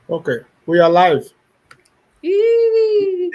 Okay, we are live. Yee.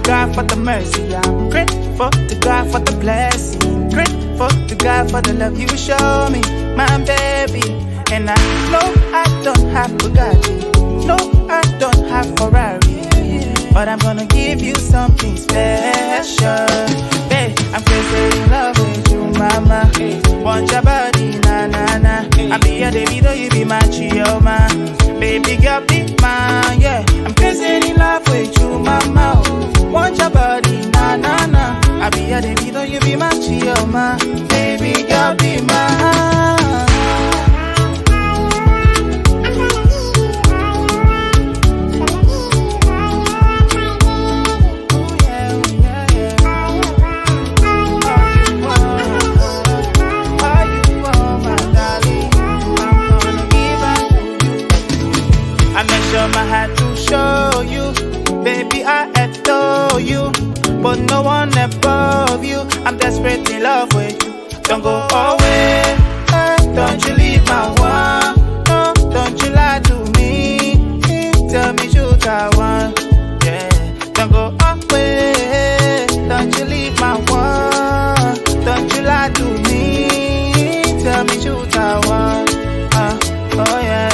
God for the mercy, I'm grateful to God for the blessing, grateful to God for the love you show me, my baby. And I know I don't have Bugatti, no, I don't have Ferrari, but I'm gonna give you something special. Hey, I'm crazy in love with you, mama. Want your body, na na na. I be your Davido, you be my Chioma. Baby girl, be mine, yeah. I'm crazy in love with you, mama. Want your body, na na na. I be your Davido, you be my Chioma. Baby girl, be mine. I had to show you, baby, I adore you, but no one above you. I'm desperate in love with you. Don't go away, don't you leave my one. No, don't you lie to me. Tell me truth I want, yeah. Don't go away, don't you leave my one. Don't you lie to me. Tell me truth I want, oh yeah.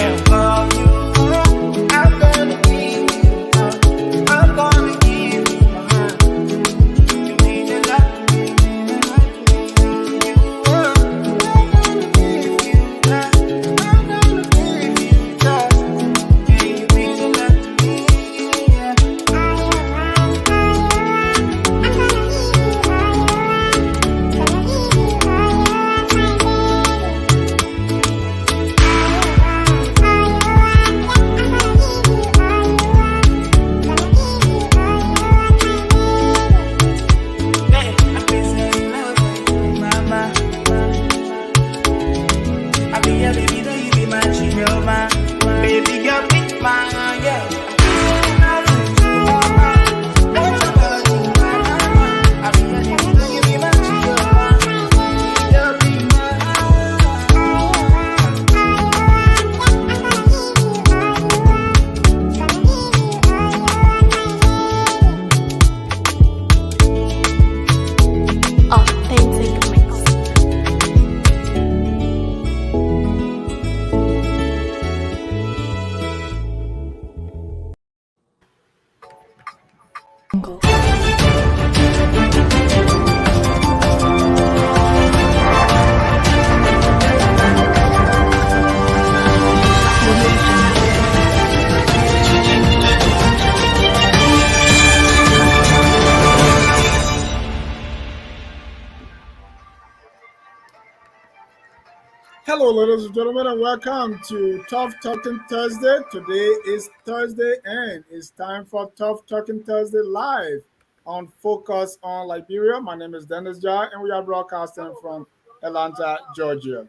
Hello, ladies and gentlemen, and welcome to Tough Talking Thursday. Today is Thursday, and it's time for Tough Talking Thursday live on Focus on Liberia. My name is Dennis Jar, and we are broadcasting from Atlanta, Georgia.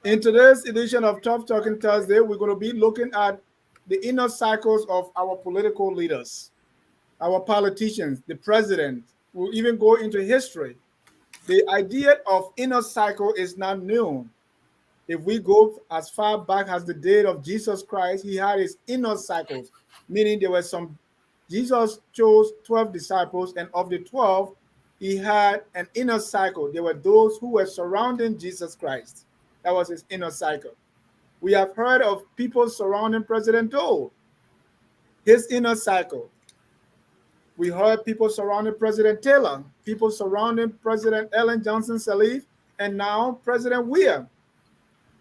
In today's edition of Tough Talking Thursday, we're going to be looking at the inner cycles of our political leaders, our politicians, the president. We'll even go into history. The idea of inner cycle is not new. If we go as far back as the day of Jesus Christ, he had his inner cycles, meaning there were some, Jesus chose 12 disciples, and of the 12, he had an inner cycle. There were those who were surrounding Jesus Christ. That was his inner cycle. We have heard of people surrounding President Dole, his inner cycle. We heard people surrounding President Taylor, people surrounding President Ellen Johnson Sirleaf, and now President Weir.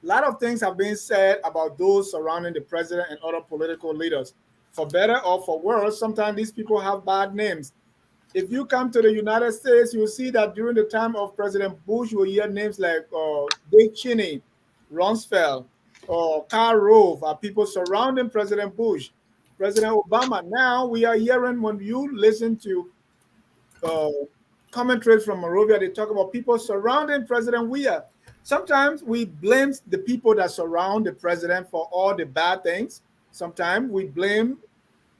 A lot of things have been said about those surrounding the president and other political leaders. For better or for worse, sometimes these people have bad names. If you come to the United States, you'll see that during the time of President Bush, you will hear names like Dick Cheney, Rumsfeld, or Karl Rove are people surrounding President Bush. President Obama. Now we are hearing, when you listen to uh, commentaries from Monrovia, they talk about people surrounding President Weah. Sometimes we blame the people that surround the president for all the bad things. Sometimes we blame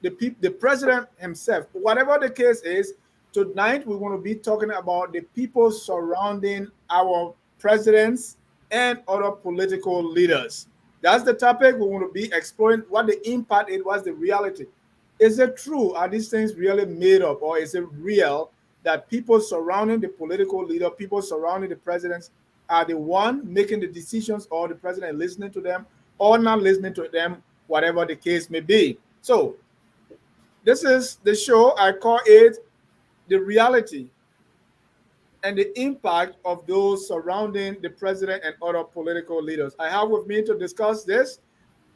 the president himself. Whatever the case is, tonight we want to be talking about the people surrounding our presidents and other political leaders. That's the topic we want to be exploring. What the impact is, what's the reality. Is it true? Are these things really made up, or is it real that people surrounding the political leader, people surrounding the presidents, are the one making the decisions, or the president listening to them, or not listening to them, whatever the case may be? So this is the show. I call it The Reality and the Impact of Those Surrounding the President and Other Political Leaders. I have with me to discuss this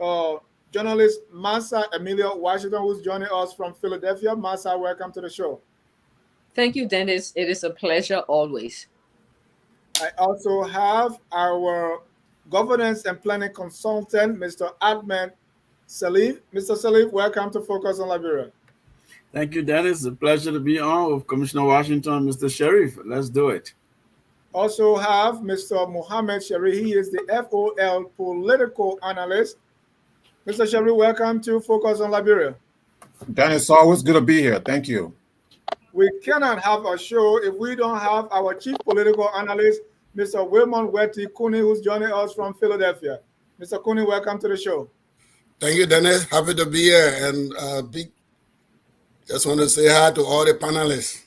uh, journalist Masa Emilio Washington, who's joining us from Philadelphia. Masa, welcome to the show. Thank you, Dennis. It is a pleasure always. I also have our governance and planning consultant, Mr. Ahmed Salif. Mr. Salif, welcome to Focus on Liberia. Thank you, Dennis. It's a pleasure to be on with Commissioner Washington, Mr. Sheriff. Let's do it. Also have Mr. Mohammed Sherry. He is the FOL political analyst. Mr. Sherry, welcome to Focus on Liberia. Dennis, it's always good to be here. Thank you. We cannot have a show if we don't have our chief political analyst, Mr. Wilmon Wetty Cooney, who's joining us from Philadelphia. Mr. Cooney, welcome to the show. Thank you, Dennis. Happy to be here. And just want to say hi to all the panelists.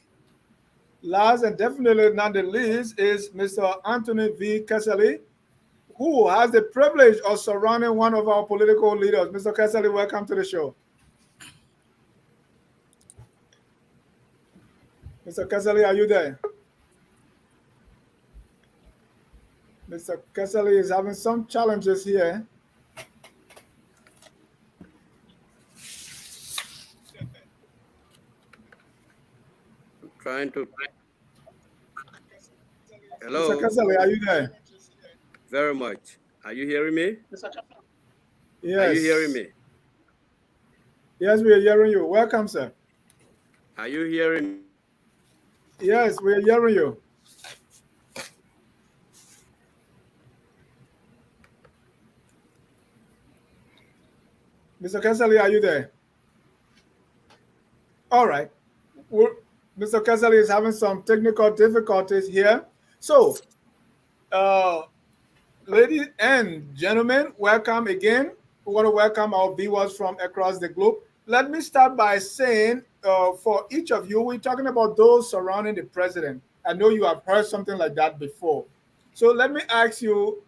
Last and definitely not the least is Mr. Anthony V. Kesseley, who has the privilege of surrounding one of our political leaders. Mr. Kesseley, welcome to the show. Mr. Kesseley, are you there? Mr. Kesseley is having some challenges here. Trying to. Hello. Mr. Kesseley, are you there? Very much. Are you hearing me? Yes. Are you hearing me? Yes, we are hearing you. Welcome, sir. Are you hearing me? Yes, we are hearing you. Mr. Kesseley, are you there? All right. Mr. Kesseley is having some technical difficulties here. So, ladies and gentlemen, welcome again. We want to welcome our viewers from across the globe. Let me start by saying, for each of you, we're talking about those surrounding the president. I know you have heard something like that before. So let me ask you,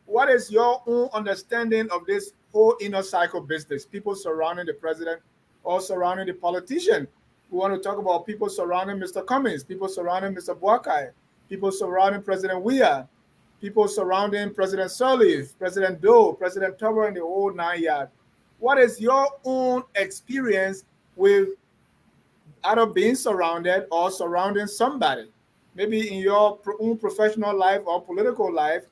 what is your own understanding of this whole inner cycle business? People surrounding the president or surrounding the politician. We want to talk about people surrounding Mr. Cummings, people surrounding Mr. Boakai, people surrounding President Weah, people surrounding President Sirleaf, President Doe, President Tubber, and the whole 9 yards. What is your own experience with either being surrounded or surrounding somebody? Maybe in your own professional life or political life,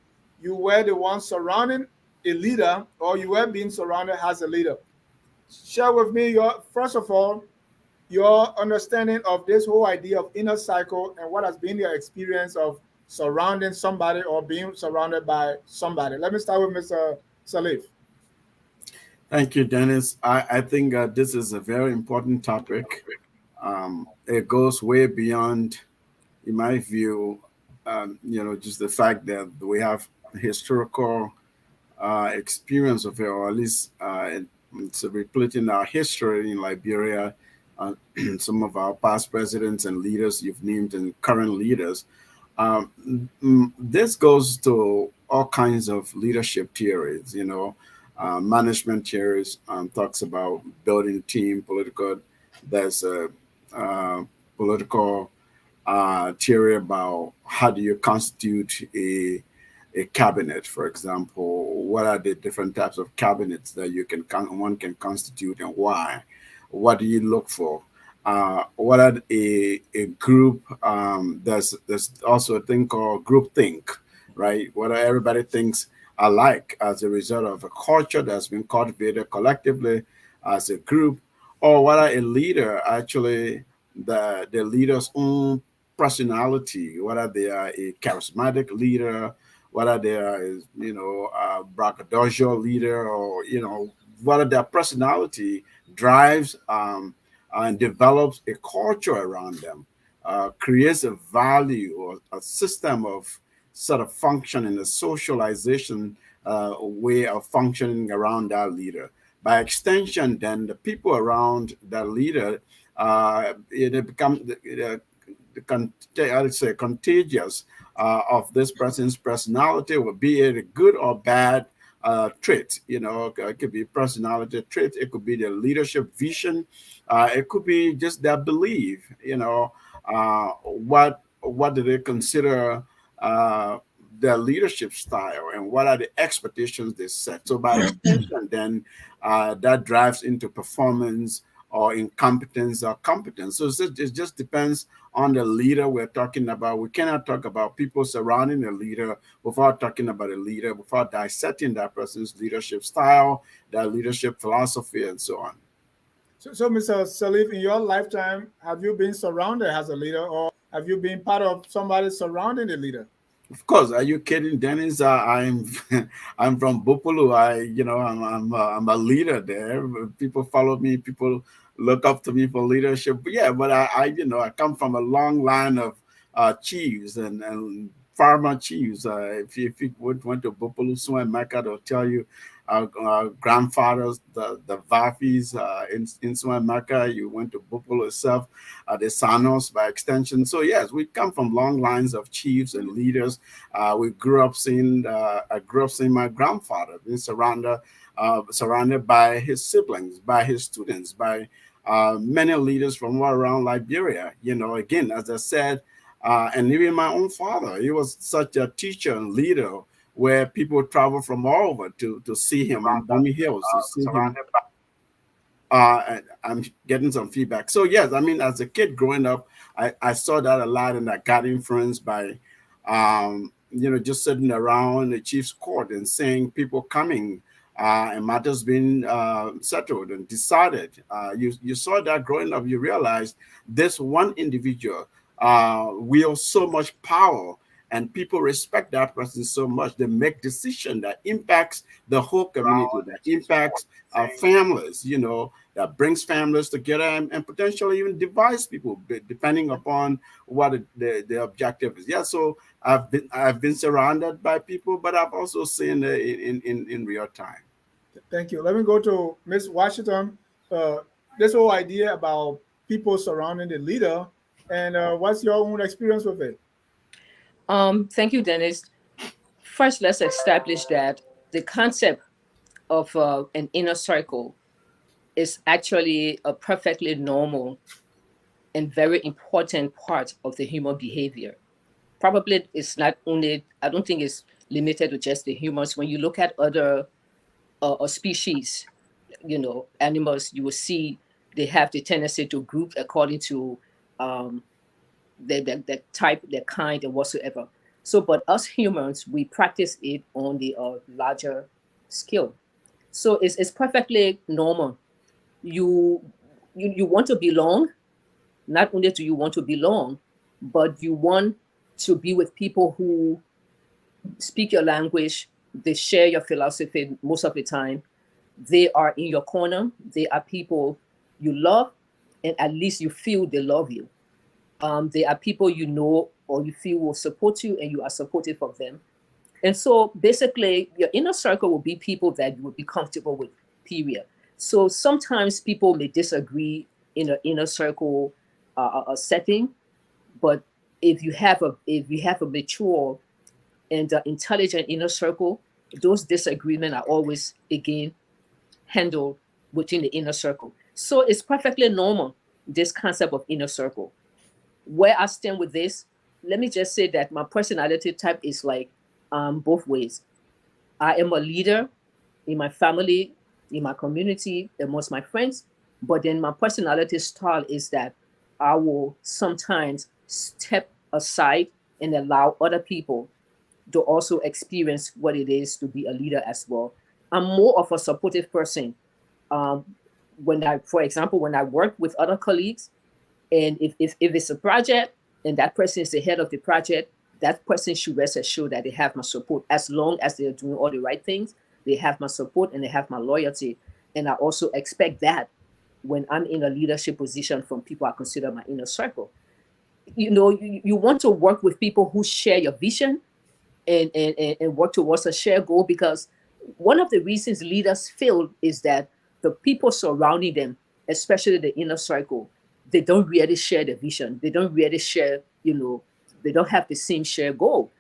you were the one surrounding a leader, or you were being surrounded as a leader. Share with me first of all, your understanding of this whole idea of inner cycle and what has been your experience of surrounding somebody or being surrounded by somebody. Let me start with Mr. Salif. Thank you, Dennis. I think this is a very important topic. It goes way beyond, in my view, just the fact that we have historical experience of it, or at least it's reflecting our history in Liberia. Some of our past presidents and leaders you've named and current leaders. This goes to all kinds of leadership theories, management theories, talks about building team, political. There's a political theory about how do you constitute a cabinet, for example. What are the different types of cabinets that one can constitute, and why? What do you look for? What are a group? There's also a thing called groupthink, right? What everybody thinks alike as a result of a culture that's been cultivated collectively as a group, or whether a leader actually the leader's own personality, whether they are a charismatic leader, whether they are a braggadocio leader, or whether their personality drives and develops a culture around them, creates a value or a system of sort of functioning, a socialization way of functioning around that leader. By extension, then the people around that leader, it becomes I would say contagious of this person's personality, would be it a good or bad trait. It could be personality trait, it could be their leadership vision, it could be just their belief. What do they consider their leadership style, and what are the expectations they set? So by extension, then that drives into performance or incompetence or competence. So it just depends on the leader we're talking about. We cannot talk about people surrounding a leader without talking about a leader, without dissecting that person's leadership style, their leadership philosophy, and so on. So Mr. Salif, in your lifetime, have you been surrounded as a leader, or have you been part of somebody surrounding the leader? Of course, are you kidding, Dennis? I'm I'm from Bupulu. I'm a leader there. People follow me. People look up to me for leadership. But yeah, but I come from a long line of chiefs and farmer chiefs. If you went to Bupulu, Mecca, they'll tell you our grandfathers, the Vafis in Mecca. You went to Bupulu itself, the Sanos by extension. So yes, we come from long lines of chiefs and leaders. We grew up seeing. I grew up seeing my grandfather being surrounded by his siblings, by his students, by many leaders from all around Liberia. Again, as I said, and even my own father, he was such a teacher and leader where people travel from all over to see him in Bumi Hills, to see him. I'm getting some feedback. So yes, I mean, as a kid growing up, I saw that a lot, and I got influenced by, just sitting around the chief's court and seeing people coming and matters being settled and decided. You saw that growing up. You realized this one individual wields so much power, and people respect that person so much. They make decision that impacts the whole community, that impacts families, that brings families together, and potentially even divides people depending upon what the objective is. Yeah, so I've been surrounded by people, but I've also seen it in real time. Thank you. Let me go to Ms. Washington. This whole idea about people surrounding the leader, and what's your own experience with it? Thank you, Dennis. First, let's establish that the concept of an inner circle is actually a perfectly normal and very important part of the human behavior. Probably it's not only, I don't think it's limited to just the humans. When you look at other species, animals, you will see they have the tendency to group according to the type, their kind, and whatsoever. So, but us humans, we practice it on the larger scale. So it's perfectly normal. You want to belong. Not only do you want to belong, but you want to be with people who speak your language. They share your philosophy most of the time. They are in your corner. They are people you love, and at least you feel they love you. They are people you know or you feel will support you, and you are supportive of them. And so basically, your inner circle will be people that you will be comfortable with, period. So sometimes people may disagree in an inner circle setting, but if you have a mature and intelligent inner circle, those disagreements are always again handled within the inner circle. So it's perfectly normal, this concept of inner circle. Where I stand with this, let me just say that my personality type is like both ways. I am a leader in my family, in my community, amongst my friends, but then my personality style is that I will sometimes step aside and allow other people to also experience what it is to be a leader as well. I'm more of a supportive person. Um, when I, for example, when I work with other colleagues, and if it's a project and that person is the head of the project, that person should rest assured that they have my support. As long as they're doing all the right things, they have my support and they have my loyalty. And I also expect that when I'm in a leadership position from people I consider my inner circle. You want to work with people who share your vision and work towards a shared goal, because one of the reasons leaders fail is that the people surrounding them, especially the inner circle, they don't really share the vision. They don't really share, they don't have the same shared goal.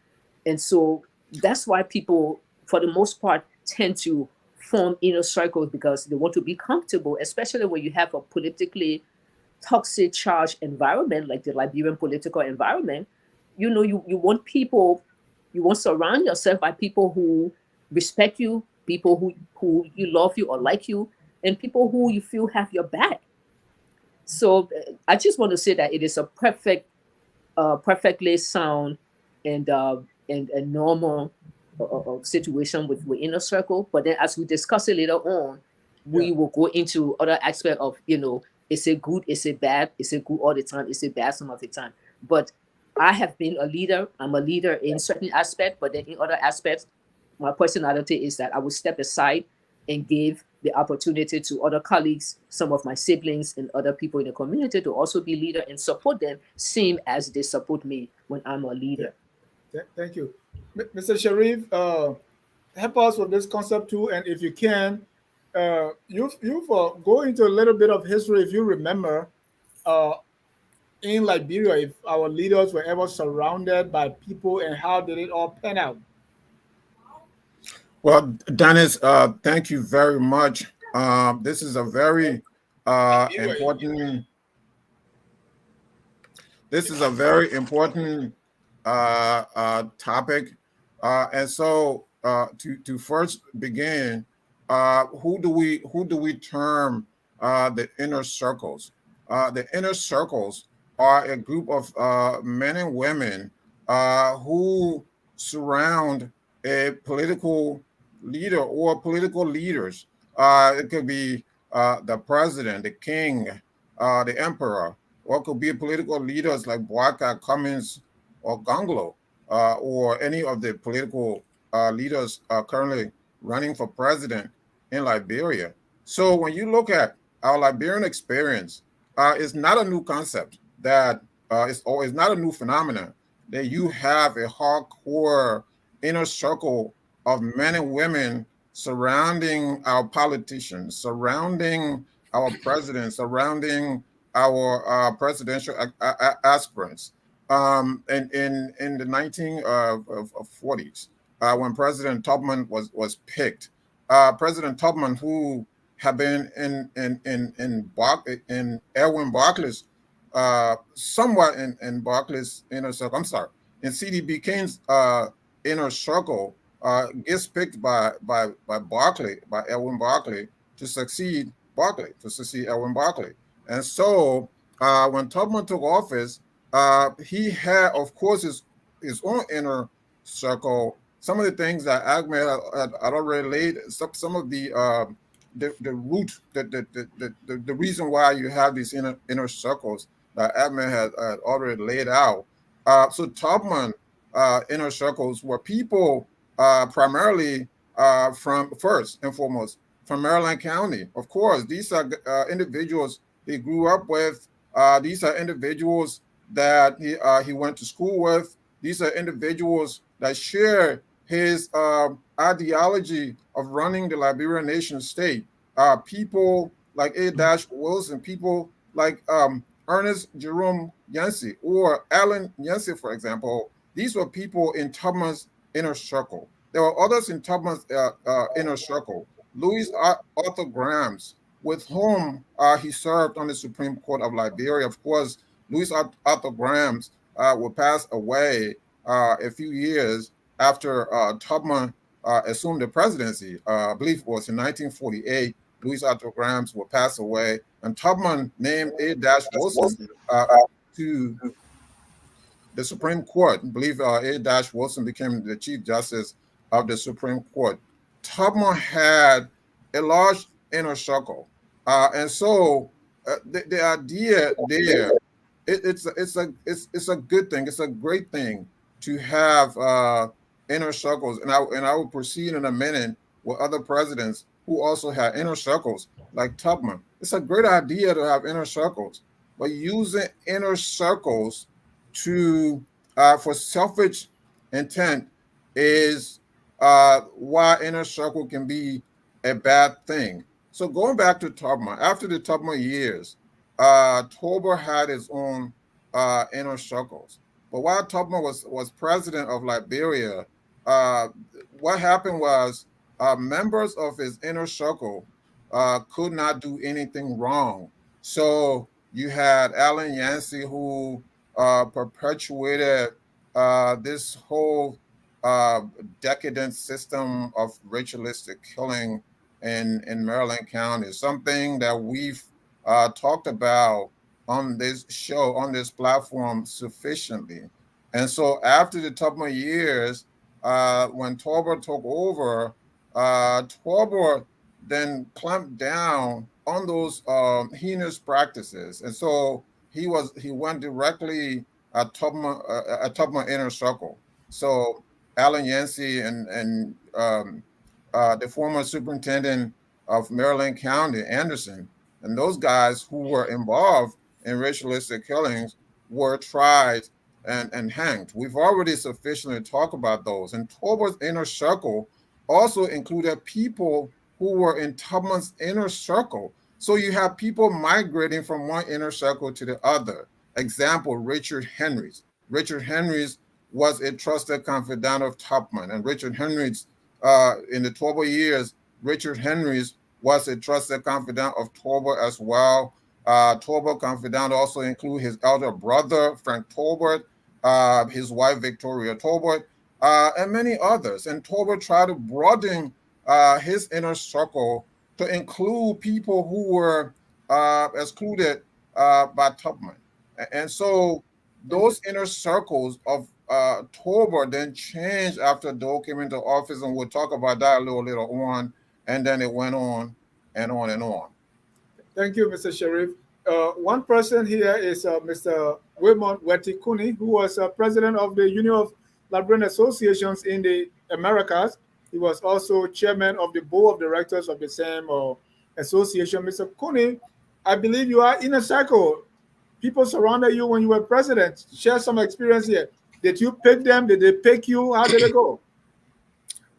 And so that's why people, for the most part, tend to form inner circles, because they want to be comfortable, especially when you have a politically toxic charged environment like the Liberian political environment. You want people, you want to surround yourself by people who respect you, people who you love you or like you, and people who you feel have your back. So I just want to say that it is a perfectly sound and normal situation with inner circle. But then, as we discuss it later on, we will go into other aspect of, is it good, is it bad, is it good all the time, is it bad some of the time. But I have been a leader. I'm a leader in certain aspects, but then in other aspects, my personality is that I will step aside and give the opportunity to other colleagues, some of my siblings and other people in the community to also be leader and support them, same as they support me when I'm a leader. Thank you. Mr. Sharif, help us with this concept too. And if you can, you've go into a little bit of history, if you remember, uh, in Liberia, if our leaders were ever surrounded by people and how did it all pan out? Well, Dennis, thank you very much. This is a very important. This is a very important topic, and so to first begin, who do we term the inner circles? The inner circles are a group of men and women who surround a political leader or political leaders. It could be the president, the king, the emperor, or it could be political leaders like Boakai, Cummins, or Gonglo, or any of the political leaders currently running for president in Liberia. So when you look at our Liberian experience, it's not a new concept that it's not a new phenomenon that you have a hardcore inner circle of men and women surrounding our politicians, surrounding our presidents, surrounding our presidential aspirants. And in the 1940s, when President Tubman was picked, President Tubman, who had been in Erwin Barclay's somewhat in Barclay's inner circle. I'm sorry, in CDB King's inner circle, gets picked by Barclay, by Erwin Barclay, to succeed Erwin Barclay. And so when Tubman took office, he had, of course, his own inner circle. Some of the things that Ahmed had already laid, some of the root, the reason why you have these inner circles that Ahmed had already laid out. So Tubman inner circles were people primarily from, first and foremost, from Maryland County. Of course, these are individuals he grew up with. These are individuals that he went to school with. These are individuals that share his ideology of running the Liberian nation state. People like A. Wilson, people like Ernest Jerome Yancey or Alan Yancey, for example. These were people in Tubman's inner circle. There were others in Tubman's inner circle. Louis Arthur Grams, with whom he served on the Supreme Court of Liberia. Of course, Louis Arthur Grams will pass away a few years after Tubman assumed the presidency. I believe it was in 1948. Louis Arthur Grams will pass away, and Tubman named A. Wilson to the Supreme Court. I believe A. Wilson became the Chief Justice of the Supreme Court. Tubman had a large inner circle. And so the idea there, it's a good thing. It's a great thing to have inner circles, and I will proceed in a minute with other presidents who also had inner circles, like Tubman. It's a great idea to have inner circles, but using inner circles to for selfish intent is why inner circle can be a bad thing. So going back to Tubman, after the Tubman years, Tober had his own inner circles. But while Tubman was president of Liberia, uh, what happened was members of his inner circle could not do anything wrong. So you had Alan Yancey, who perpetuated this whole uh, decadent system of ritualistic killing in Maryland County, something that we've talked about on this show, on this platform sufficiently. And so after the Tubman years, when Torber took over, Torber then clamped down on those heinous practices. And so he went directly at Tubman inner circle. So Alan Yancey and the former superintendent of Maryland County, Anderson, and those guys who were involved in ritualistic killings were tried and hanged. We've already sufficiently talked about those. And Torber's inner circle also included people who were in Tubman's inner circle. So you have people migrating from one inner circle to the other. Example, Richard Henry's. Richard Henry's was a trusted confidant of Tubman, and Richard Henry's in the Torber years, Richard Henry's was a trusted confidant of Torber as well. Torber confidant also include his elder brother, Frank Torbert, his wife, Victoria Torbert, and many others. And Torber tried to broaden his inner circle to include people who were excluded by Tubman. And so those inner circles of Torber then changed after Dole came into office, and we'll talk about that a little later on. And then it went on and on and on. Thank you, Mr. Sharif. One person here is Mr. Wilmot Wetikuni, who was president of the Union of Liberian Associations in the Americas. He was also chairman of the board of directors of the same association. Mr. Kuni, I believe you are in a circle. People surrounded you when you were president. Share some experience here. Did you pick them? Did they pick you? How did it go?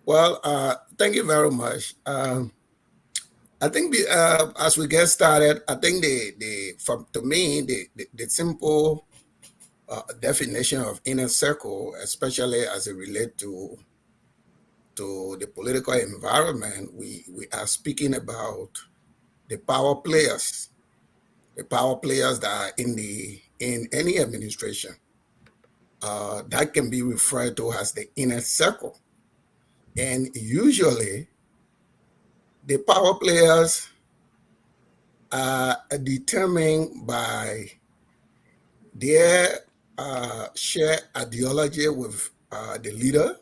Well, thank you very much. I think as we get started, I think to me the simple definition of inner circle, especially as it relates to the political environment, we are speaking about the power players that are in any administration. That can be referred to as the inner circle. And usually the power players are determined by their shared ideology with the leader.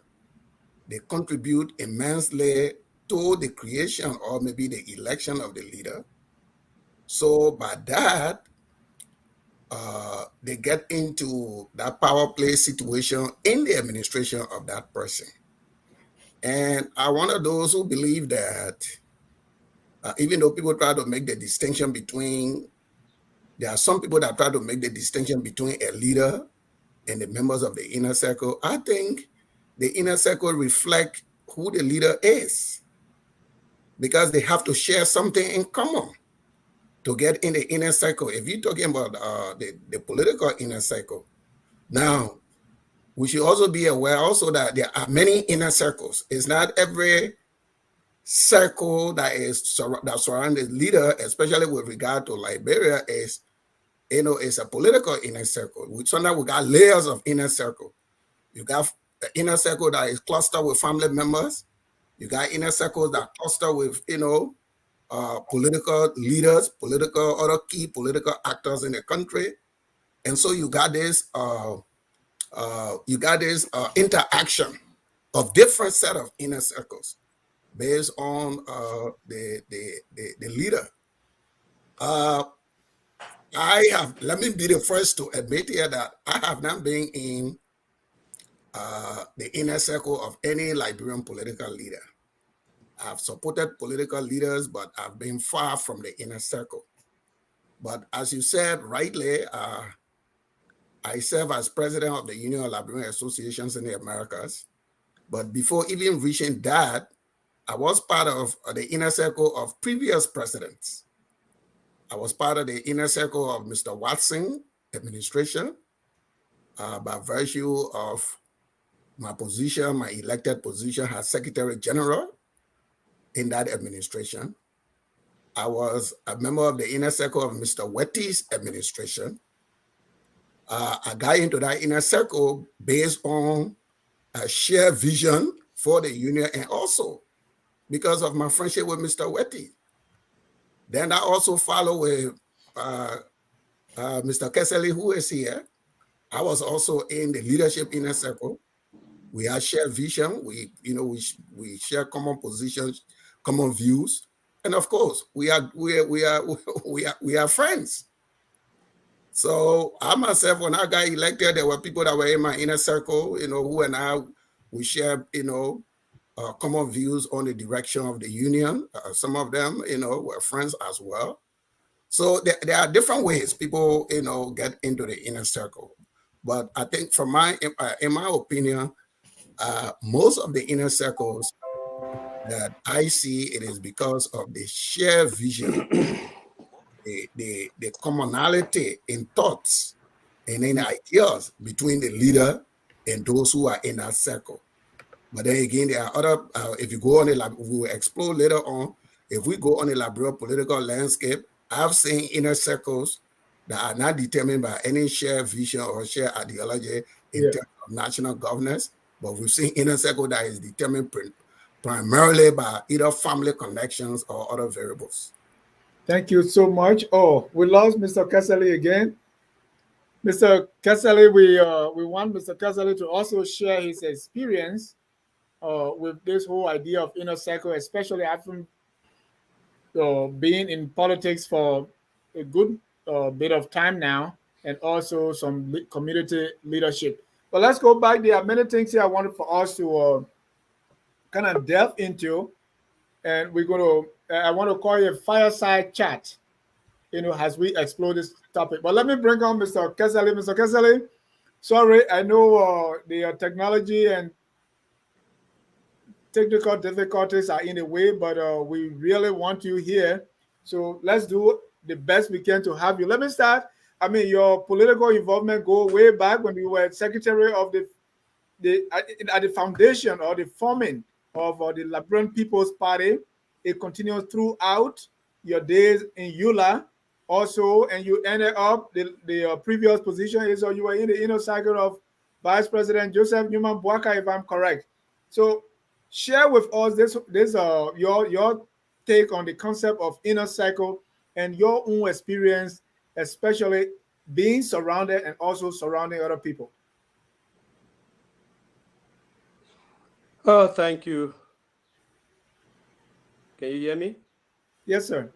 They contribute immensely to the creation or maybe the election of the leader. So by that, they get into that power play situation in the administration of that person. And I'm one of those who believe that even though people try to make the distinction between, there are some people that try to make the distinction between a leader and the members of the inner circle. I think the inner circle reflect who the leader is, because they have to share something in common to get in the inner circle. If you're talking about the political inner circle, now we should also be aware also that there are many inner circles. It's not every circle that surrounds the leader, especially with regard to Liberia, is a political inner circle. Sometimes we got layers of inner circle. You got the inner circle that is clustered with family members. You got inner circles that cluster with political leaders, other key political actors in the country, and so you got this interaction of different set of inner circles based on the leader. Let me be the first to admit here that I have not been in the inner circle of any Liberian political leader. I've supported political leaders, but I've been far from the inner circle. But as you said rightly, I serve as president of the Union of Liberian Associations in the Americas. But before even reaching that, I was part of the inner circle of previous presidents. I was part of the inner circle of Mr. Watson administration by virtue of my position, my elected position as Secretary General in that administration. I was a member of the inner circle of Mr. Wetty's administration. I got into that inner circle based on a shared vision for the union and also because of my friendship with Mr. Wetty. Then I also follow with Mr. Kessely, who is here. I was also in the leadership inner circle. We had shared vision. We share common positions, common views, and of course, we are friends. So I myself, when I got elected, there were people that were in my inner circle, who and I, we share, common views on the direction of the union. Some of them, were friends as well. So there are different ways people, get into the inner circle. But I think in my opinion, most of the inner circles that I see, it is because of the shared vision, the commonality in thoughts and in ideas between the leader and those who are in that circle. But then again, there are other, if you go on we will explore later on, if we go on the Liberian political landscape, I've seen inner circles that are not determined by any shared vision or shared ideology in terms of national governance, but we've seen inner circle that is determined primarily by either family connections or other variables. Thank you so much. Oh, we lost Mr. Kessely again. Mr. Kessely, we want Mr. Kessely to also share his experience with this whole idea of inner circle, especially after being in politics for a good bit of time now, and also some community leadership. But let's go back. There are many things here I wanted for us to kind of delve into, and we're going to. I want to call it a fireside chat. As we explore this topic. But let me bring on Mr. Kessely. Mr. Kessely, sorry, I know the technology and technical difficulties are in the way, but we really want you here. So let's do the best we can to have you. Let me start. I mean, your political involvement go way back when you were secretary of at the foundation or the forming of the Liberian People's Party. It continues throughout your days in EULA also, and you ended up the previous position is, or you were in the inner circle of Vice President Joseph Newman Boaka, if I'm correct. So share with us this your take on the concept of inner circle and your own experience, especially being surrounded and also surrounding other people. Oh, thank you. Can you hear me? Yes, sir.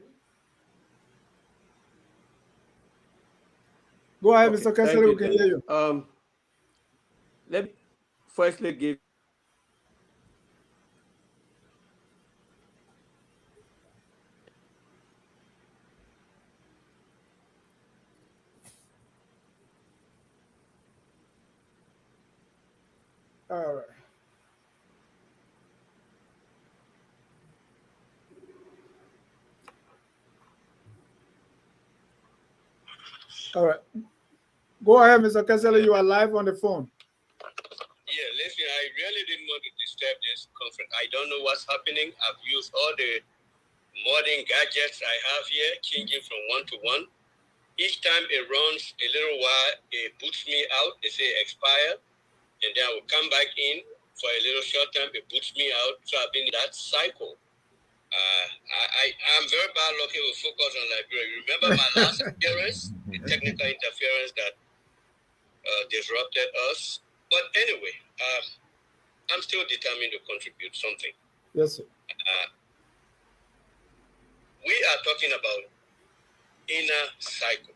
Go ahead, Okay, Mr. Kessler, we can hear you. Let me firstly give All right. All right. Go ahead, Mr. Kessler. You are live on the phone. Yeah, listen, I really didn't want to disturb this conference. I don't know what's happening. I've used all the modern gadgets I have here, changing from one to one. Each time it runs a little while, it boots me out. They say expire, and then I will come back in for a little short time. It boots me out. So I've been in that cycle. I'm very bad lucky with focus on Liberia. You remember my last appearance, the technical interference that disrupted us. But anyway, I'm still determined to contribute something. Yes, sir. We are talking about inner cycle.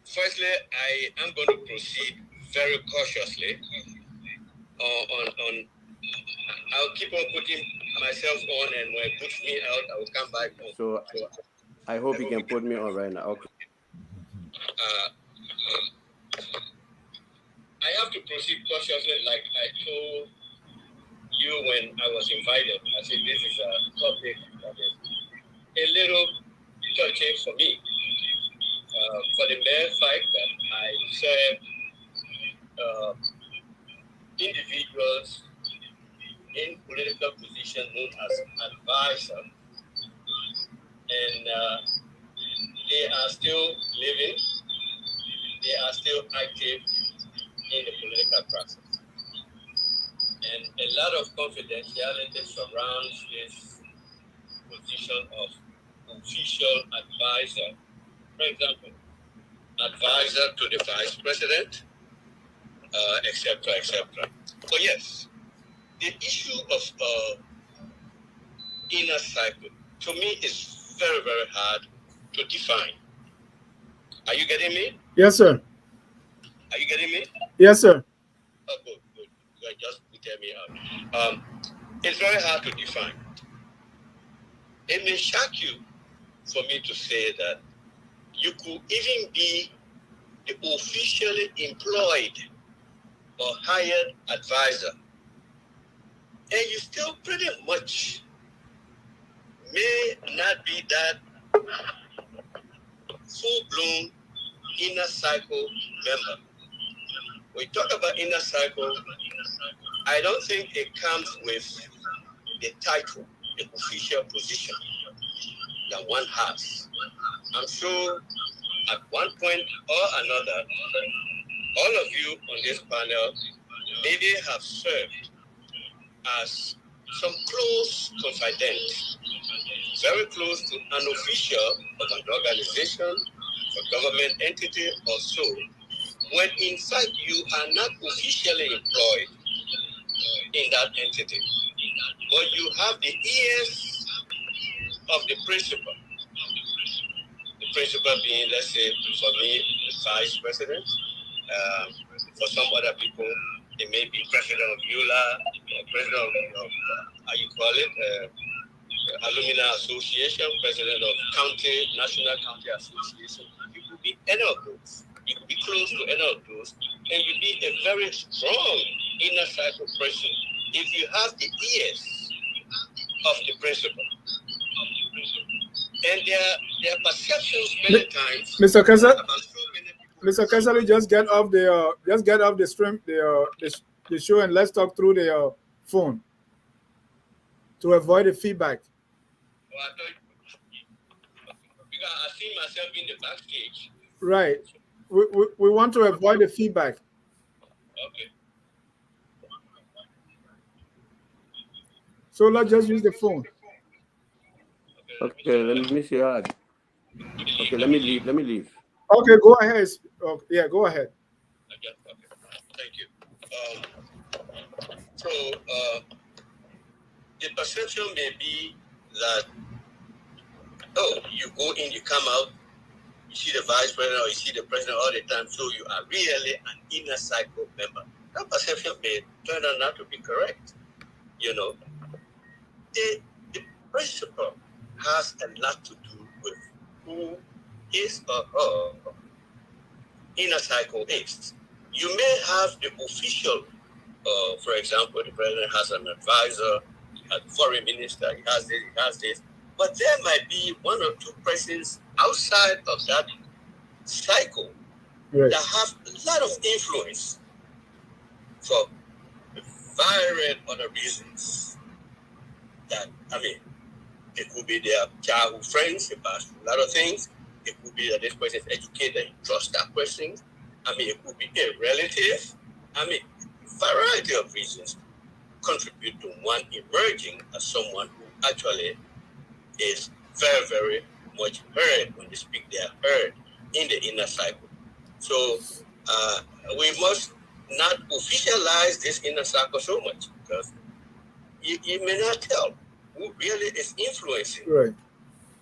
Firstly, I am going to proceed very cautiously on I'll keep on putting myself on, and when it puts me out, I will come back on. So I hope you can put me on right now. Okay. I have to proceed cautiously, like I told you when I was invited. I said this is a topic that is a little touchy for me. For the mere fact that I serve individuals in political position known as advisor, and they are still living, they are still active in the political process. And a lot of confidentiality surrounds this position of official advisor. For example, advisor to the vice president, etc., etc. But yes, the issue of inner cycle, to me, is very, very hard to define. Are you getting me? Yes, sir. Are you getting me? Yes, sir. Oh, good, good. You just tell me out. It's very hard to define. It may shock you for me to say that you could even be the officially employed or hired advisor, and you still pretty much may not be that full-blown inner cycle member. When we talk about inner cycle, I don't think it comes with the title, the official position that one has. I'm sure at one point or another, all of you on this panel maybe have served as some close confidant, very close to an official of an organization, a government entity or so, when in fact you are not officially employed in that entity, but you have the ears of the principal. The principal being, let's say, for me, the vice president. For some other people, it may be president of EULA, or president of how you call it, Alumni Association, president of National County Association. You could be any of those. You could be close to any of those, and you'd be a very strong inner cycle person if you have the ears of the principal. And their perceptions many times. Mr. Kesali, just get off the stream, the show, and let's talk through the phone to avoid the feedback. Oh, I thought, because I see myself in the backstage. Right. We want to avoid the feedback. Okay. So let's just use the phone. Okay, let me see how. Okay, let me leave. Okay, go ahead. Okay, yeah, go ahead. Okay. Thank you. So the perception may be that, oh, you go in, you come out, you see the vice president or you see the president all the time, so you are really an inner cycle member. That perception may turn out not to be correct. You know, the principle has a lot to do with who is or her inner cycle is. You may have the official, for example, the president has an advisor, a foreign minister, he has this, but there might be one or two persons outside of that cycle that have a lot of influence for varied other reasons. That, I mean, it could be their childhood friends, they pass through a lot of things. It could be that this person is educated and trust that person. I mean, it could be a relative. I mean, variety of reasons contribute to one emerging as someone who actually is very, very much heard. When they speak, they are heard in the inner cycle. So we must not officialize this inner cycle so much, because you may not tell who really is influencing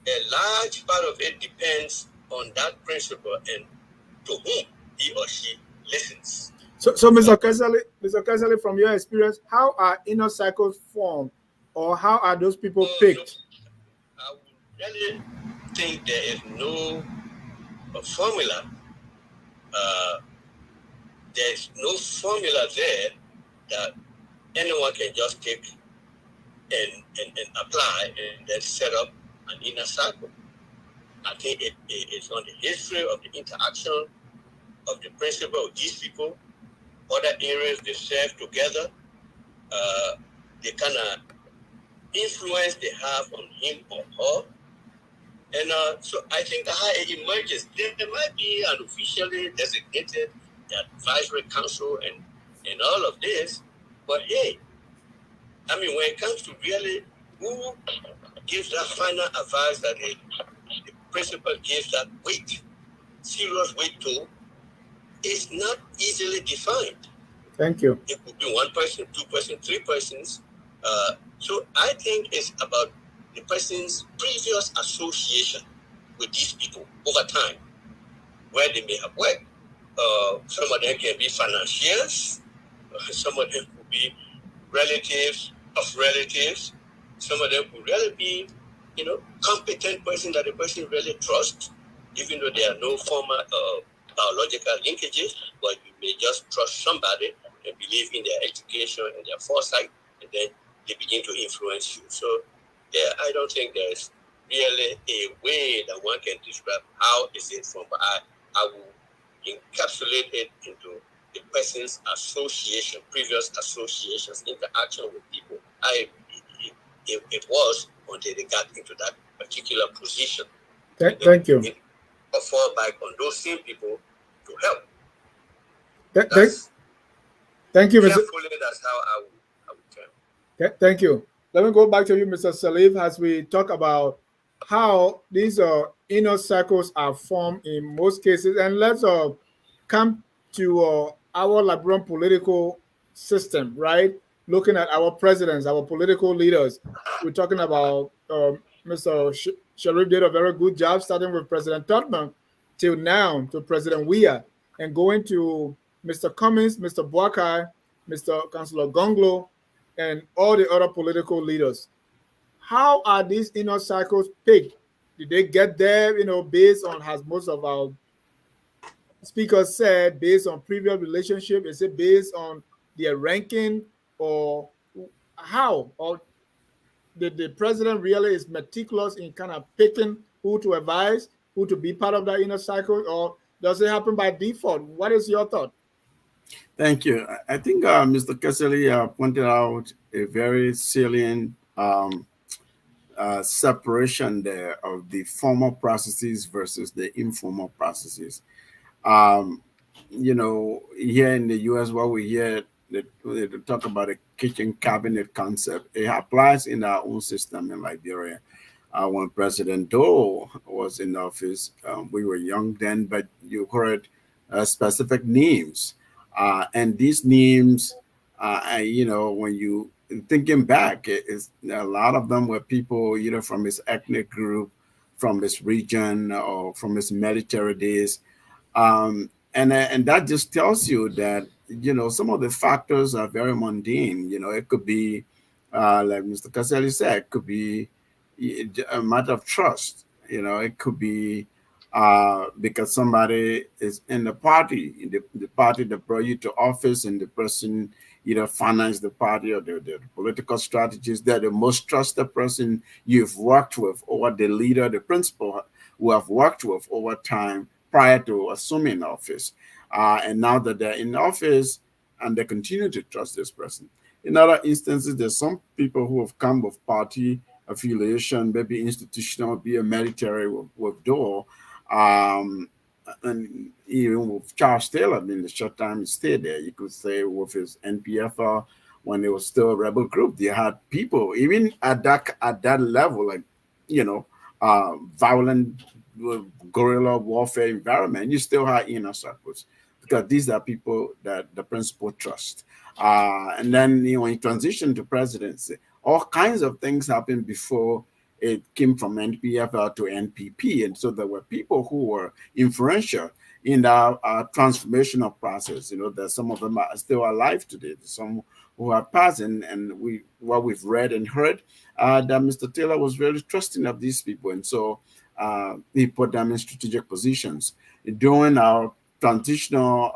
a large part of it depends on that principal and to whom he or she listens. So Mr. Kessley, from your experience, how are inner cycles formed, or how are those people No, picked? I would really think there is no formula. Uh, there's no formula there that anyone can just take and apply and then set up an inner circle. I think it's on the history of the interaction of the principle of these people, other areas they serve together, the kind of influence they have on him or her. And so I think how it emerges, there might be an officially designated advisory council and all of this, but hey, I mean, when it comes to really who gives that final advice that the principal gives that weight, serious weight to, is not easily defined. Thank you. It could be one person, two persons, three persons. So I think it's about the person's previous association with these people over time, where they may have worked. Some of them can be financiers. Some of them could be relatives of relatives. Some of them could really be, competent person that the person really trusts, even though there are no formal biological linkages, but you may just trust somebody and believe in their education and their foresight, and then they begin to influence you. So, yeah, I don't think there's really a way that one can describe how is it from, but I will encapsulate it into the person's association, previous associations, interaction with people. It was until they got into that particular position. Thank you. Fall back on those same people to help. Thank you, Mr. Carefully, that's how I would tell. Thank you. Let me go back to you, Mr. Salif, as we talk about how these inner circles are formed in most cases. And let's come to our Liberian political system, right? Looking at our presidents, our political leaders. We're talking about Mr. Sharif did a very good job starting with President Tottenham till now to President Weah, and going to Mr. Cummings, Mr. Boakai, Mr. Councillor Gonglo, and all the other political leaders. How are these inner cycles picked? Did they get there, based on, as most of our speakers said, based on previous relationship? Is it based on their ranking, or how? Or the president really is meticulous in kind of picking who to advise, who to be part of that inner cycle, or does it happen by default? What is your thought? Thank you. I think Mr. Kessley pointed out a very salient separation there of the formal processes versus the informal processes. Here in the U.S., what we hear they talk about a kitchen cabinet concept. It applies in our own system in Liberia. When President Doe was in office, we were young then, but you heard specific names. And these names, when you thinking back, a lot of them were people either from his ethnic group, from his region, or from his military days. And that just tells you that, some of the factors are very mundane. It could be, like Mr. Caselli said, it could be a matter of trust. It could be because somebody is in the party, the party that brought you to office, and the person either finance the party or the political strategies. They're the most trusted person you've worked with, or the leader, the principal who have worked with over time prior to assuming office. And now that they're in office, and they continue to trust this person. In other instances, there's some people who have come with party affiliation, maybe institutional, be a military with Doe. And even with Charles Taylor, in the short time he stayed there, you could say with his NPFR, when it was still a rebel group, they had people, even at that level, like, violent guerrilla warfare environment, you still have inner circles, because these are people that the principal trust. And then, when you transition to presidency, all kinds of things happen before it came from NPFL to NPP. And so there were people who were influential in our transformational process. That some of them are still alive today, some who are passed, and what we've read and heard, that Mr. Taylor was very trusting of these people. And so he put them in strategic positions. During our transitional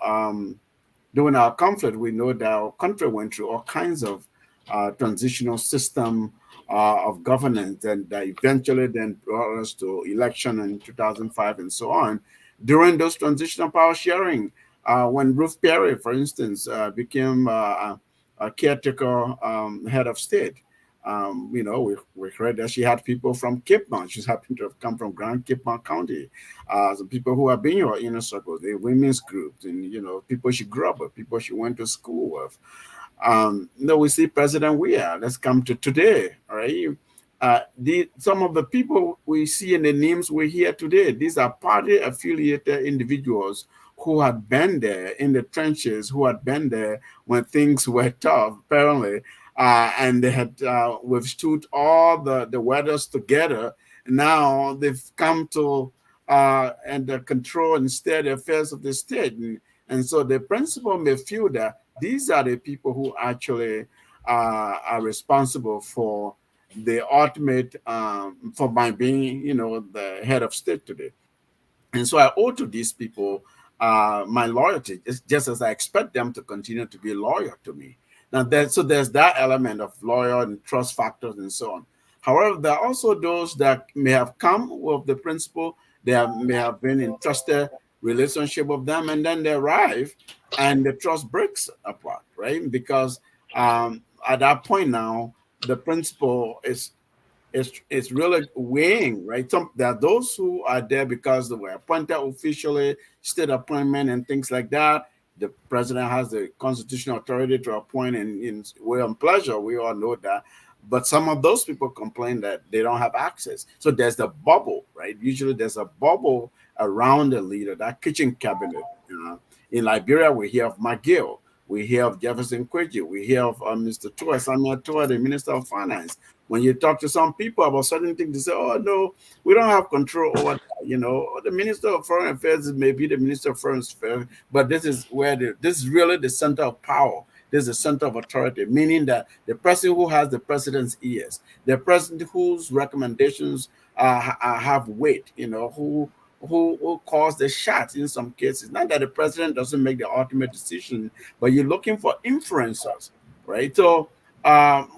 during our conflict, we know that our country went through all kinds of transitional system of governance, and that eventually then brought us to election in 2005 and so on. During those transitional power sharing, when Ruth Perry, for instance, became a caretaker head of state, we heard that she had people from Cape Town. She's happened to have come from Grand Cape Town County. Some people who have been in your inner circle, the women's groups, and people she grew up with, people she went to school with. We see President Weah. Let's come to today. All right. Some of the people we see in the names we hear today, these are party affiliated individuals who had been there in the trenches, who had been there when things were tough, apparently, and they had withstood all the weathers together. Now they've come to and control instead the affairs of the state. And so the principal may feel that these are the people who actually are responsible for the ultimate, for my being, the head of state today. And so I owe to these people my loyalty, just as I expect them to continue to be loyal to me. Now, there's that element of loyal and trust factors and so on. However, there are also those that may have come with the principle, may have been in trusted relationship with them, and then they arrive and the trust breaks apart, right? Because at that point now, the principle is really weighing, right? There are those who are there because they were appointed officially, state appointment and things like that. The president has the constitutional authority to appoint in will and pleasure. We all know that. But some of those people complain that they don't have access. So there's the bubble, right? Usually there's a bubble around the leader, that kitchen cabinet. In Liberia, we hear of McGill. We hear of Jefferson Kweji. We hear of Mr. Tua, Samuel Tua, the Minister of Finance. When you talk to some people about certain things, they say, oh, no, we don't have control over that. The Minister of Foreign Affairs may be the Minister of Foreign Affairs, but this is really the center of power. This is the center of authority, meaning that the person who has the president's ears, the president whose recommendations have weight, who calls the shots in some cases. Not that the president doesn't make the ultimate decision, but you're looking for influencers, right? So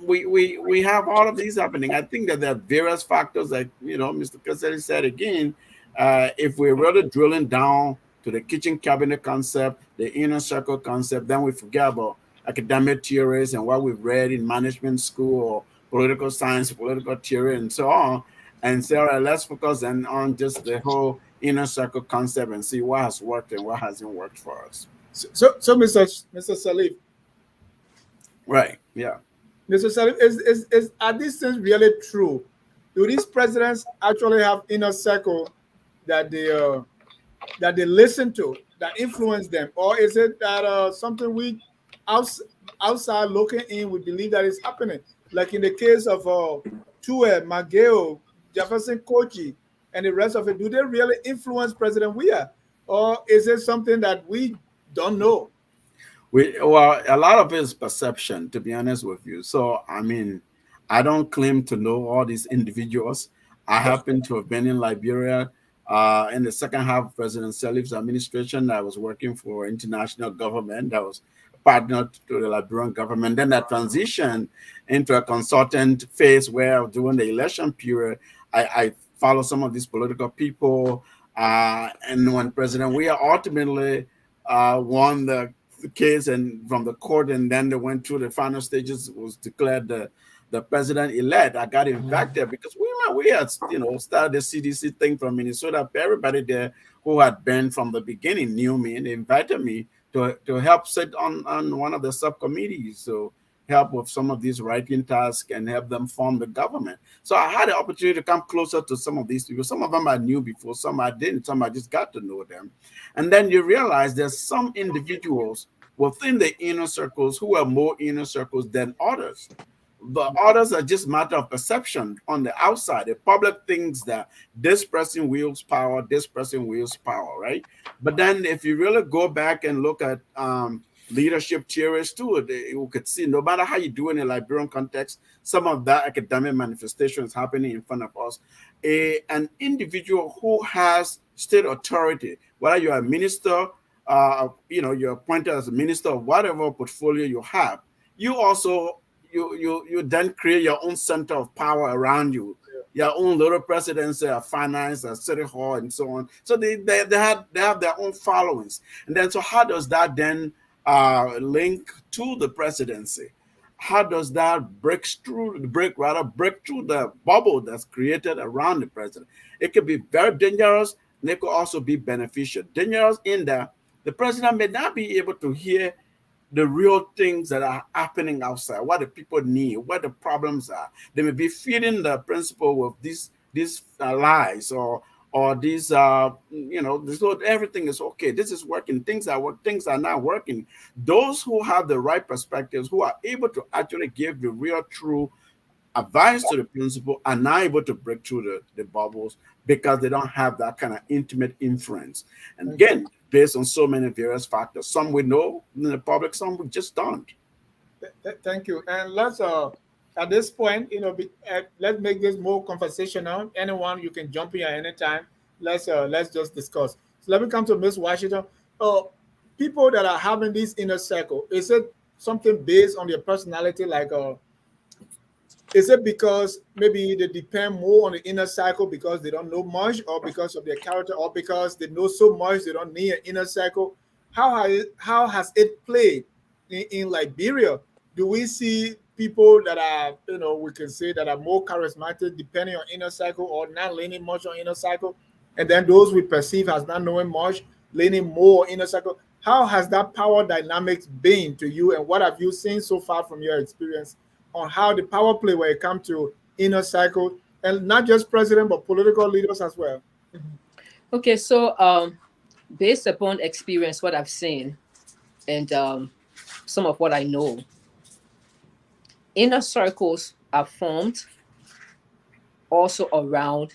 we have all of these happening. I think that there are various factors, like Mr. Caselli said again. If we're really drilling down to the kitchen cabinet concept, the inner circle concept, then we forget about academic theories and what we've read in management school or political science, political theory, and so on. And say, all right, let's focus then on just the whole inner circle concept and see what has worked and what hasn't worked for us. So Mr. Salif. Right. Yeah. Mr. Salif, are these things really true? Do these presidents actually have inner circle that they listen to, that influence them, or is it that something we outside looking in, we believe that is happening? Like in the case of Tue, Mageo, Jefferson Kochi, and the rest of it, do they really influence President Weah, or is it something that we don't know? Well, a lot of it is perception, to be honest with you. So, I mean, I don't claim to know all these individuals. I happen to have been in Liberia in the second half of President Salif's administration. I was working for international government. I was partner to the Liberian government. Then that transition into a consultant phase where during the election period, I followed some of these political people. And when President Weah ultimately won the case and from the court, and then they went through the final stages, was declared the president-elect, I got invited because we had started the CDC thing from Minnesota. Everybody there who had been from the beginning knew me, and they invited me to help sit on one of the subcommittees, so help with some of these writing tasks and help them form the government. So I had the opportunity to come closer to some of these people. Some of them I knew before, some I didn't, some I just got to know them. And then you realize there's some individuals within the inner circles who are more inner circles than others. The others are just matter of perception on the outside. The public thinks that this person wields power, this person wields power, right? But then if you really go back and look at leadership theories too, you could see no matter how you do in a Liberian context, some of that academic manifestation is happening in front of us. An individual who has state authority, whether you're a minister, you're appointed as a minister of whatever portfolio you have, you also you then create your own center of power around you, your own little presidency of finance, city hall, and so on. So they have their own followings, and then so how does that then link to the presidency? How does that break through the bubble that's created around the president? It could be very dangerous, and it could also be beneficial. Dangerous in that the president may not be able to hear the real things that are happening outside, what the people need, what the problems are. They may be feeding the principle with these lies or these this everything is okay, this is working, things are not working. Those who have the right perspectives, who are able to actually give the real true advice to the principal, are not able to break through the bubbles because they don't have that kind of intimate influence. And again, based on so many various factors, some we know in the public, some we just don't. Thank you. And let's at this point, let's make this more conversational. Anyone, you can jump in at any time. Let's just discuss. So let me come to Miss Washington. People that are having this inner circle, is it something based on their personality, like is it because maybe they depend more on the inner circle because they don't know much, or because of their character, or because they know so much they don't need an inner circle? How has it played in Liberia? Do we see people that are, we can say that are more charismatic depending on inner circle, or not leaning much on inner circle, and then those we perceive as not knowing much, leaning more inner circle? How has that power dynamics been to you, and what have you seen so far from your experience on how the power play when it comes to inner cycle, and not just president but political leaders as well? Okay, so based upon experience, what I've seen, and some of what I know, inner circles are formed also around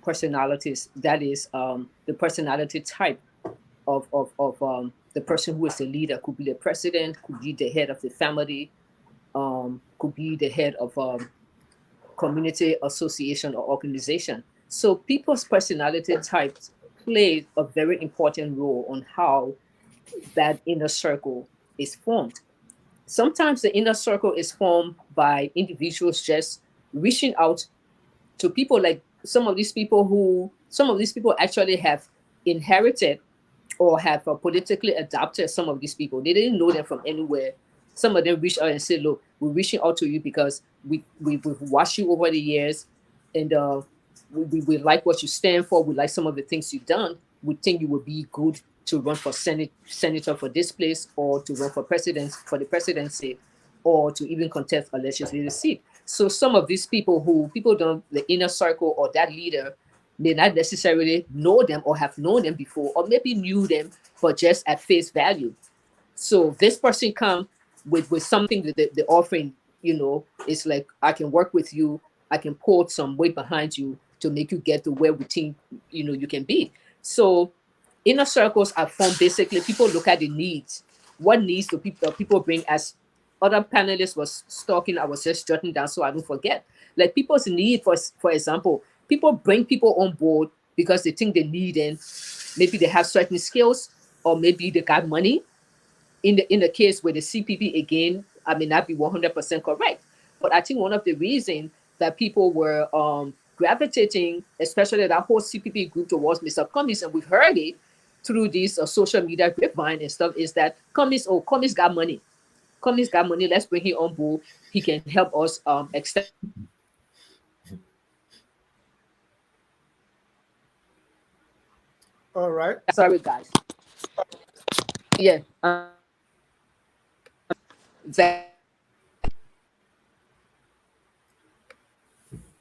personalities. That is the personality type of the person who is the leader. Could be the president, could be the head of the family, could be the head of a community association or organization. So people's personality types play a very important role on how that inner circle is formed. Sometimes the inner circle is formed by individuals just reaching out to people, like some of these people actually have inherited or have politically adopted some of these people. They didn't know them from anywhere. Some of them reached out and said, look, we're reaching out to you because we've watched you over the years, and we like what you stand for. We like some of the things you've done. We think you would be good to run for senator for this place, or to run for the presidency, or to even contest a legislative seat. So some of these people the inner circle or that leader may not necessarily know them or have known them before, or maybe knew them, but just at face value. So this person come with something that the offering, it's like, I can work with you, I can pour some weight behind you to make you get to where we think, you can be. So inner circles are formed, basically, people look at the needs. What needs do people bring? As other panelists was talking, I was just jotting down so I don't forget. Like people's need, for example, people bring people on board because they think they need them. Maybe they have certain skills, or maybe they got money. In the case with the CPP, again, I may not be 100% correct, but I think one of the reasons that people were gravitating, especially that whole CPP group, towards Mr. Cummings, and we've heard it through these social media grapevine and stuff, is that Cummings got money. Cummings got money. Let's bring him on board. He can help us extend. All right. Sorry, guys. Yeah.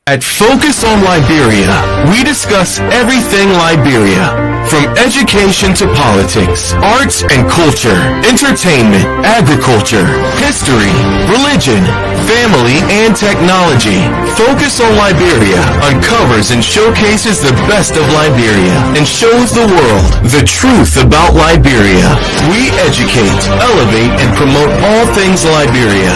At Focus on Liberia, we discuss everything Liberia. From education to politics, arts and culture, entertainment, agriculture, history, religion, family, and technology, Focus on Liberia uncovers and showcases the best of Liberia and shows the world the truth about Liberia. We educate, elevate, and promote all things Liberia.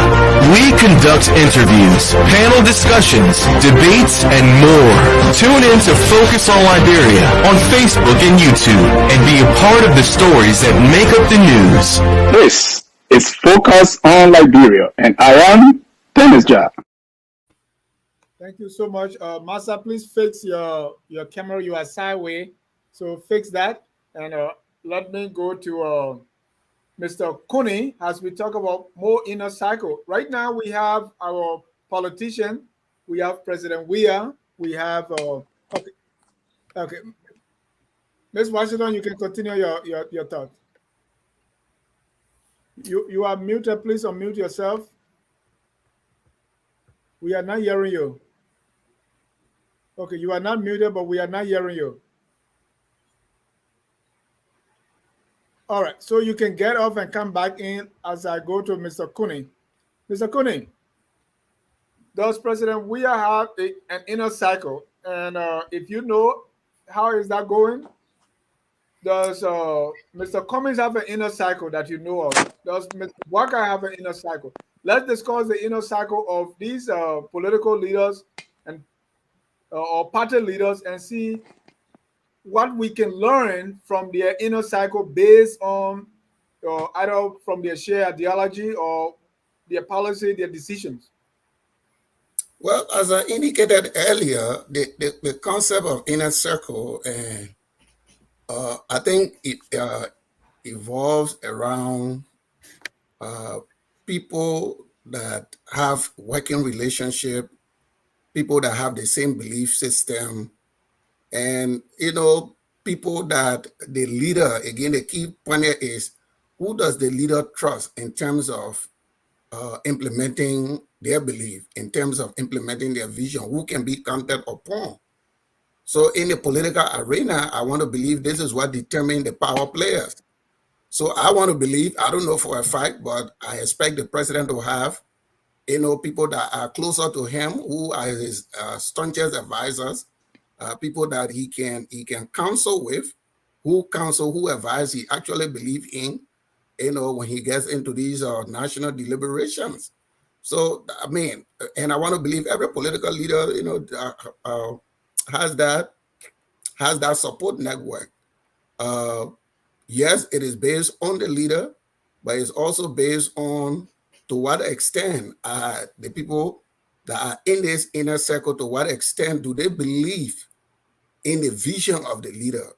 We conduct interviews, panel discussions, debates, and more. Tune in to Focus on Liberia on Facebook and YouTube and be a part of the stories that make up the news. This is Focus on Liberia, and I am Panelist. Thank you so much. Massa, please fix your camera. You are sideways, so fix that. And let me go to Mr. Cooney as we talk about more inner cycle. Right now, we have our politician. We have President Weah. We have okay. Ms. Washington, you can continue your thought. You are muted. Please unmute yourself. We are not hearing you. Okay, you are not muted, but we are not hearing you. All right, so you can get off and come back in as I go to Mr. Cooney. Mr. Cooney, does President Weah have an inner cycle? And if you know, how is that going? Does Mr. Cummings have an inner cycle that you know of? Does Mr. Walker have an inner cycle? Let's discuss the inner cycle of these political leaders and or party leaders and see what we can learn from their inner cycle based on either from their shared ideology or their policy, their decisions. Well, as I indicated earlier, the concept of inner circle, I think it evolves around people that have working relationship, people that have the same belief system, and people that the leader, again, the key point here is who does the leader trust in terms of implementing their belief, in terms of implementing their vision, who can be counted upon. So in the political arena, I want to believe this is what determines the power players. So I want to believe, I don't know for a fact, but I expect the president to have, people that are closer to him, who are his staunchest advisors, people that he can counsel with, who advise he actually believe in, when he gets into these national deliberations. So, I mean, and I want to believe every political leader, has that support network. Yes, it is based on the leader, but it's also based on to what extent the people that are in this inner circle, to what extent do they believe in the vision of the leader?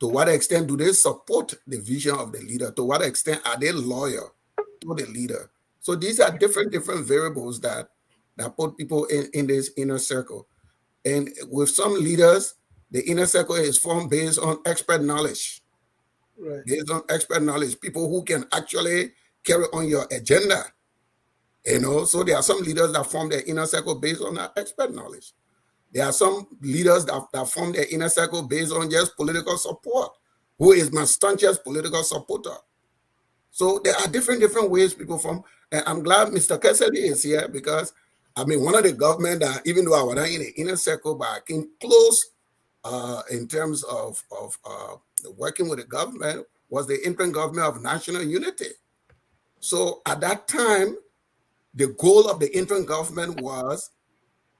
To what extent do they support the vision of the leader? To what extent are they loyal to the leader? So these are different variables that put people in this inner circle. And with some leaders, the inner circle is formed based on expert knowledge. Right. Based on expert knowledge, people who can actually carry on your agenda. So there are some leaders that form their inner circle based on that expert knowledge. There are some leaders that form their inner circle based on just political support. Who is my staunchest political supporter? So there are different ways people form. And I'm glad Mr. Kessely is here because, I mean, one of the government that, even though I was not in the inner circle, but I came close in terms of working with the government was the interim government of national unity. So at that time, the goal of the interim government was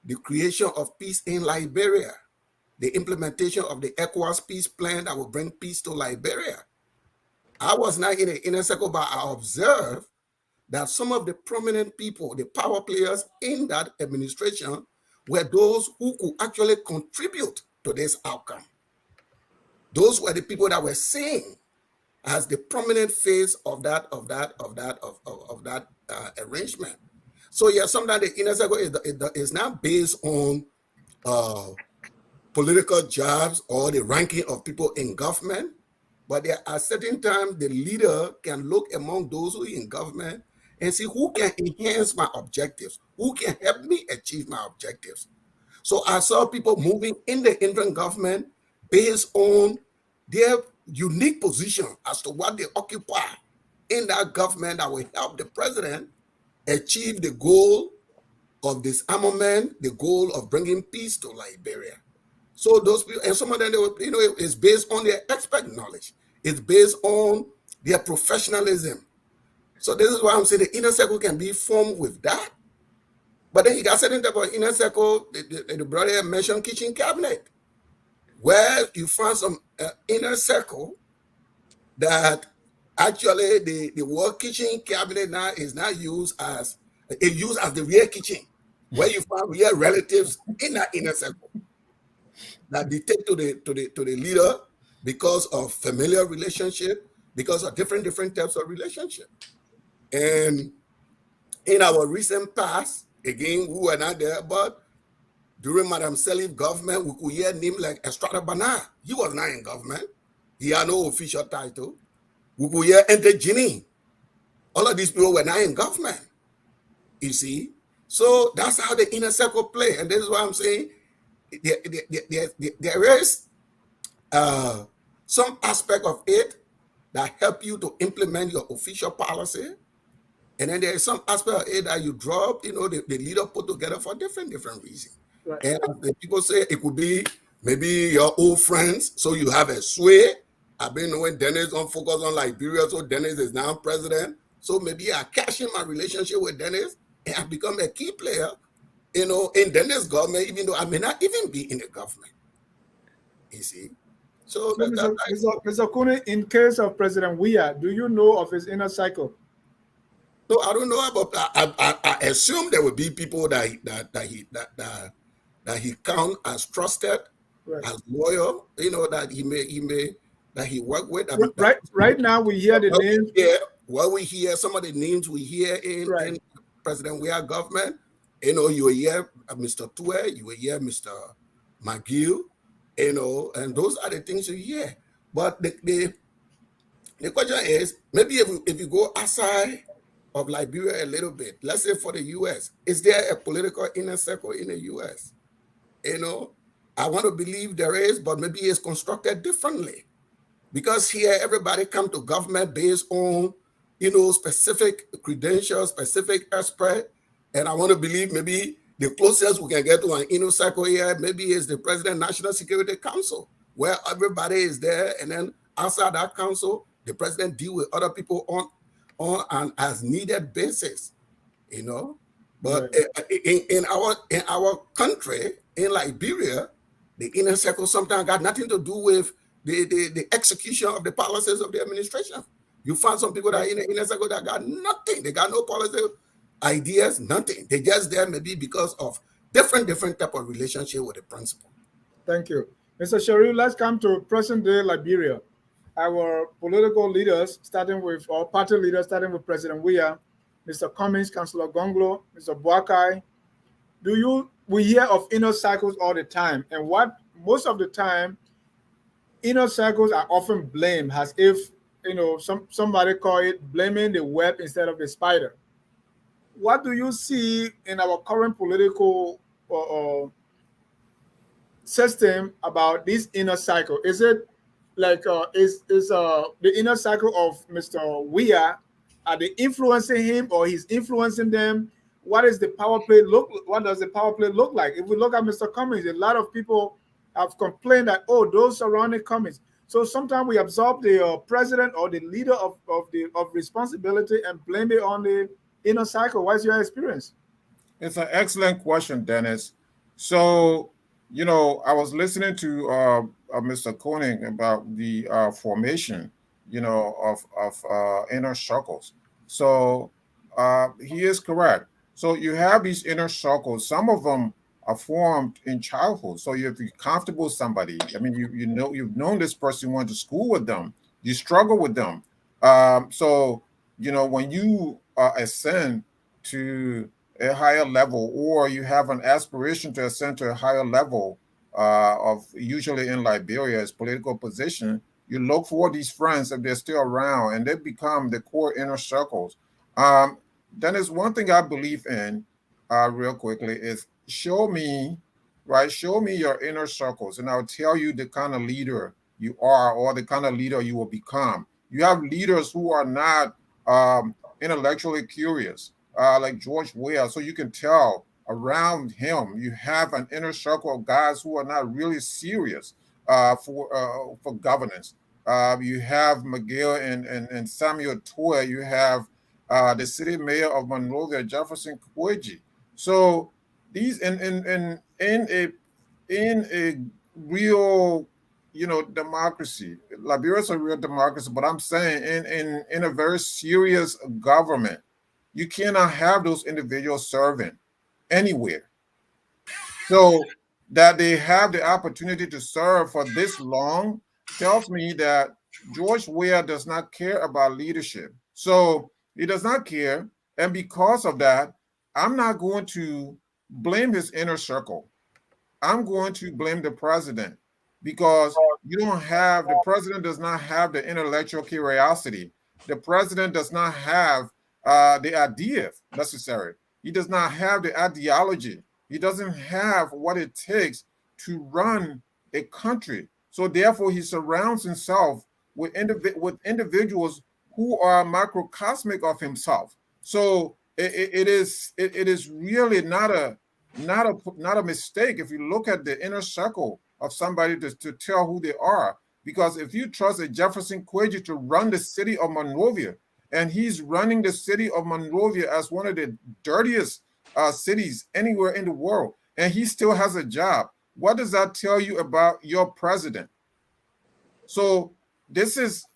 the creation of peace in Liberia, the implementation of the ECOWAS peace plan that will bring peace to Liberia. I was not in the inner circle, but I observed that some of the prominent people, the power players in that administration, were those who could actually contribute to this outcome. Those were the people that were seen as the prominent face of that arrangement. So yeah, sometimes the inner circle is not based on political jobs or the ranking of people in government, but there are certain times the leader can look among those who are in government and see who can enhance my objectives, who can help me achieve my objectives. So I saw people moving in the interim government based on their unique position as to what they occupy in that government that will help the president achieve the goal of disarmament, the goal of bringing peace to Liberia. So those people, and some of them, it's based on their expert knowledge. It's based on their professionalism. So this is why I'm saying the inner circle can be formed with that. But then you got certain type of inner circle, the brother mentioned kitchen cabinet, where you find some inner circle that actually the word kitchen cabinet now is not used as, it's used as the real kitchen, where you find real relatives in that inner circle that dictate to the leader because of familiar relationship, because of different types of relationship. And in our recent past, again, we were not there, but during Madam Salif government, we could hear names like Estrada Bana. He was not in government. He had no official title. We could hear Ente Gini. All of these people were not in government, you see. So that's how the inner circle play. And this is why I'm saying there is some aspect of it that help you to implement your official policy. And then there is some aspect of it that you drop, the leader put together for different reasons. Right. And as the people say, it could be maybe your old friends, so you have a sway. I've been knowing Dennis on focus on Liberia, so Dennis is now president. So maybe I cash in my relationship with Dennis and I become a key player, in Dennis' government, even though I may not even be in the government. You see? So Mr. Kune, in case of President Weah, do you know of his inner cycle? So I don't know about. I assume there will be people that he count as trusted, right, as loyal. That he work with. Right now we hear the names. We hear some of the names we hear in President Weah government. You will hear Mr. Tue, you will hear Mr. McGill, and those are the things you hear. But the question is, maybe if you go outside of Liberia a little bit, let's say for the U.S., is there a political inner circle in the U.S.? I want to believe there is, but maybe it's constructed differently. Because here, everybody come to government based on, specific credentials, specific expert. And I want to believe maybe the closest we can get to an inner circle here, maybe is the President National Security Council, where everybody is there. And then outside that council, the president deal with other people on an as needed basis, But in our country, in Liberia, the inner circle sometimes got nothing to do with the execution of the policies of the administration. You find some people that are in the inner circle that got nothing. They got no policy ideas, nothing. They just there maybe because of different type of relationship with the principal. Thank you. Mr. Sharif, let's come to present day Liberia. Our political leaders, our party leaders, starting with President Weah, Mr. Cummings, Councillor Gonglo, Mr. Boakai. We hear of inner cycles all the time, and most of the time, inner cycles are often blamed as if, somebody call it blaming the web instead of the spider. What do you see in our current political system about this inner cycle? Is it like is the inner cycle of Mr. Weah, are they influencing him or he's influencing them? What does the power play look like? If we look at Mr. Cummings, a lot of people have complained that, those surrounding Cummings. So sometimes we absorb the president or the leader of responsibility and blame it on the inner cycle. What's your experience? It's an excellent question, Dennis. So, I was listening to Mr. Koenig about the formation, of inner circles. So he is correct. So you have these inner circles. Some of them are formed in childhood. So if you're comfortable with somebody, I mean, you've known this person, you went to school with them, you struggle with them. So when you ascend to a higher level, or you have an aspiration to ascend to a higher level of, usually in Liberia, as political position, you look for these friends if they're still around, and they become the core inner circles. Then there's one thing I believe in, real quickly, is show me right? Show me your inner circles, and I'll tell you the kind of leader you are or the kind of leader you will become. You have leaders who are not intellectually curious, like George Weah, so you can tell around him you have an inner circle of guys who are not really serious for governance. You have Miguel and Samuel Toy. You have the city mayor of Monrovia, Jefferson Kwiji. So these in a real, democracy, Liberia's a real democracy, but I'm saying in a very serious government, you cannot have those individuals serving anywhere. So that they have the opportunity to serve for this long tells me that George Weah does not care about leadership. So he does not care. And because of that, I'm not going to blame his inner circle. I'm going to blame the president because the president does not have the intellectual curiosity. The president does not have the ideas necessary. He does not have the ideology. He doesn't have what it takes to run a country. So therefore, he surrounds himself with individuals who are microcosmic of himself. So it is really not a mistake if you look at the inner circle of somebody to tell who they are. Because if you trust a Jefferson Kwiji to run the city of Monrovia, and he's running the city of Monrovia as one of the dirtiest cities anywhere in the world, and he still has a job, what does that tell you about your president? So this is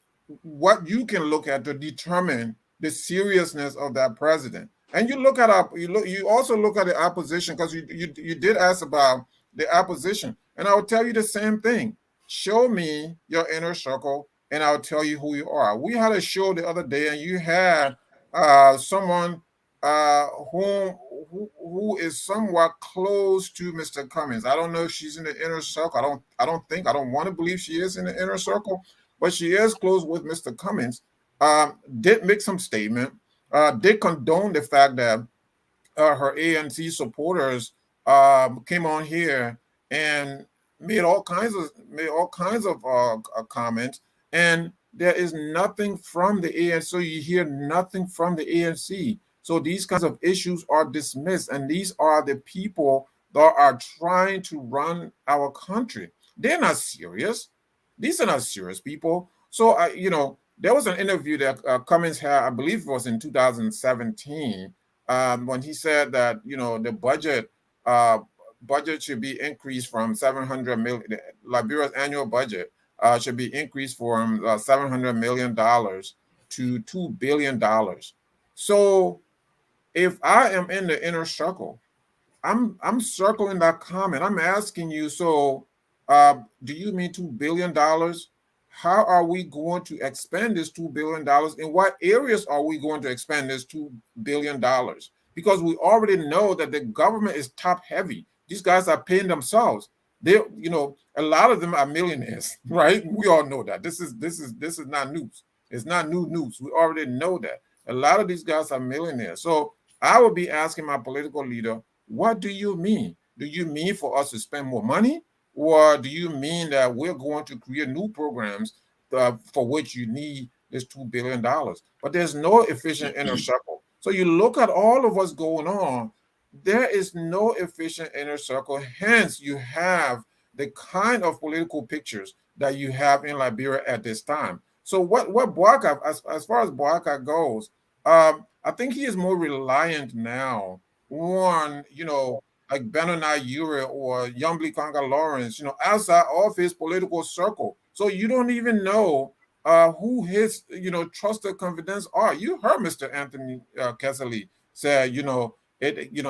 what you can look at to determine the seriousness of that president. And you also look at the opposition, because you did ask about the opposition. And I will tell you the same thing. Show me your inner circle and I'll tell you who you are. We had a show the other day and you had someone who is somewhat close to Mr. Cummings. I don't know if she's in the inner circle. I don't want to believe she is in the inner circle, but she is close with Mr. Cummings. Did make some statement, did condone the fact that her ANC supporters came on here and made all kinds of comments, and there is nothing from the ANC. So you hear nothing from the ANC. So these kinds of issues are dismissed, and these are the people that are trying to run our country. They're not serious. These are not serious people. So there was an interview that Cummings had, I believe it was in 2017, when he said that the budget should be increased from 700 million. Liberia's annual budget should be increased from $700 million to $2 billion. So if I am in the inner circle, I'm circling that comment. I'm asking you, so do you mean $2 billion? How are we going to expend this $2 billion? In what areas are we going to expend this $2 billion? Because we already know that the government is top heavy. These guys are paying themselves. They, a lot of them are millionaires, right? We all know that. This is not news. It's not new news. We already know that. A lot of these guys are millionaires. So I would be asking my political leader, what do you mean? Do you mean for us to spend more money? Or do you mean that we're going to create new programs for which you need this $2 billion? But there's no efficient inner circle. So you look at all of what's going on, there is no efficient inner circle. Hence, you have the kind of political pictures that you have in Liberia at this time. So what Boaka, as far as Boaka goes, I think he is more reliant now on, like Benoni Ure or Yumbli Kanga Lawrence, outside of his political circle. So you don't even know who his, trusted confidants are. You heard Mr. Anthony Kessley say,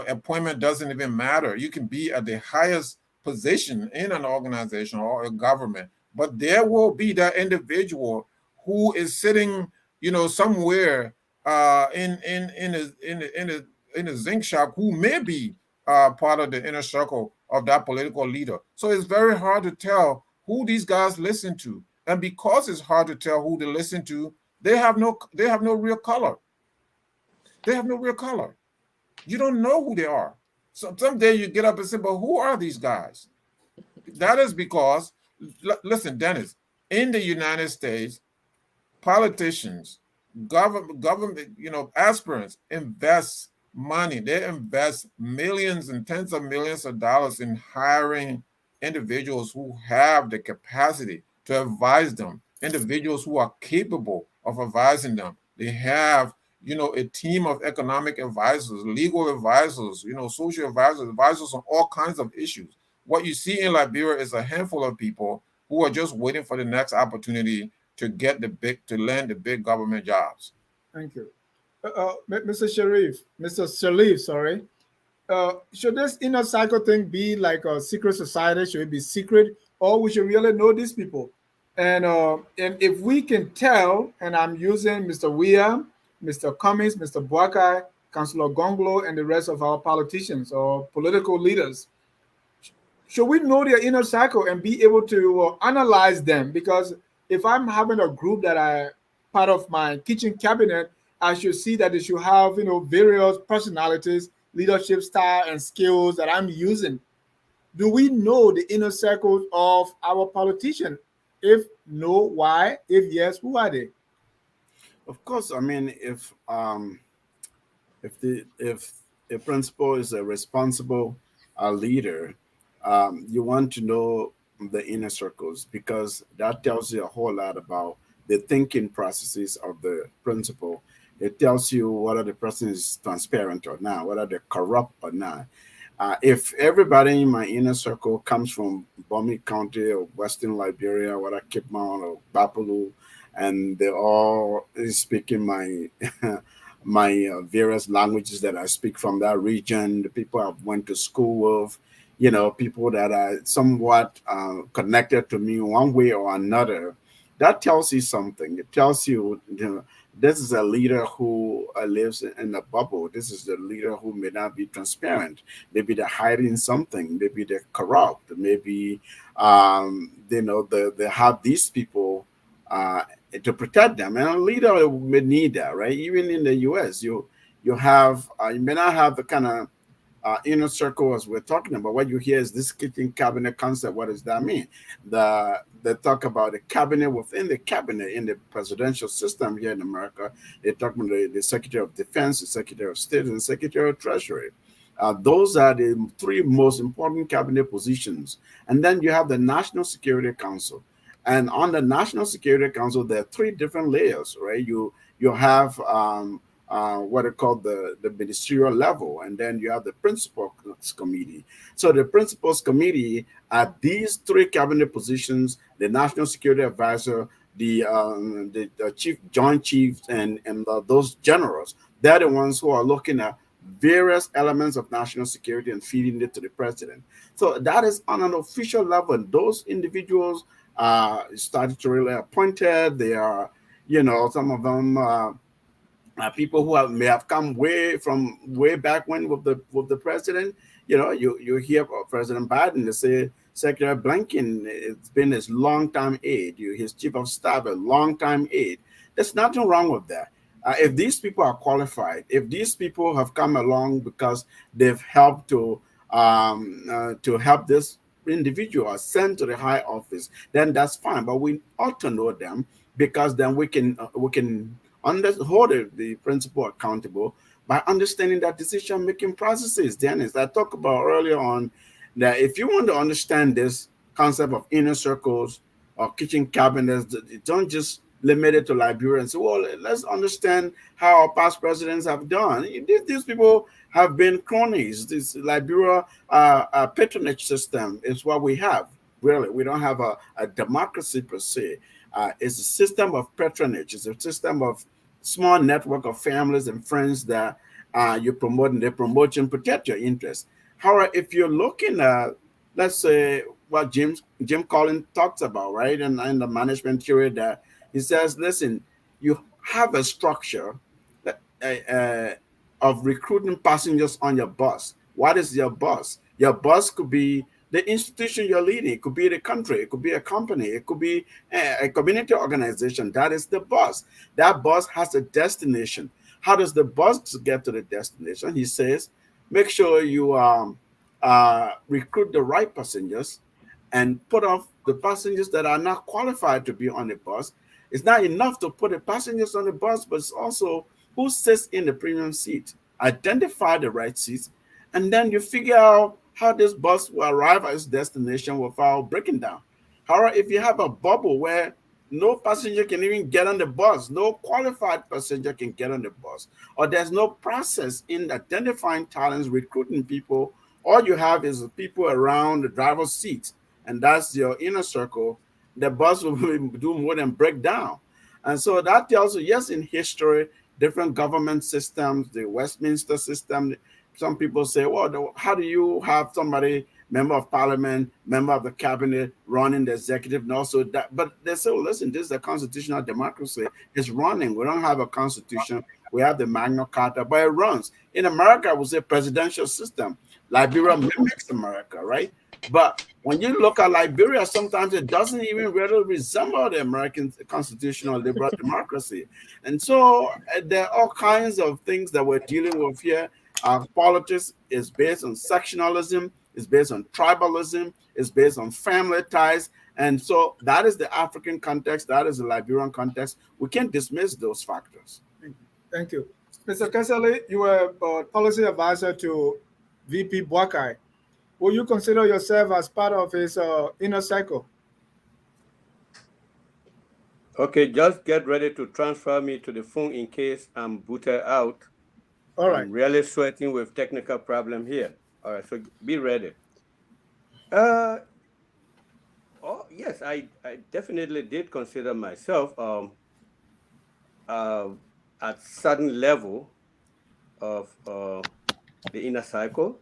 appointment doesn't even matter. You can be at the highest position in an organization or a government, but there will be that individual who is sitting, somewhere in a zinc shop, who may be part of the inner circle of that political leader. So it's very hard to tell who these guys listen to, and because it's hard to tell who they listen to, they have no real color. They have no real color. You don't know who they are. So someday you get up and say, but who are these guys? That is because, listen, Dennis, in the United States, politicians, government, aspirants invest money. They invest millions and tens of millions of dollars in hiring individuals who have the capacity to advise them, individuals who are capable of advising them. They have, a team of economic advisors, legal advisors, social advisors, advisors on all kinds of issues. What you see in Liberia is a handful of people who are just waiting for the next opportunity to get to land the big government jobs. Thank you. Mr. Sharif, Mr. Sharif, sorry. Should this inner cycle thing be like a secret society? Should it be secret, or we should really know these people? And if we can tell, and I'm using Mr. Weah, Mr. Cummings, Mr. Boakai, Councillor Gonglo, and the rest of our politicians or political leaders, should we know their inner cycle and be able to analyze them? Because if I'm having a group that I part of my kitchen cabinet, I should see that they should have various personalities, leadership style, and skills that I'm using. Do we know the inner circles of our politicians? If no, why? If yes, who are they? Of course, I mean, if a principal is a responsible leader, you want to know the inner circles because that tells you a whole lot about the thinking processes of the principal. It tells you whether the person is transparent or not, whether they're corrupt or not. If everybody in my inner circle comes from Bomi County or Western Liberia, whether Cape Mount or Bapulu, and they're all speaking my my various languages that I speak from that region, the people I've went to school with, people that are somewhat connected to me one way or another, that tells you something. It tells you, this is a leader who lives in a bubble. This is the leader who may not be transparent. Maybe they're hiding something. Maybe they're corrupt. Maybe, they have these people to protect them. And a leader may need that, right? Even in the U.S., you have you may not have the kind of inner circle as we're talking about. What you hear is this kitchen cabinet concept. What does that mean? They talk about the cabinet within the cabinet in the presidential system here in America. They talk about the Secretary of Defense, the Secretary of State, and the Secretary of Treasury. Those are the three most important cabinet positions. And then you have the National Security Council. And on the National Security Council, there are three different layers, right? You have what are called the ministerial level, and then you have the principals committee. So the principals committee are these three cabinet positions: the national security advisor, the chief, joint chiefs, and those generals. They're the ones who are looking at various elements of national security and feeding it to the president. So that is on an official level. And those individuals are statutorily appointed. They are, some of them people who may have come way back when with the president. You hear about President Biden. They say Secretary Blinken, it's been his longtime aide, his chief of staff, a longtime aide. There's nothing wrong with that. If these people are qualified, if these people have come along because they've helped to help this individual ascend to the high office, then that's fine. But we ought to know them because then we can hold the principal accountable by understanding that decision-making processes. Dennis, I talked about earlier on that if you want to understand this concept of inner circles or kitchen cabinets, don't just limit it to Liberia and say, well, let's understand how our past presidents have done. These people have been cronies. This Liberia patronage system is what we have. Really, we don't have a democracy per se. It's a system of patronage. It's a system of small network of families and friends that you promote, and they promote you and protect your interests. However, if you're looking at, let's say, what Jim Collins talks about, right, and in the management theory, that he says, listen, you have a structure of recruiting passengers on your bus. What is your bus? Your bus could be the institution you're leading. It could be the country. It could be a company. It could be a community organization. That is the bus. That bus has a destination. How does the bus get to the destination? He says, make sure you recruit the right passengers and put off the passengers that are not qualified to be on the bus. It's not enough to put the passengers on the bus, but it's also who sits in the premium seat. Identify the right seats, and then you figure out how this bus will arrive at its destination without breaking down. However, if you have a bubble where no passenger can even get on the bus, no qualified passenger can get on the bus, or there's no process in identifying talents, recruiting people, all you have is people around the driver's seat, and that's your inner circle. The bus will do more than break down. And so that tells you, yes, in history, different government systems, the Westminster system, some people say, well, how do you have somebody, member of parliament, member of the cabinet, running the executive, and also that? But they say, well, listen, this is a constitutional democracy. It's running. We don't have a constitution. We have the Magna Carta, but it runs. In America, we say presidential system. Liberia mimics America, right? But when you look at Liberia, sometimes it doesn't even really resemble the American constitutional liberal democracy. And so there are all kinds of things that we're dealing with here. Politics is based on sectionalism, it's based on tribalism, it's based on family ties. And so that is the African context, that is the Liberian context. We can't dismiss those factors. Thank you. Mr. Kesseley, you were a policy advisor to VP Boakai. Will you consider yourself as part of his inner cycle? Okay, just get ready to transfer me to the phone in case I'm booted out. All right. I'm really sweating with technical problem here. All right, so be ready. Yes, I definitely did consider myself at certain level of the inner cycle.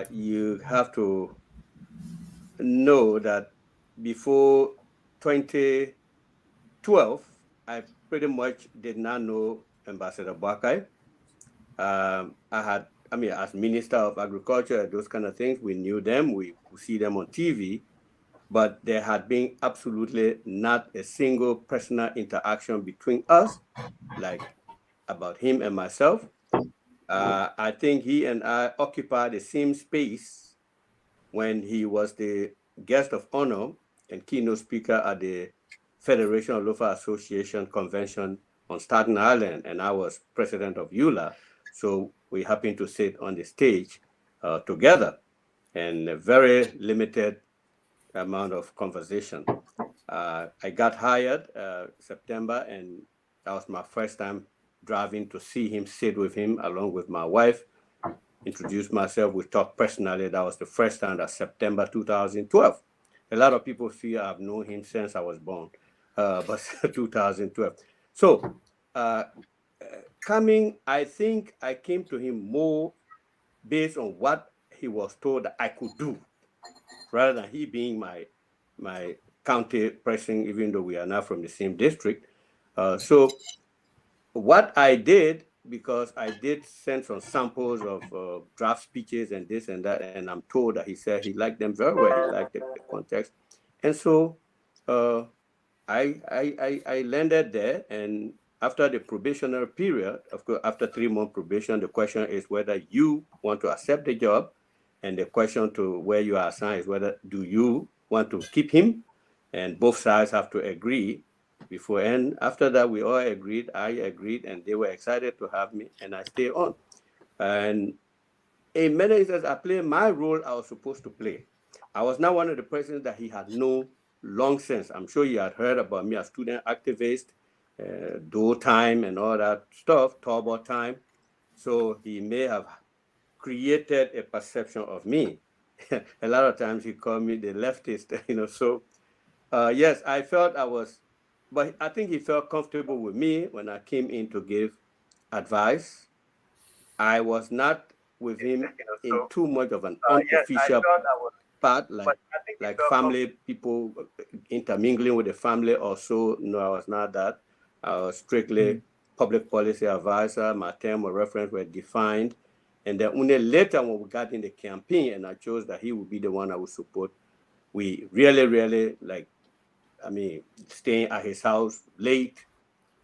You have to know that before 2012, I pretty much did not know Ambassador Boakai. As Minister of Agriculture, those kind of things, we knew them, we could see them on TV, but there had been absolutely not a single personal interaction between us, like about him and myself. I think he and I occupied the same space when he was the guest of honor and keynote speaker at the Federation of Local Association Convention on Staten Island, and I was president of EULA. So we happened to sit on the stage together, and a very limited amount of conversation. I got hired September, and that was my first time driving to see him, sit with him along with my wife, introduce myself. We talked personally. That was the first time, that September 2012. A lot of people feel I've known him since I was born, but 2012. So I think I came to him more based on what he was told that I could do, rather than he being my county person, even though we are not from the same district. So what I did, because I did send some samples of draft speeches and this and that, and I'm told that he said he liked them very well. He liked the context, and so I landed there. And after the probationary period, of course, after 3-month probation, the question is whether you want to accept the job, and the question to where you are assigned is whether do you want to keep him, and both sides have to agree before. And after that, we all agreed. I agreed, and they were excited to have me, and I stayed on. And in many instances, I played my role I was supposed to play. I was not one of the presidents that he had known long since. I'm sure you had heard about me as student activist, do time and all that stuff, Tabata time. So he may have created a perception of me. A lot of times he called me the leftist, So yes, I felt but I think he felt comfortable with me when I came in to give advice. I was not with him in too much of an unofficial part, like family people intermingling with the family or so. No, I was not that. I was strictly public policy advisor. My term of reference were defined. And then only later when we got in the campaign and I chose that he would be the one I would support, we really staying at his house late,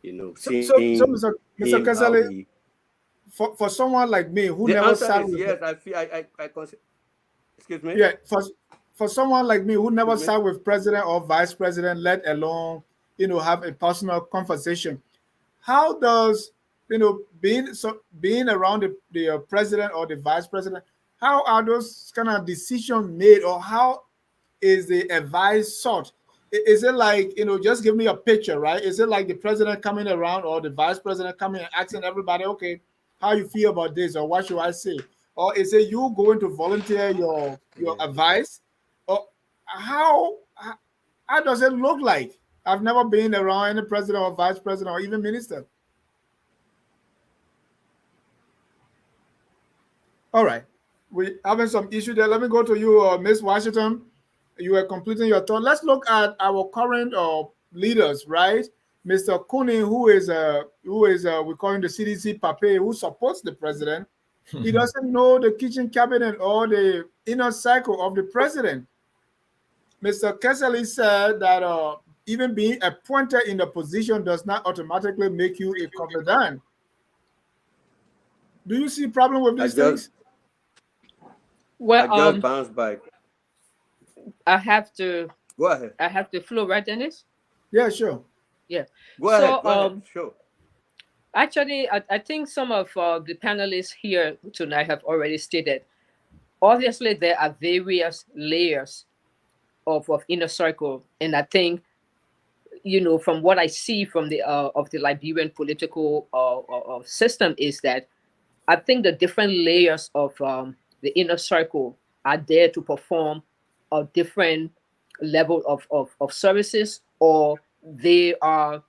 So, seeing Mr. him, how Kesseley, he for someone like me who The never answer sat is with, yes. I feel I consider. Excuse me. yeah, for someone like me who never Excuse me. sat with president or vice president, let alone have a personal conversation, how does being around the president or the vice president, how are those kind of decisions made, or how is the advice sought? Is it like, just give me a picture, right? Is it like the president coming around or the vice president coming and asking everybody, okay, how you feel about this, or what should I say? Or is it you going to volunteer your Yeah. advice? Or how does it look like? I've never been around any president or vice president or even minister. All right. We having some issue there. Let me go to you, Miss Washington. You are completing your thought. Let's look at our current leaders, right? Mr. Cooney, who is we call him the CDC Pape, who supports the president. He doesn't know the kitchen cabinet or the inner circle of the president. Mr. Kesselly said that even being appointed in the position does not automatically make you a confidant. Do you see problem with I these just things? Well, I just bounced back. I have to Go ahead. flow, right, Dennis? Yeah, sure. Yeah. Go So ahead. Go ahead. Sure. actually, I think some of the panelists here tonight have already stated. Obviously, there are various layers of inner circle, and I think, from what I see from the of the Liberian political system, is that I think the different layers of the inner circle are there to perform a different level of services, or they are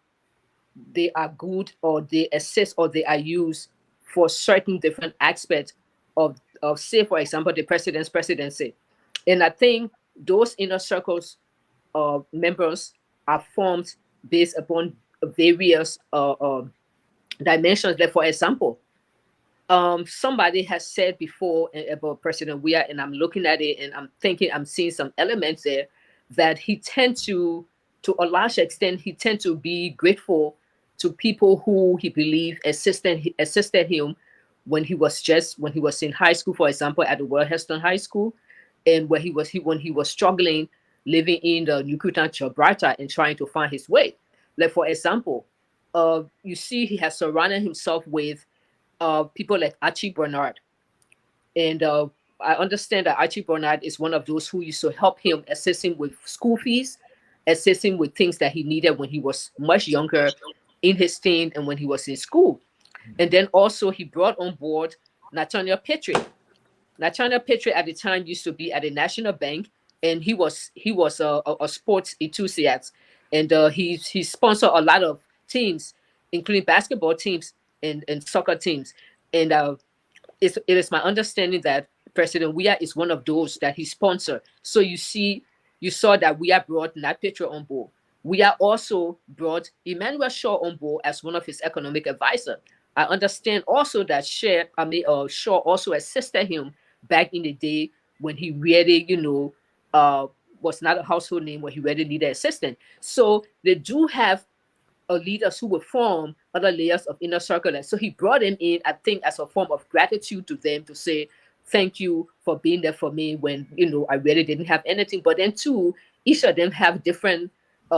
good, or they assist, or they are used for certain different aspects of say, for example, the president's presidency. And I think those inner circles members are formed based upon various dimensions. Like, for example, somebody has said before about President Weah, and I'm looking at it and I'm seeing some elements there, that he tend to a large extent, he tend to be grateful to people who he believed assisted him when he was in high school, for example, at the World Heston High School, and when he was struggling living in the Nukutan Tabata and trying to find his way. Like, for example, you see he has surrounded himself with people like Archie Bernard. And I understand that Archie Bernard is one of those who used to help him, assist him with school fees, assist him with things that he needed when he was much younger in his teen and when he was in school. And then also he brought on board Nathaniel Petrie. Nathaniel Petrie at the time used to be at the National Bank, and he was a sports enthusiast, and he sponsored a lot of teams, including basketball teams and soccer teams. And it is my understanding that President Weah is one of those that he sponsored. So you saw that Weah brought Nat Petrie on board. Weah also brought Emmanuel Shaw on board as one of his economic advisors. I understand also that Shaw also assisted him back in the day when he really, was not a household name, when he really needed assistance. So they do have leaders who would form other layers of inner circle. And so he brought him in, I think, as a form of gratitude to them, to say, thank you for being there for me when, I really didn't have anything. But then too, each of them have different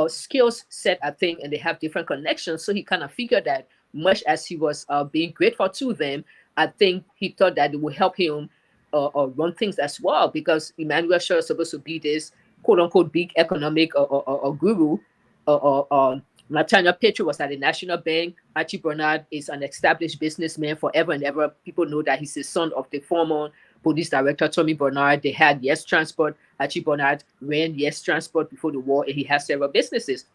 skills set, I think, and they have different connections. So he kind of figured that much as he was being grateful to them, I think he thought that it would help him run things as well, because Emmanuel Shaw is supposed to be this quote unquote big economic guru. Nathaniel Petrie was at the National Bank. Archie Bernard is an established businessman forever and ever. People know that he's the son of the former police director, Tommy Bernard. They had Yes Transport. Archie Bernard ran Yes Transport before the war, and he has several businesses.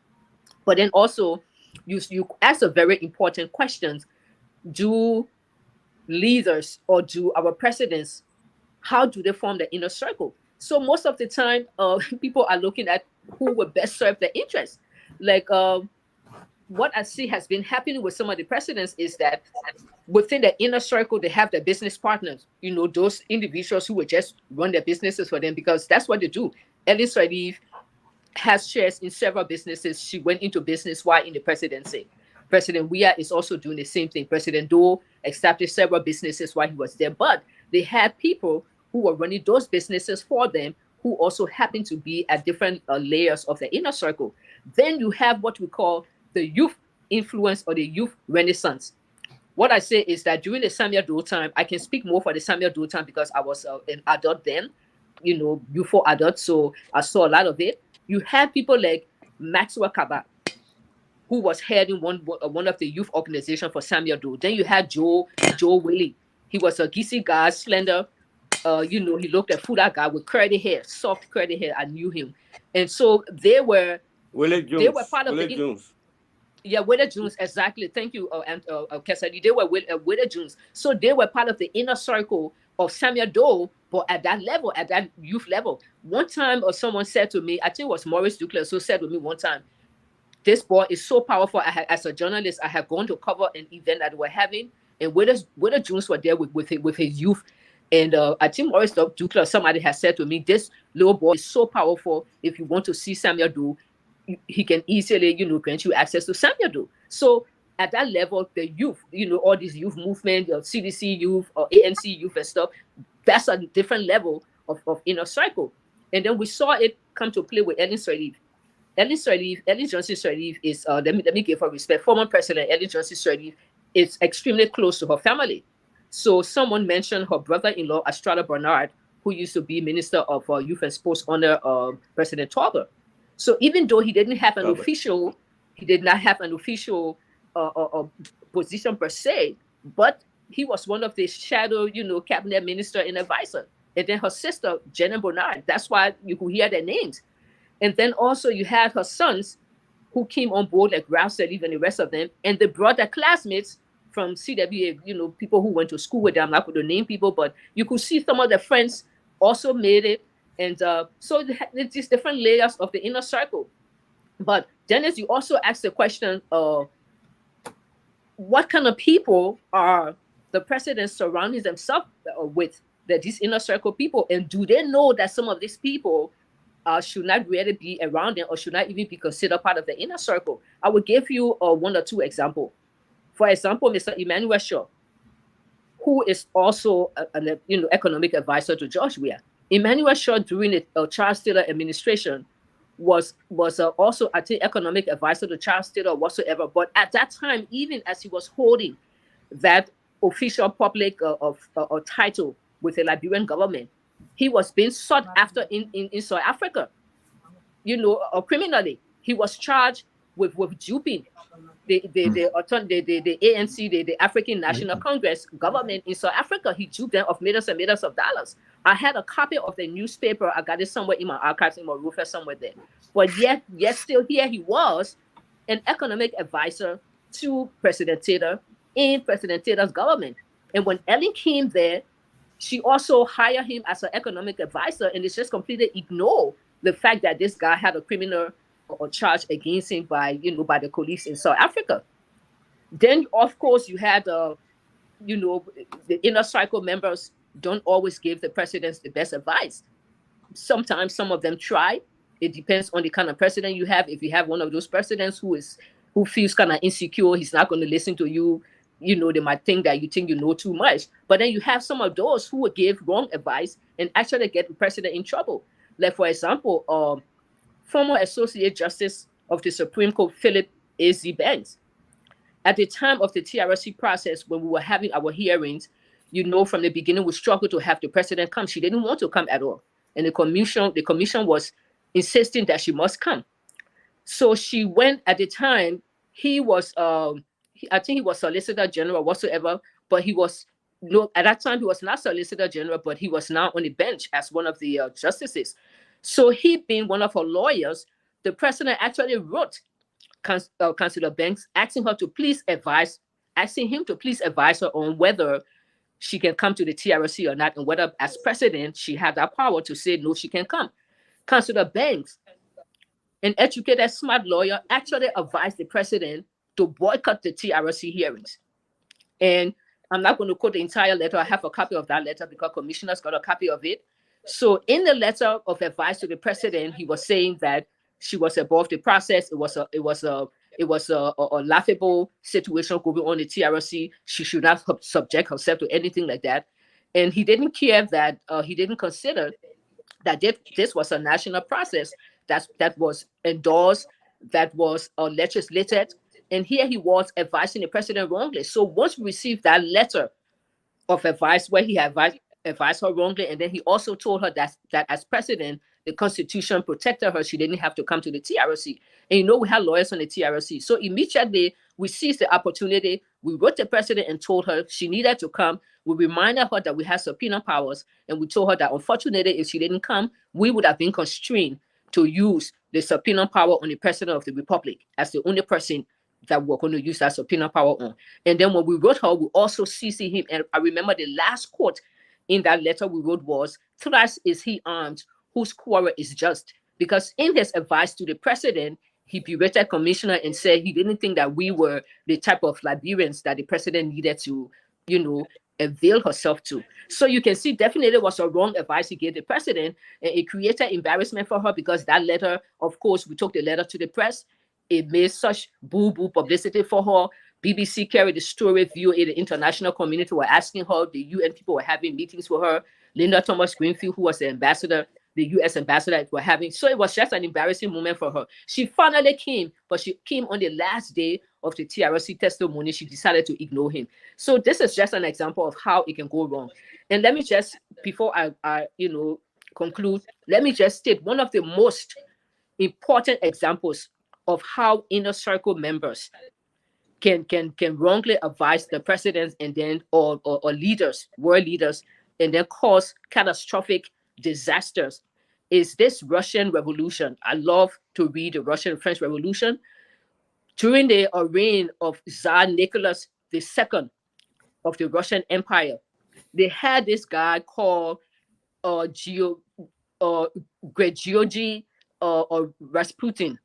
But then also, you ask a very important question. Do leaders, or do our presidents, how do they form the inner circle? So most of the time, people are looking at who would best serve their interests. Like, what I see has been happening with some of the presidents is that within the inner circle, they have their business partners, those individuals who would just run their businesses for them, because that's what they do. Elis Sharif has shares in several businesses. She went into business while in the presidency. President Weah is also doing the same thing. President Doe established several businesses while he was there. But they had people who were running those businesses for them, who also happened to be at different layers of the inner circle. Then you have what we call the youth influence or the youth renaissance. What I say is that during the Samuel Doe time, I can speak more for the Samuel Doe time because I was an adult then, before adult, so I saw a lot of it. You had people like Maxwell Kaba, who was heading one of the youth organization for Samuel Doe. Then you had Joe Willie. He was a geesy guy, slender. He looked a Fuda guy with curly hair, soft curly hair. I knew him, and so they were part of Willie Jones. Yeah, Willie Jones, exactly. Thank you, Cassidy. They were Willie Jones. So they were part of the inner circle of Samuel Doe, but at that level, at that youth level. One time, someone said to me, I think it was Maurice Duclair, who said to me one time, this boy is so powerful. As a journalist, I had gone to cover an event that we're having, and Willie Jones were there with his youth. And I think Maurice Duclair, somebody has said to me, this little boy is so powerful. If you want to see Samuel Doe, he can easily, grant you access to Samuel Doe. So at that level, the youth, all these youth movement, CDC youth or ANC youth and stuff, that's a different level of inner circle. And then we saw it come to play with Ellen Sirleaf. Ellen Johnson Sirleaf is, let me give her respect, former President Ellen Johnson Sirleaf is extremely close to her family. So someone mentioned her brother-in-law, Estrada Bernard, who used to be Minister of Youth and Sports under President Tauber. So even though he did not have an official position per se, but he was one of the shadow, cabinet minister and advisor. And then her sister, Jenna Bernard, that's why you could hear their names. And then also you had her sons who came on board, like Ralph Sirleaf and the rest of them, and they brought their classmates from CWA, people who went to school with them. I'm not going to name people, but you could see some of their friends also made it. And so it's these different layers of the inner circle. But Dennis, you also asked the question, what kind of people are the president surrounding themselves with, these inner circle people? And do they know that some of these people should not really be around them or should not even be considered part of the inner circle? I will give you one or two examples. For example, Mr. Emmanuel Shaw, who is also an economic advisor to George Weah. Emmanuel Shaw, during the Charles Taylor administration, was also, I think, economic advisor to Charles Taylor whatsoever. But at that time, even as he was holding that official public title with the Liberian government, he was being sought after in South Africa, criminally. He was charged with duping the ANC, the African National Congress government in South Africa. He duped them of millions and millions of dollars. I had a copy of the newspaper. I got it somewhere in my archives in my roof somewhere there. But yet still here he was, an economic advisor to President Taylor in President Taylor's government. And when Ellen came there, she also hired him as an economic advisor, and it's just completely ignored the fact that this guy had a criminal or charge against him by the police in South Africa. Then, of course, you had the inner circle members don't always give the presidents the best advice. Sometimes some of them try. It depends on the kind of president you have. If you have one of those presidents who feels kind of insecure, he's not going to listen to you. They might think that you think you know too much. But then you have some of those who will give wrong advice and actually get the president in trouble. Like, for example, former Associate Justice of the Supreme Court, Philip A.Z. Banks. At the time of the TRC process, when we were having our hearings, from the beginning, we struggled to have the president come. She didn't want to come at all. And the commission was insisting that she must come. So she went. At the time, he was, I think he was Solicitor General whatsoever, but he was, at that time, he was not Solicitor General, but he was now on the bench as one of the justices. So he being one of her lawyers, the president actually wrote Councillor Banks asking him to please advise her on whether she can come to the TRC or not, and whether as president she had that power to say no, she can come. Councillor Banks, an educated, smart lawyer, actually advised the president to boycott the TRC hearings. And I'm not going to quote the entire letter. I have a copy of that letter because commissioners got a copy of it. So in the letter of advice to the president, he was saying that she was above the process. It was it was a laughable situation going on in TRC. She should not subject herself to anything like that. And he didn't care that he didn't consider that this was a national process that was endorsed, that was legislated. And here he was advising the president wrongly. So once we received that letter of advice where he advised her wrongly, and then he also told her that as president, the Constitution protected her. She didn't have to come to the TRC. And we had lawyers on the TRC. So immediately we seized the opportunity. We wrote the president and told her she needed to come. We reminded her that we had subpoena powers, and we told her that unfortunately, if she didn't come, we would have been constrained to use the subpoena power on the president of the republic as the only person that we're going to use that subpoena power on. And then when we wrote her, we also CC him. And I remember the last quote in that letter we wrote was, "Thrice is he armed, whose quarrel is just." Because in his advice to the president, he berated commissioner and said he didn't think that we were the type of Liberians that the president needed to, avail herself to. So you can see definitely it was a wrong advice he gave the president, and it created embarrassment for her because that letter, of course, we took the letter to the press. It made such boo-boo publicity for her. BBC carried the story, VOA, the international community were asking her. The UN people were having meetings with her. Linda Thomas Greenfield, who was the ambassador, the US ambassador, were having. So it was just an embarrassing moment for her. She finally came, but she came on the last day of the TRC testimony. She decided to ignore him. So this is just an example of how it can go wrong. And let me just, before I conclude, let me just state one of the most important examples of how inner circle members can wrongly advise the presidents and then or leaders, world leaders, and then cause catastrophic disasters is this Russian Revolution. I love to read the Russian and French Revolution. During the reign of Tsar Nicholas II of the Russian Empire, they had this guy called Grigorgy or Rasputin.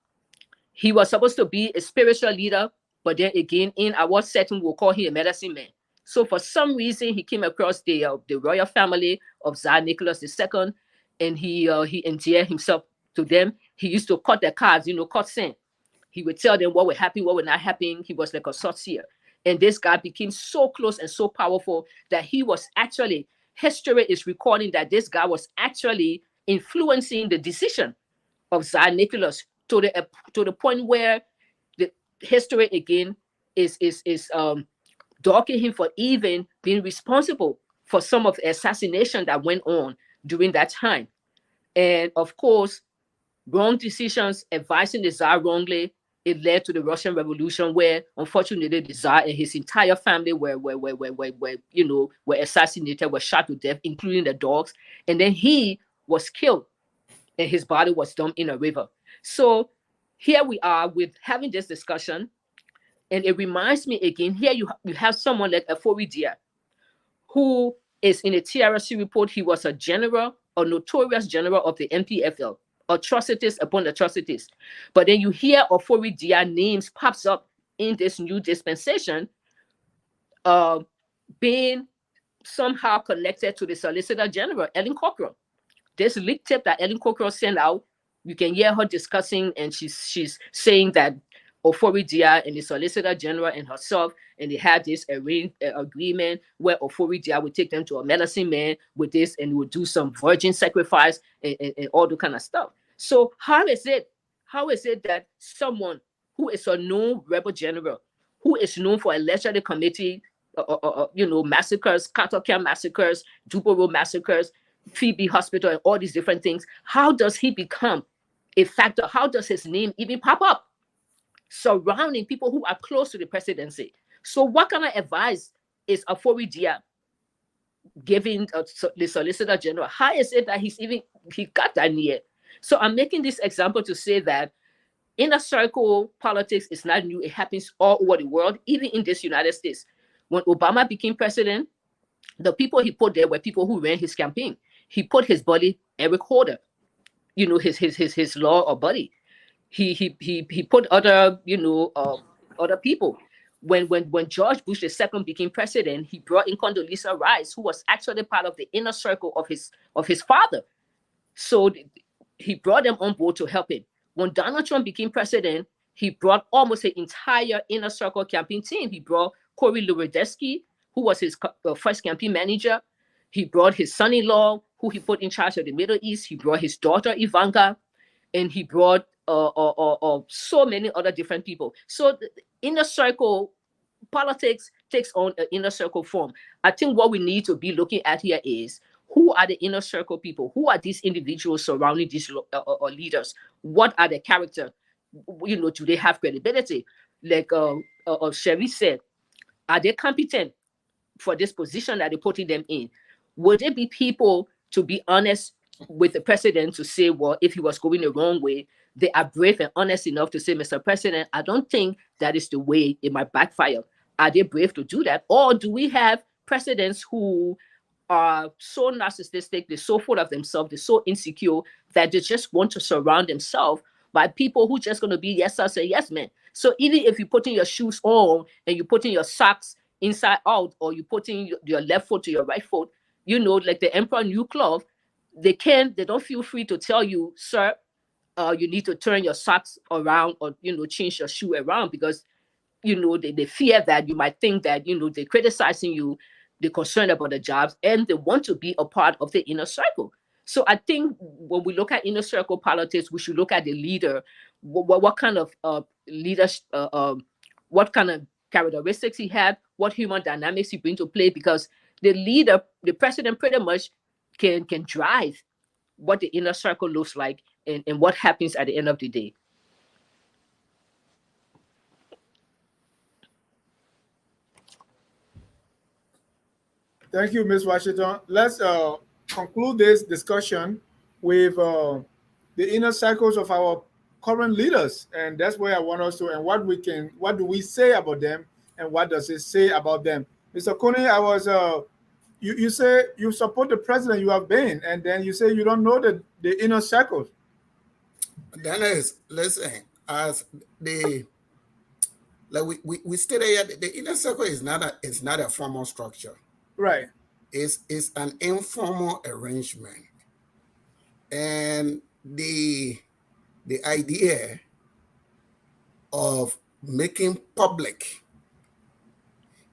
He was supposed to be a spiritual leader, but then again, in our setting, we'll call him a medicine man. So for some reason, he came across the royal family of Tsar Nicholas II, and he endeared himself to them. He used to cut their cards, cut sand. He would tell them what would happen, what would not happen. He was like a sorcerer. And this guy became so close and so powerful that he was actually, history is recording that this guy was actually influencing the decision of Tsar Nicholas to the point where the history again is docking him for even being responsible for some of the assassination that went on during that time. And of course, wrong decisions, advising the Tsar wrongly, it led to the Russian Revolution, where unfortunately the Tsar and his entire family were assassinated, were shot to death, including the dogs. And then he was killed, and his body was dumped in a river. So here we are with having this discussion, and it reminds me again, here you have someone like Afori Dia, who is in a TRC report. He was a general, a notorious general of the NPFL, atrocities upon atrocities. But then you hear Afori Dia names pops up in this new dispensation, being somehow connected to the Solicitor General, Ellen Cockrell. This leaked tape that Ellen Cockrell sent out, you can hear her discussing, and she's saying that Afori Dia and the Solicitor General and herself, and they had this agreement where Afori Dia would take them to a medicine man with this, and would do some virgin sacrifice and all that kind of stuff. So how is it that someone who is a known rebel general, who is known for allegedly committing massacres, cattle camp massacres, Duboro massacres, Phoebe Hospital, and all these different things, how does he become a factor? How does his name even pop up surrounding people who are close to the presidency? So what kind of advice is Afori Dia giving the Solicitor General? How is it that he got that near? So I'm making this example to say that inner circle politics is not new. It happens all over the world, even in this United States. When Obama became president, the people he put there were people who ran his campaign. He put his buddy Eric Holder, his law or buddy. He put other other people. When George Bush II became president, he brought in Condoleezza Rice, who was actually part of the inner circle of his father. So he brought them on board to help him. When Donald Trump became president, He brought almost an entire inner circle campaign team. He brought Corey Lewandowski, who was his first campaign manager. He brought his son-in-law, who he put in charge of the Middle East. He brought his daughter, Ivanka, and he brought so many other different people. So the inner circle politics takes on an inner circle form. I think what we need to be looking at here is, who are the inner circle people? Who are these individuals surrounding these leaders? What are their character? Do they have credibility? Like Sherry said, are they competent for this position that they're putting them in? Would it be people, to be honest with the president, to say, well, if he was going the wrong way, they are brave and honest enough to say, Mr. President, I don't think that is the way it might backfire. Are they brave to do that? Or do we have presidents who are so narcissistic, they're so full of themselves, they're so insecure that they just want to surround themselves by people who just going to be yes sir, say yes man. So even if you're putting your shoes on and you're putting your socks inside out, or you're putting your left foot to your right foot, like the emperor new cloth, they don't feel free to tell you, sir, you need to turn your socks around, or change your shoe around, because they fear that you might think that they're criticizing you, they're concerned about the jobs, and they want to be a part of the inner circle. So I think when we look at inner circle politics, we should look at the leader. What kind of leaders, what kind of characteristics he had, what human dynamics he brings to play, because the leader, the president, pretty much can drive what the inner circle looks like, and what happens at the end of the day. Thank you, Ms. Washington. Let's conclude this discussion with the inner circles of our current leaders, and that's where I want us to, and what do we say about them, and what does it say about them? Mr. Kone, I was you say you support the president you have been, and then you say you don't know the inner circles. Dennis, listen, as we stated here, the inner circle is not a formal structure. Right. It's an informal arrangement. And the idea of making public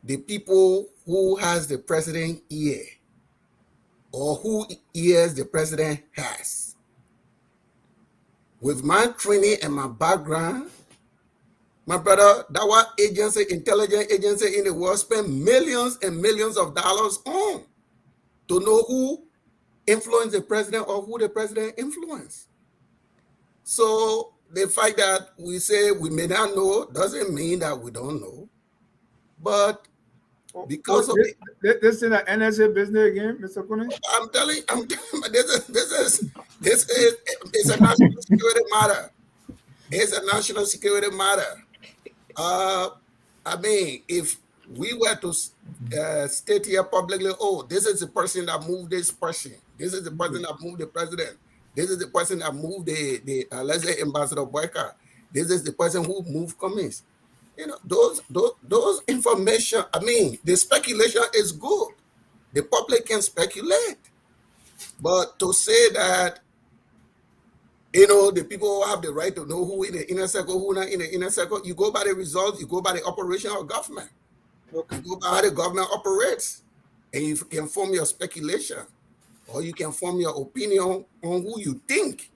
the people who has the president ear, or who ears the president has. With my training and my background, my brother, that was intelligence agency in the world spent millions and millions of dollars on to know who influenced the president or who the president influenced. So the fact that we say we may not know doesn't mean that we don't know. But because of this is an NSA business again, Mr. Kone? I'm telling this is it's a national security matter. It's a national security matter. I mean, if we were to state here publicly, oh, this is the person that moved this person. This is the person that moved the president. This is the person that moved the let's say Ambassador Boyka. This is the person who moved Cummings. Those information, I mean, the speculation is good. The public can speculate. But to say that, the people have the right to know who in the inner circle, who not in the inner circle, you go by the results, you go by the operation of government. Okay. You go by how the government operates, and you can form your speculation, or you can form your opinion on who you think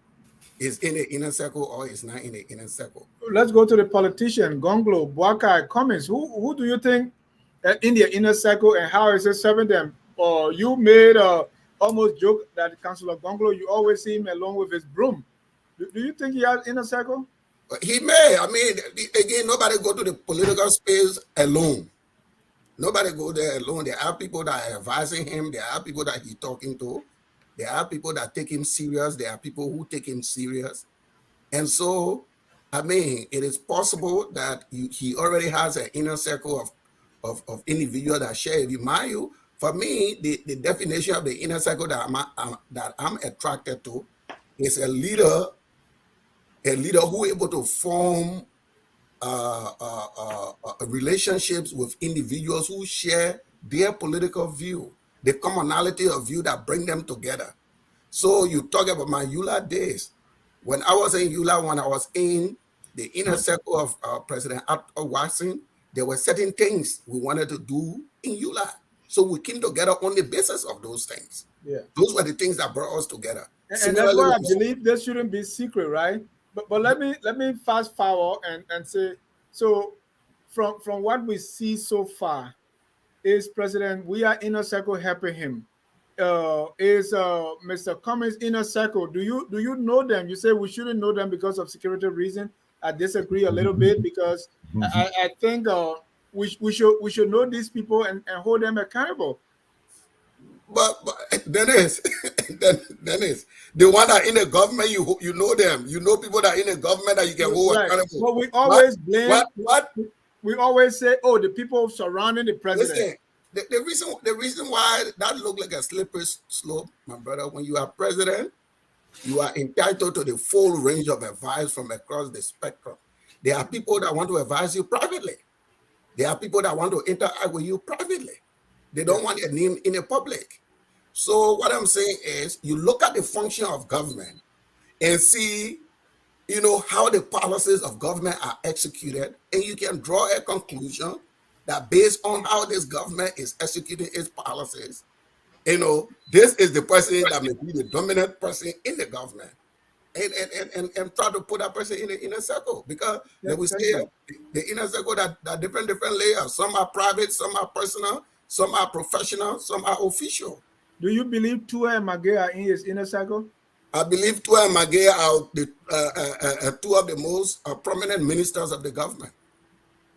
is in the inner circle or is not in the inner circle. Let's go to the politician, Gonglo, Boakai, Cummings. Who do you think in the inner circle, and how is it serving them? Or you made a almost joke that Councillor Gonglo, you always see him along with his broom. Do you think he has inner circle? He may. I mean, again, nobody go to the political space alone. Nobody go there alone. There are people that are advising him. There are people that he's talking to. There are people that take him serious. There are people who take him serious. And so, I mean, it is possible that he already has an inner circle of individuals that share with you. For me, the definition of the inner circle that I'm attracted to is a leader who is able to form relationships with individuals who share their political view, the commonality of view that bring them together. So you talk about my EULA days. When I was in EULA, when I was in the inner circle of President Watson, there were certain things we wanted to do in EULA. So we came together on the basis of those things. Yeah. Those were the things that brought us together. And that's Similarly, why I believe this shouldn't be secret, right? But let me fast forward and say, so from what we see so far, is President we are inner circle helping him? Is Mr. Cummings inner circle? Do you know them? You say we shouldn't know them because of security reason. I disagree a little bit because I think we should know these people and hold them accountable. but Dennis, Dennis, the one that in the government, you know them. You know people that are in the government that you can hold Right. accountable. But we always blame. What? We always say, "Oh, the people surrounding the president." Listen, the reason why that look like a slippery slope, my brother, when you are president, you are entitled to the full range of advice from across the spectrum. There are people that want to advise you privately. There are people that want to interact with you privately. They don't want their name in the public. So what I'm saying is, you look at the function of government and see, how the policies of government are executed, and you can draw a conclusion that based on how this government is executing its policies, this is the person that may be the dominant person in the government. And try to put that person in the inner circle, because then we Thank say you. the inner circle that different layers. Some are private, some are personal, some are professional, some are official. Do you believe Tua and Magay are in his inner circle? I believe Tua and Magay are two of the most prominent ministers of the government.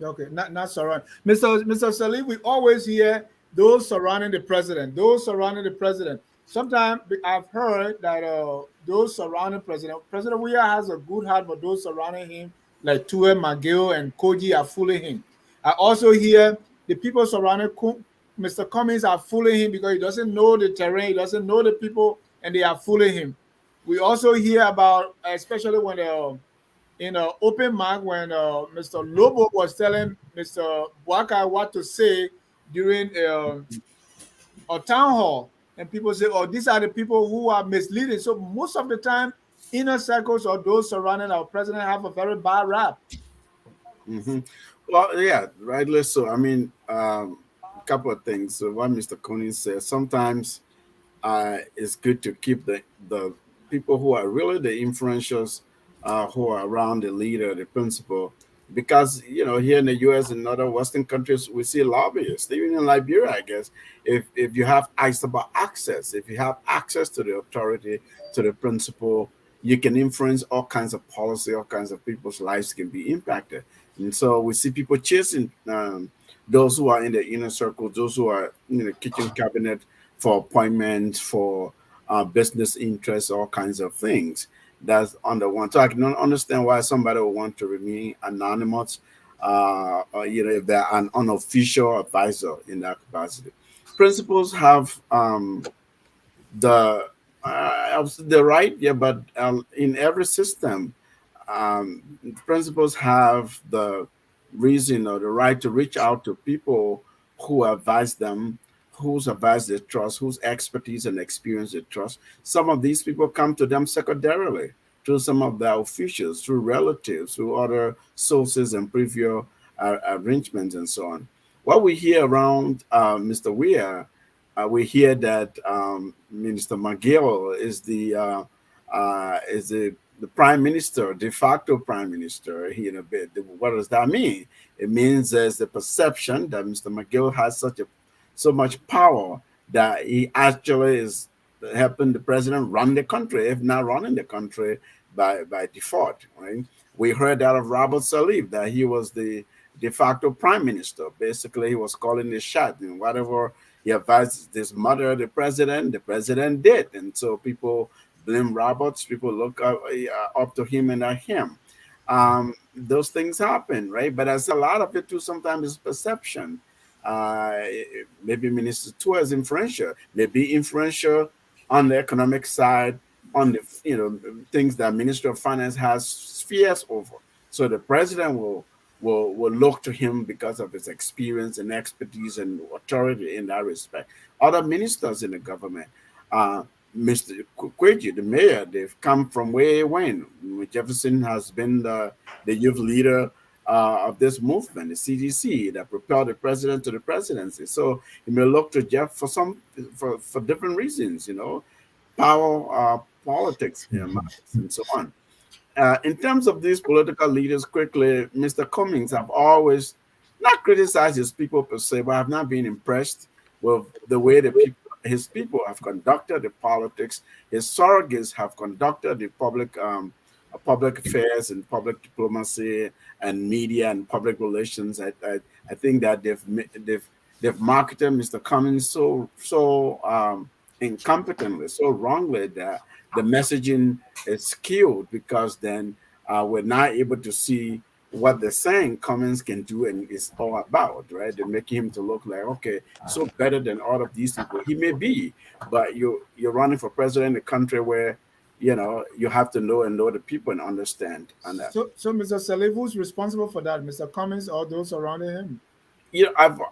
Okay, not surround. Mr. Salih, we always hear those surrounding the president. Those surrounding the president. Sometimes I've heard that those surrounding President Weah has a good heart, but those surrounding him, like Tue, McGill, and Koji, are fooling him. I also hear the people surrounding Mr. Cummings are fooling him because he doesn't know the terrain, he doesn't know the people, and they are fooling him. We also hear about, especially when in an open mic, when Mr. Lobo was telling Mr. Buaka what to say during a town hall, and people say, "Oh, these are the people who are misleading." So most of the time, inner circles or those surrounding our president have a very bad rap. Mm-hmm. Well, yeah, rightly so. I mean, a couple of things. So what Mr. Coney says, sometimes it's good to keep the people who are really the influentials, who are around the leader, the principal, because here in the U.S. and other Western countries we see lobbyists. Even in Liberia, I guess, if you have it's about access. If you have access to the authority, to the principal, you can influence all kinds of policy, all kinds of people's lives can be impacted. And so we see people chasing those who are in the inner circle, those who are in the kitchen cabinet for appointments, for business interests, all kinds of things. That's on the one. So I can understand why somebody would want to remain anonymous, or, if they're an unofficial advisor in that capacity. Principals have the the right, yeah, but in every system, principals have the reason or the right to reach out to people who advise them, whose advice they trust, whose expertise and experience they trust. Some of these people come to them secondarily through some of their officials, through relatives, through other sources and previous arrangements and so on. What we hear around Mr. Weir, we hear that Minister McGill is the prime minister, de facto prime minister. What does that mean? It means there's the perception that Mr. McGill has so much power that he actually is helping the president run the country, if not running the country by default. Right? We heard that of Robert Salif, that he was the de facto prime minister. Basically, he was calling the shot, and whatever he advised his mother, the president did. And so people blame Roberts, people look up to him and at him. Those things happen, right? But I say a lot of it too sometimes is perception. Uh, Maybe Minister Tua is influential, maybe influential on the economic side, on the things that Minister of Finance has spheres over. So the president will look to him because of his experience and expertise and authority in that respect. Other ministers in the government, Mr. Kwiji, the mayor, they've come from way when. Jefferson has been the youth leader of this movement, the CDC, that propelled the president to the presidency. So you may look to Jeff for for different reasons, power, politics, matters, and so on. In terms of these political leaders, quickly, Mr. Cummings have always not criticized his people per se, but have not been impressed with the way his people have conducted the politics. His surrogates have conducted the public affairs and public diplomacy and media and public relations. I think that they've marketed Mr. Cummings so incompetently, so wrongly that the messaging is skewed because then we're not able to see what they're saying Cummings can do and is all about, right? They're making him to look like, okay, so better than all of these people. He may be, but you're running for president in a country where you have to know the people and understand. And So Mr. Saleh, who's responsible for that? Mr. Cummings or those surrounding him?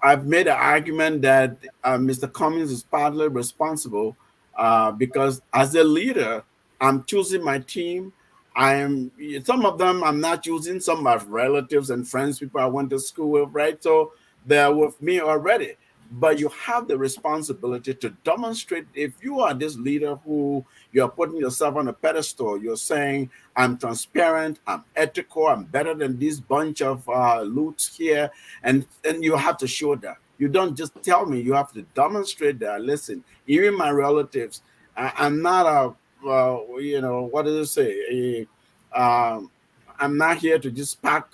I've made an argument that Mr. Cummings is partly responsible because as a leader, I'm choosing my team. I am some of them I'm not choosing. Some are relatives and friends, people I went to school with, right? So they're with me already. But you have the responsibility to demonstrate if you are this leader who you're putting yourself on a pedestal, you're saying, I'm transparent, I'm ethical, I'm better than this bunch of loots here. And you have to show that. You don't just tell me, you have to demonstrate that. Listen, even my relatives, I'm not what does it say? I'm not here to just pack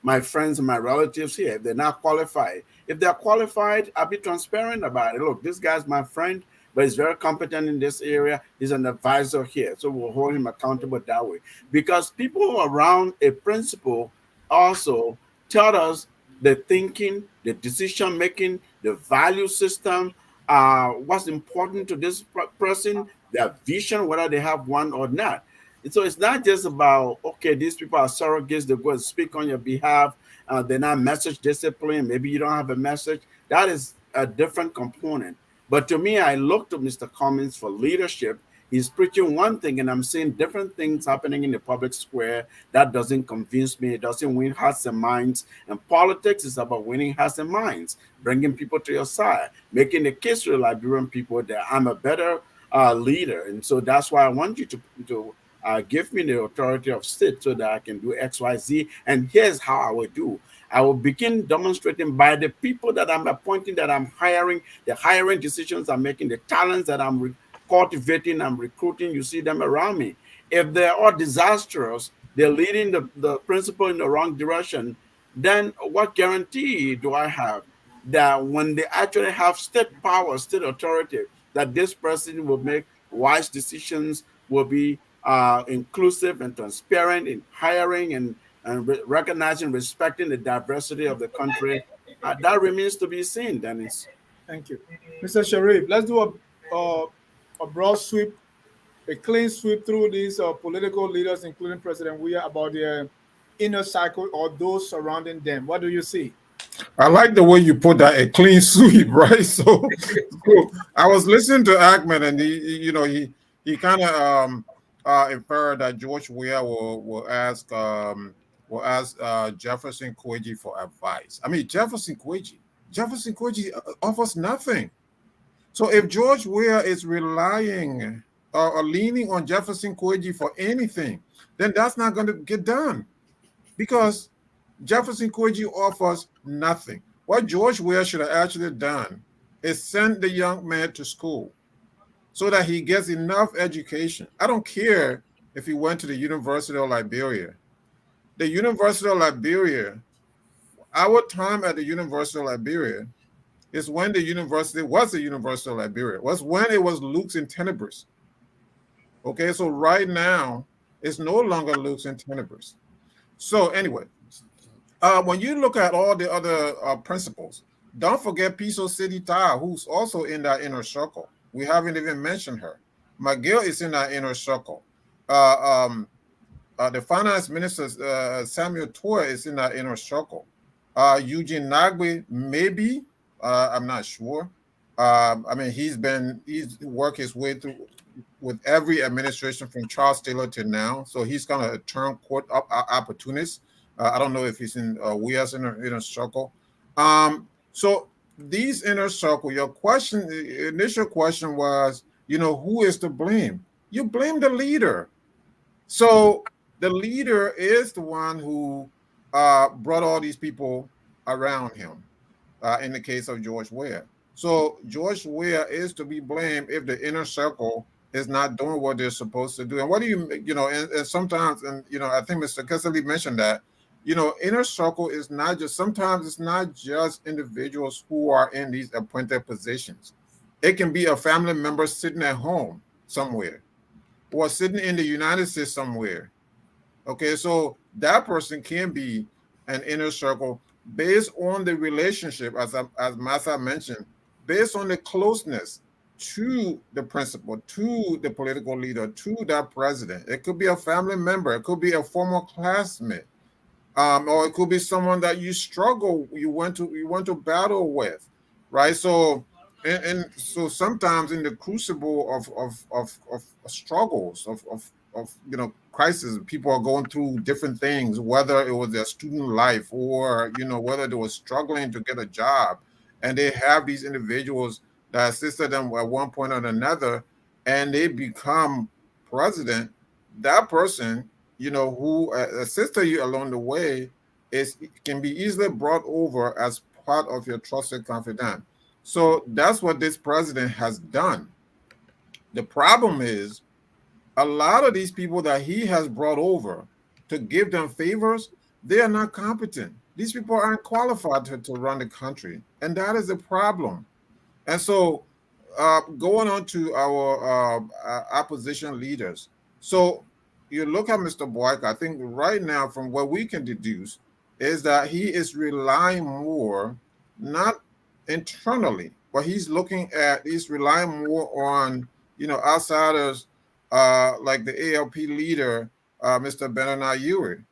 my friends and my relatives here if they're not qualified. If they're qualified, I'll be transparent about it. Look, this guy's my friend, but he's very competent in this area. He's an advisor here. So we'll hold him accountable that way. Because people around a principal also tell us the thinking, the decision making, the value system, what's important to this person, their vision, whether they have one or not. And so it's not just about, okay, these people are surrogates, they go and speak on your behalf, they're not message discipline, maybe you don't have a message. That is a different component. But to me, I look to Mr. Cummings for leadership. He's preaching one thing, and I'm seeing different things happening in the public square. That doesn't convince me. It doesn't win hearts and minds. And politics is about winning hearts and minds, bringing people to your side, making the case to the Liberian people that I'm a better leader. And so that's why I want you to give me the authority of state so that I can do X, Y, Z. And here's how I will do. I will begin demonstrating by the people that I'm appointing, that I'm hiring, the hiring decisions I'm making, the talents that I'm cultivating, I'm recruiting. You see them around me. If they're all disastrous, they're leading the principal in the wrong direction, then what guarantee do I have that when they actually have state power, state authority, that this person will make wise decisions, will be inclusive and transparent in hiring and recognizing, respecting the diversity of the country? That remains to be seen, Dennis. Thank you. Mr. Sharif, let's do a broad sweep, a clean sweep through these political leaders, including President Weah, about their inner cycle or those surrounding them. What do you see? I like the way you put that, a clean sweep, right? So I was listening to Ahmed, and he kind of inferred that George Weah will ask Jefferson Kwiji for advice. I mean, Jefferson Kwiji offers nothing. So if George Weah is relying or leaning on Jefferson Kwiji for anything, then that's not going to get done because Jefferson Kwiji offers nothing. What George Weah should have actually done is send the young man to school so that he gets enough education. I don't care if he went to the University of Liberia. The University of Liberia, our time at the University of Liberia is when the university was the University of Liberia, was when it was Lux in Tenebris. Okay, so right now, it's no longer Lux in Tenebris. So anyway, when you look at all the other principles, don't forget Piso City Tar, who's also in that inner circle. We haven't even mentioned her. McGill is in that inner circle. The finance minister, Samuel Tour, is in that inner circle. Eugene Nagbe, maybe. I'm not sure. I mean, he's worked his way through. with every administration from Charles Taylor to now. So he's kind of a term court opportunist. I don't know if he's in we as inner circle. So these inner circle, your question, the initial question was, who is to blame? You blame the leader. So the leader is the one who brought all these people around him. In the case of George Weah. So George Weah is to be blamed if the inner circle is not doing what they're supposed to do. And what do and sometimes, and I think Mr. Kessler mentioned that, inner circle is not just, sometimes it's not just individuals who are in these appointed positions. It can be a family member sitting at home somewhere or sitting in the United States somewhere. Okay, so that person can be an inner circle based on the relationship, as Masa mentioned, based on the closeness to the principal, to the political leader, to that president. It could be a family member, it could be a former classmate, or it could be someone that you went to battle with, right? So and so sometimes in the crucible of struggles of crisis, people are going through different things, whether it was their student life or whether they were struggling to get a job, and they have these individuals that assisted them at one point or another, and they become president. That person who assisted you along the way can be easily brought over as part of your trusted confidant. So that's what this president has done. The problem is a lot of these people that he has brought over to give them favors, they are not competent. These people aren't qualified to run the country. And that is the problem. And so going on to our opposition leaders. So you look at Mr. Boyka, I think right now, from what we can deduce, is that he is relying more, not internally, but he's relying more on, outsiders like the ALP leader, Mr. Benana Yuri,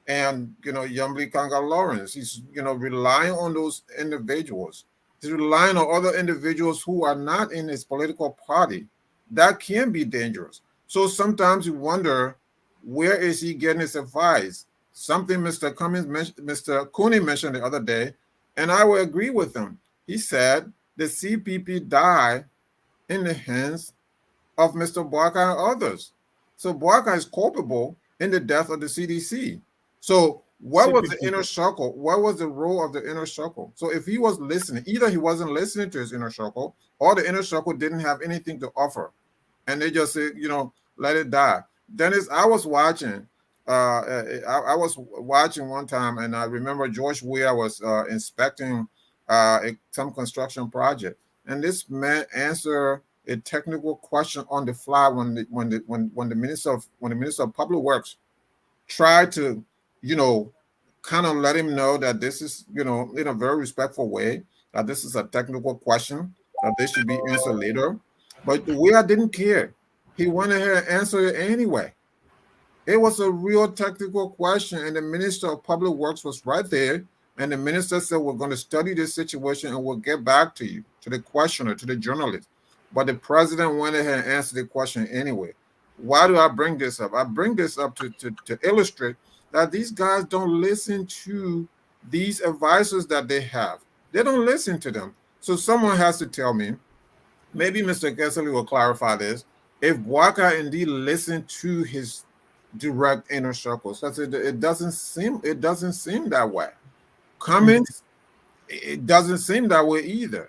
and Yumbi Kanga Lawrence. He's relying on those individuals. He's relying on other individuals who are not in his political party. That can be dangerous. So sometimes you wonder, where is he getting his advice? Something Mr. Cooney mentioned the other day, and I will agree with him. He said the CPP died in the hands of Mr. Boyka and others. So Boyka is culpable in the death of the CDC. So what was the inner circle? What was the role of the inner circle? So if he was listening, either he wasn't listening to his inner circle, or the inner circle didn't have anything to offer, and they just said, let it die. Dennis, I was watching. I was watching one time, and I remember George Weah was inspecting some construction project, and this man answered a technical question on the fly when the minister of public works tried to kind of let him know that this is in a very respectful way, that this is a technical question, that this should be answered later. But the Weah didn't care. He went ahead and answered it anyway. It was a real technical question, and the Minister of Public Works was right there. And the minister said, we're going to study this situation and we'll get back to you, to the questioner, to the journalist. But the president went ahead and answered the question anyway. Why do I bring this up? I bring this up to illustrate that these guys don't listen to these advisors that they have. They don't listen to them. So someone has to tell me, maybe Mr. Kessler will clarify this, if Boyka indeed listened to his direct inner circles. Because it doesn't seem that way. Cummins, it doesn't seem that way either.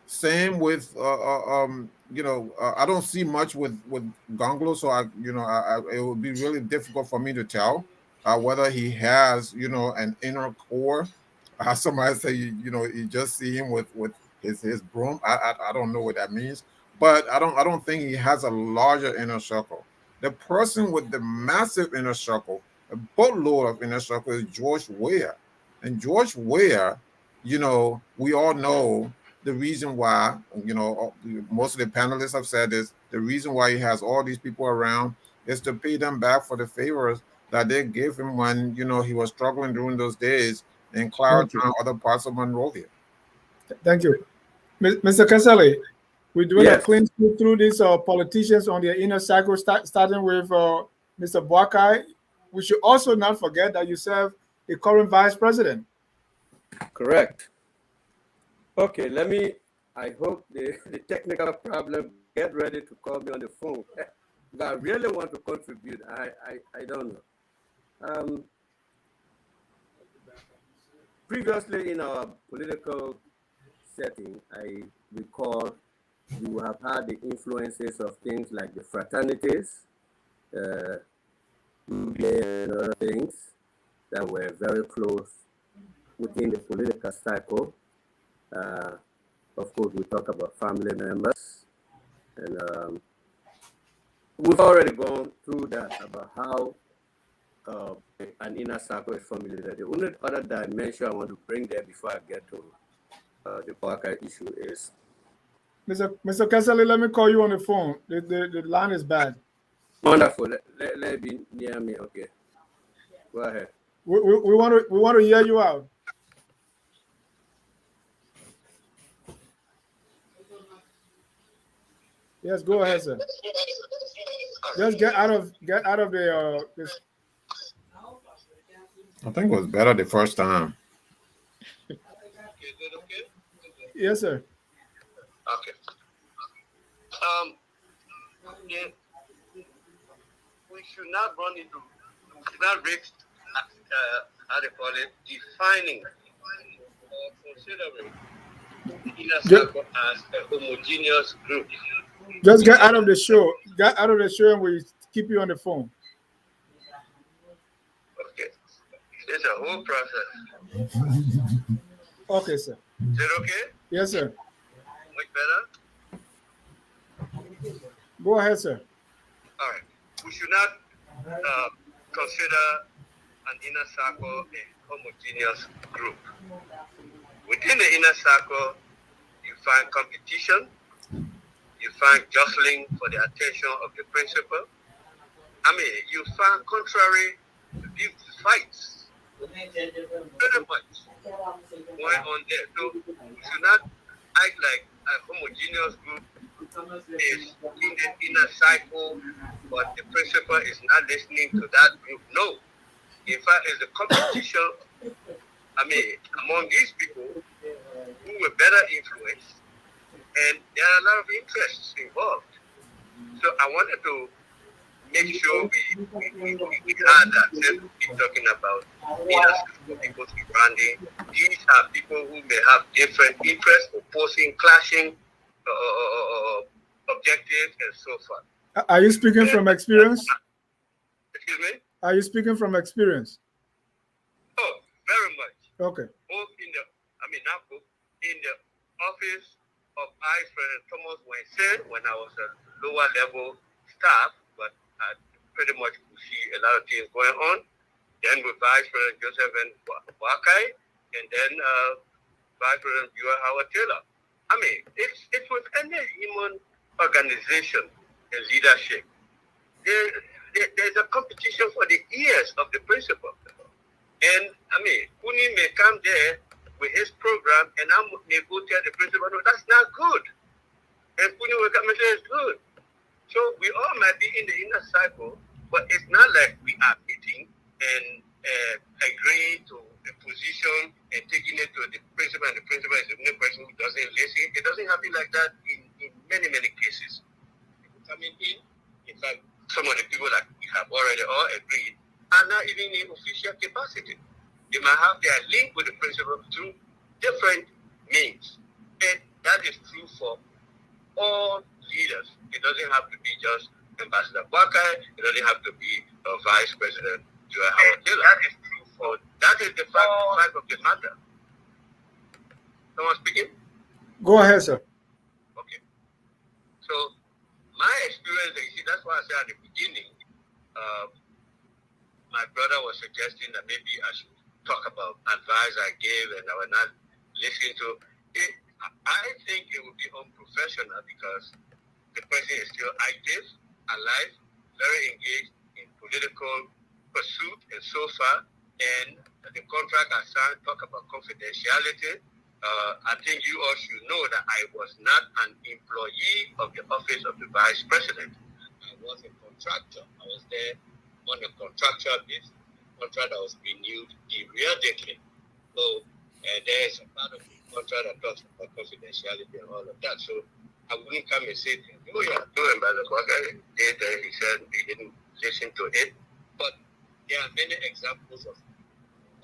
Same with I don't see much with Gonglo, so it would be really difficult for me to tell whether he has an inner core. Somebody say you just see him with his broom. I don't know what that means, but I don't think he has a larger inner circle. The person with the massive inner circle, a boatload of inner circle, is George Weah. And George Weah, we all know the reason why, most of the panelists have said this, the reason why he has all these people around is to pay them back for the favors that they gave him when, he was struggling during those days in Clarendon, other parts of Monrovia. Thank you. Mr. Casale, We're doing a Yes, clean sweep through these politicians on their inner circle, starting with Mr. Boakai. We should also not forget that you serve the current vice president. correct. Okay, I hope the technical problem, get ready to call me on the phone. I really want to contribute. I don't know. Um, Previously in our political setting, I recall you have had the influences of things like the fraternities, and other things that were very close within the political cycle. Uh, of course, we talk about family members, and we've already gone through that about how an inner circle is formulated. The only other dimension I want to bring there before I get to the Parker issue is Mr. Casale, let me call you on the phone. The line is bad. wonderful. Let it be near me. Okay, go ahead. We want to hear you out. Yes, go ahead, sir. Just get out of the this. I think it was better the first time. Yes, sir. Okay. Yeah, we should not run into, we should not risk, how they call it, defining or considering inner circle as a homogeneous group. Just get out of the show. Get out of the show and we keep you on the phone. Okay. It's a whole process. Okay, sir. Is it okay? Yes, sir. Much better? Go ahead, sir. All right. We should not consider an inner circle a homogeneous group. Within the inner circle, you find competition, you find jostling for the attention of the principal. I mean, you find contrary views, fights, very much going on there. So we should not act like a homogeneous group is in the inner cycle, but the principal is not listening to that group. No. In fact, it's a competition, I mean, among these people who were better influenced, and there are a lot of interests involved. So I wanted to make sure we had that since we're talking about inner circle people surrounding. These are people who may have different interests, opposing, clashing objectives, and so forth. Are you speaking from experience? Excuse me? Are you speaking from experience? Oh, very much. Okay. Both in the, not both, in the office of Vice President Thomas Wensen when I was a lower level staff, but I pretty much could see a lot of things going on. Then with Vice President Joseph N. Wakai, and then Vice President Buell Howard Taylor. It's with any human organization and leadership. There's a competition for the ears of the principal. And Kuni may come there with his program and I may go tell the principal, no, that's not good. And Kuni will come and say it's good. So we all might be in the inner cycle, but it's not like we are meeting and agree to a position and taking it to the principal, and the principal is the only person who doesn't listen. It doesn't happen like that in many, many cases. People coming in fact, some of the people that we have already all agreed are not even in official capacity. They might have their link with the principal through different means. And that is true for all leaders. It doesn't have to be just Ambassador Bakai. It doesn't have to be a Vice President Joel Howard Taylor. That is true for, that is the fact of the matter. Someone speaking? Go ahead, sir. Okay. So, my experience, you see, that's why I said at the beginning, my brother was suggesting that maybe I should talk about advice I gave and I will not listen to it. I think it would be unprofessional because the person is still active, alive, very engaged in political pursuit and so far. And the contract I signed talk about confidentiality. I think you all should know that I was not an employee of the office of the vice president. I was a contractor. I was there on a contractual basis. Contract that was renewed periodically. So there is a part of the contract that talks about confidentiality and all of that. So I wouldn't come and say, oh yeah, doing by the Bugger did, he said he didn't listen to it. But there are many examples of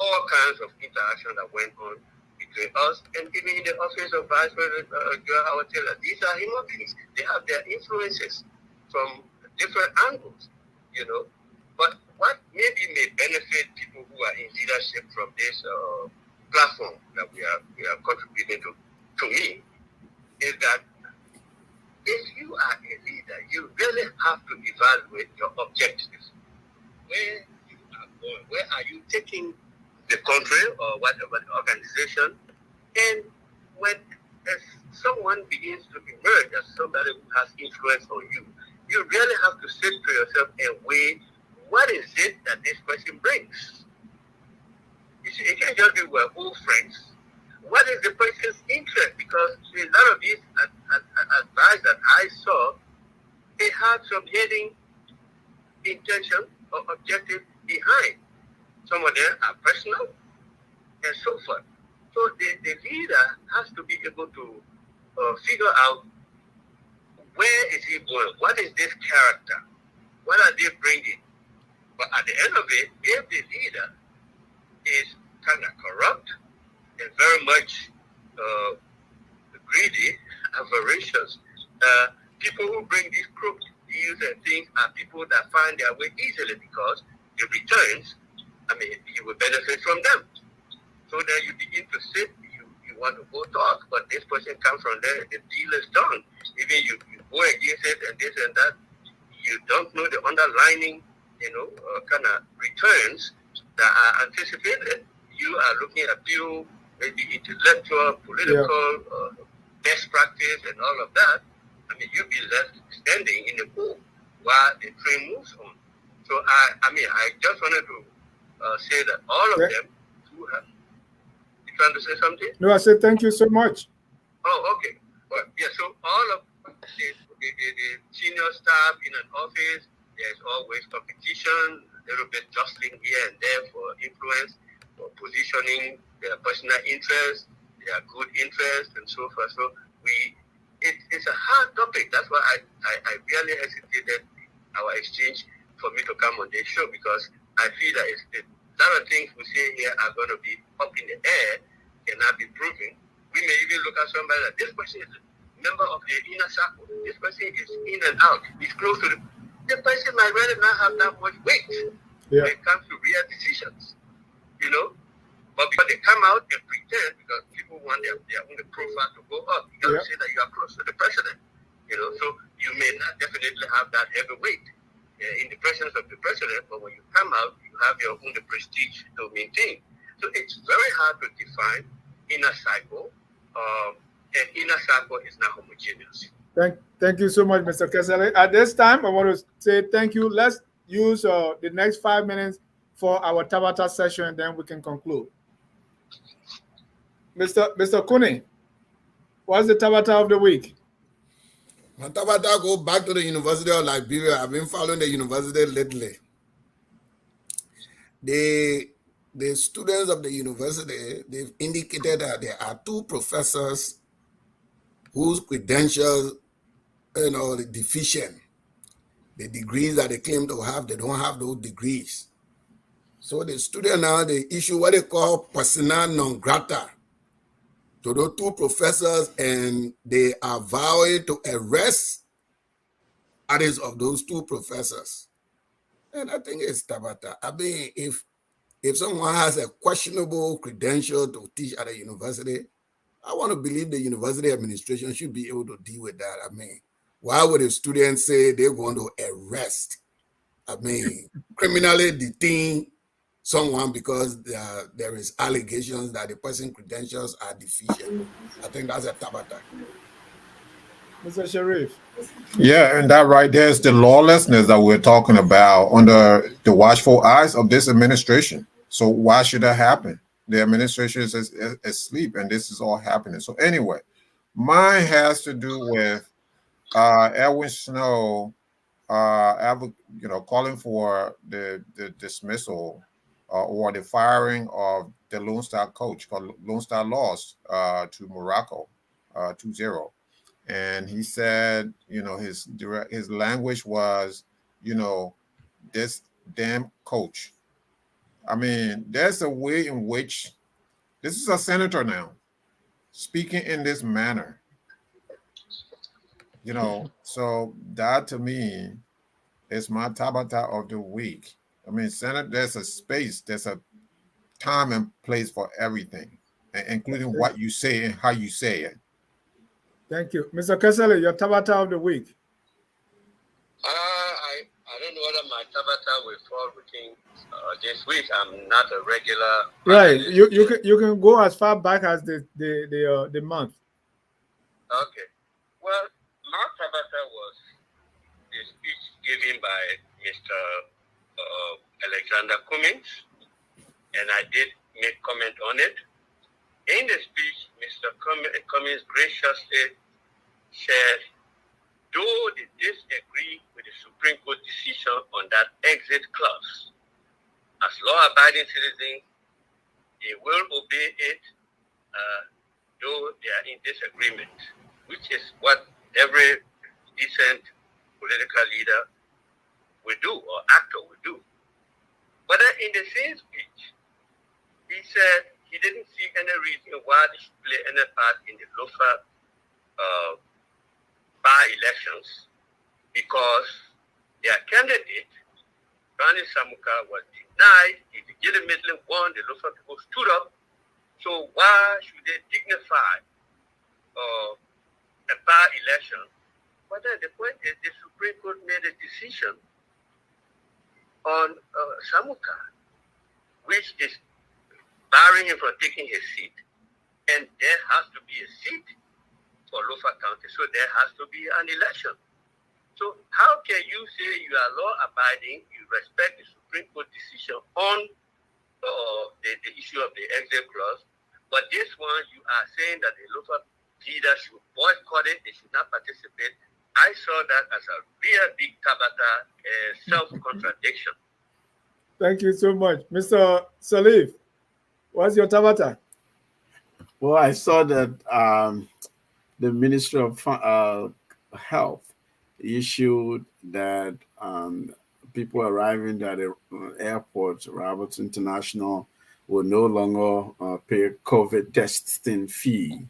all kinds of interaction that went on between us and even in the office of Vice President Howard Taylor. These are human beings. They have their influences from different angles, you know. But what maybe may benefit people who are in leadership from this platform that we are contributing to me is that if you are a leader, you really have to evaluate your objectives. Where you are going, where are you taking the country or whatever the organization, and when someone begins to emerge as somebody who has influence on you, you really have to sit to yourself and weigh what is it that this person brings. You see, it can't just be we're all friends. What is the person's interest? Because a lot of these advice that I saw, they had some hidden intention or objective behind. Some of them are personal and so forth. So the leader has to be able to figure out where is he going? What is this character? What are they bringing? But at the end of it, if the leader is kind of corrupt and very much greedy, avaricious, people who bring these crooked deals and things are people that find their way easily because the returns, I mean, you will benefit from them. So then you begin to sit, you want to go talk, but this person comes from there, the deal is done. Even you go against it and this and that, you don't know the underlining, kind of returns that are anticipated. You are looking at pure, maybe intellectual, political, best practice and all of that. I mean, you'll be left standing in the pool while the train moves on. So I just wanted to say that all of them who have. You trying to say something? No, I said thank you so much. Oh, okay. Well, yeah. So all of the senior staff in an office, there's always competition, a little bit jostling here and there for influence, for positioning their personal interests, their good interests, and so forth. So it's a hard topic. That's why I really hesitated our exchange for me to come on this show, because I feel that a lot of things we say here are going to be up in the air, cannot be proven. We may even look at somebody like this person is a member of the inner circle. This person is in and out. He's close to the person might really not have that much weight when it comes to real decisions, But because they come out and pretend, because people want their own profile to go up, you got to say that you are close to the president, So you may not definitely have that heavy weight in the presence of the president, but when you come out, you have your own prestige to maintain. So it's very hard to define inner cycle, and inner cycle is not homogeneous. Thank you so much, Mr. Kesele. At this time, I want to say thank you. Let's use the next 5 minutes for our Tabata session, and then we can conclude. Mr. Kune, what's the Tabata of the week? My Tabata go back to the University of Liberia. I've been following the university lately. The students of the university, they've indicated that there are 2 professors whose credentials, are deficient. The degrees that they claim to have, they don't have those degrees. So the student now, they issue what they call persona non grata to those 2 professors, and they are vowing to arrest others of those 2 professors. And I think it's Tabata. I mean, if someone has a questionable credential to teach at a university, I want to believe the university administration should be able to deal with that. I mean, why would a student say they want to arrest, criminally detain someone because there is allegations that the person's credentials are deficient? I think that's a Tabata. Mr. Sharif. Yeah, and that right there is the lawlessness that we're talking about under the watchful eyes of this administration. So why should that happen? The administration is asleep, and this is all happening. So anyway, mine has to do with Edwin Snow, calling for the dismissal or the firing of the Lone Star coach called Lone Star lost to Morocco 2-0. And he said, his language was, this damn coach. I mean, there's a way in which this is a senator now speaking in this manner, so that to me is my Tabata of the week. I mean, Senate, there's a space, there's a time and place for everything, including what you say and how you say it. Thank you. Mr. Kessler, your Tabata of the week. I don't know whether my Tabata will fall within this week. I'm not a regular. Right. You can go as far back as the month. Okay. Well, my Tabata was the speech given by Mr. Alexander Cummings, and I did make comment on it. In the speech, Mr. Cummings graciously said, though they disagree with the Supreme Court decision on that exit clause, as law-abiding citizens, they will obey it, though they are in disagreement, which is what every decent political leader will do, or actor will do. But then in the same speech, he said he didn't see any reason why they should play any part in the local by-elections, because their candidate, Rani Samuka, was denied. He legitimately won. The local people stood up. So why should they dignify a by-election? But then the point is, the Supreme Court made a decision on Samuka, which is barring him from taking his seat. And there has to be a seat for Lofa County, so there has to be an election. So how can you say you are law-abiding, you respect the Supreme Court decision on the issue of the exit clause, but this one you are saying that the Lofa leaders should boycott it, they should not participate? I saw that as a real big Tabata self-contradiction. Thank you so much. Mr. Salif, what's your Tabata? Well, I saw that the Ministry of Health issued that people arriving at the airport, Roberts International, will no longer pay COVID testing fee.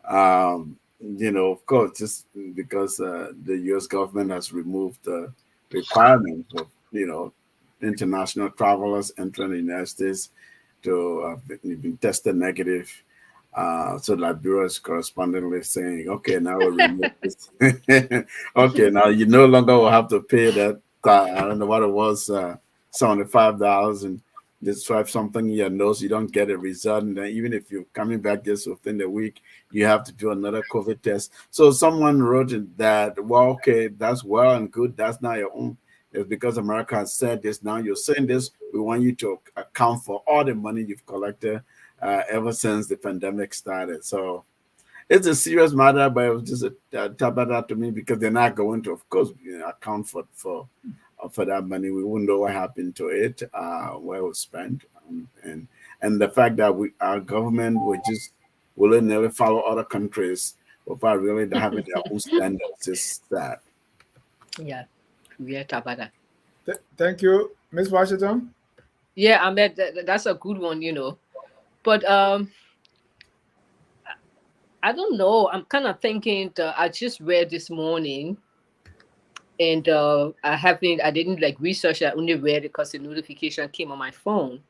Of course, just because the U.S. government has removed the requirement of, international travelers entering the United States to have been tested negative. So Liberia is correspondingly saying, okay, now we'll remove this. Okay, now you no longer will have to pay that. I don't know what it was, $75, and just swipe something in your nose. You don't get a result, and then even if you're coming back just within the week, you have to do another COVID test. So someone wrote that, well, okay, that's well and good. That's not your own. It's because America has said this. Now you're saying this. We want you to account for all the money you've collected ever since the pandemic started. So it's a serious matter, but it was just a Tabata to me, because they're not going to, of course, account for that money. We wouldn't know what happened to it, where it was spent, and the fact that our government would just willy-nilly follow other countries without really having their own standards is that. Yeah, Tabata. Thank you, Ms. Washington. Yeah, I mean that's a good one, But I don't know. I'm kind of thinking. I just read this morning, and I didn't research. I only read it because the notification came on my phone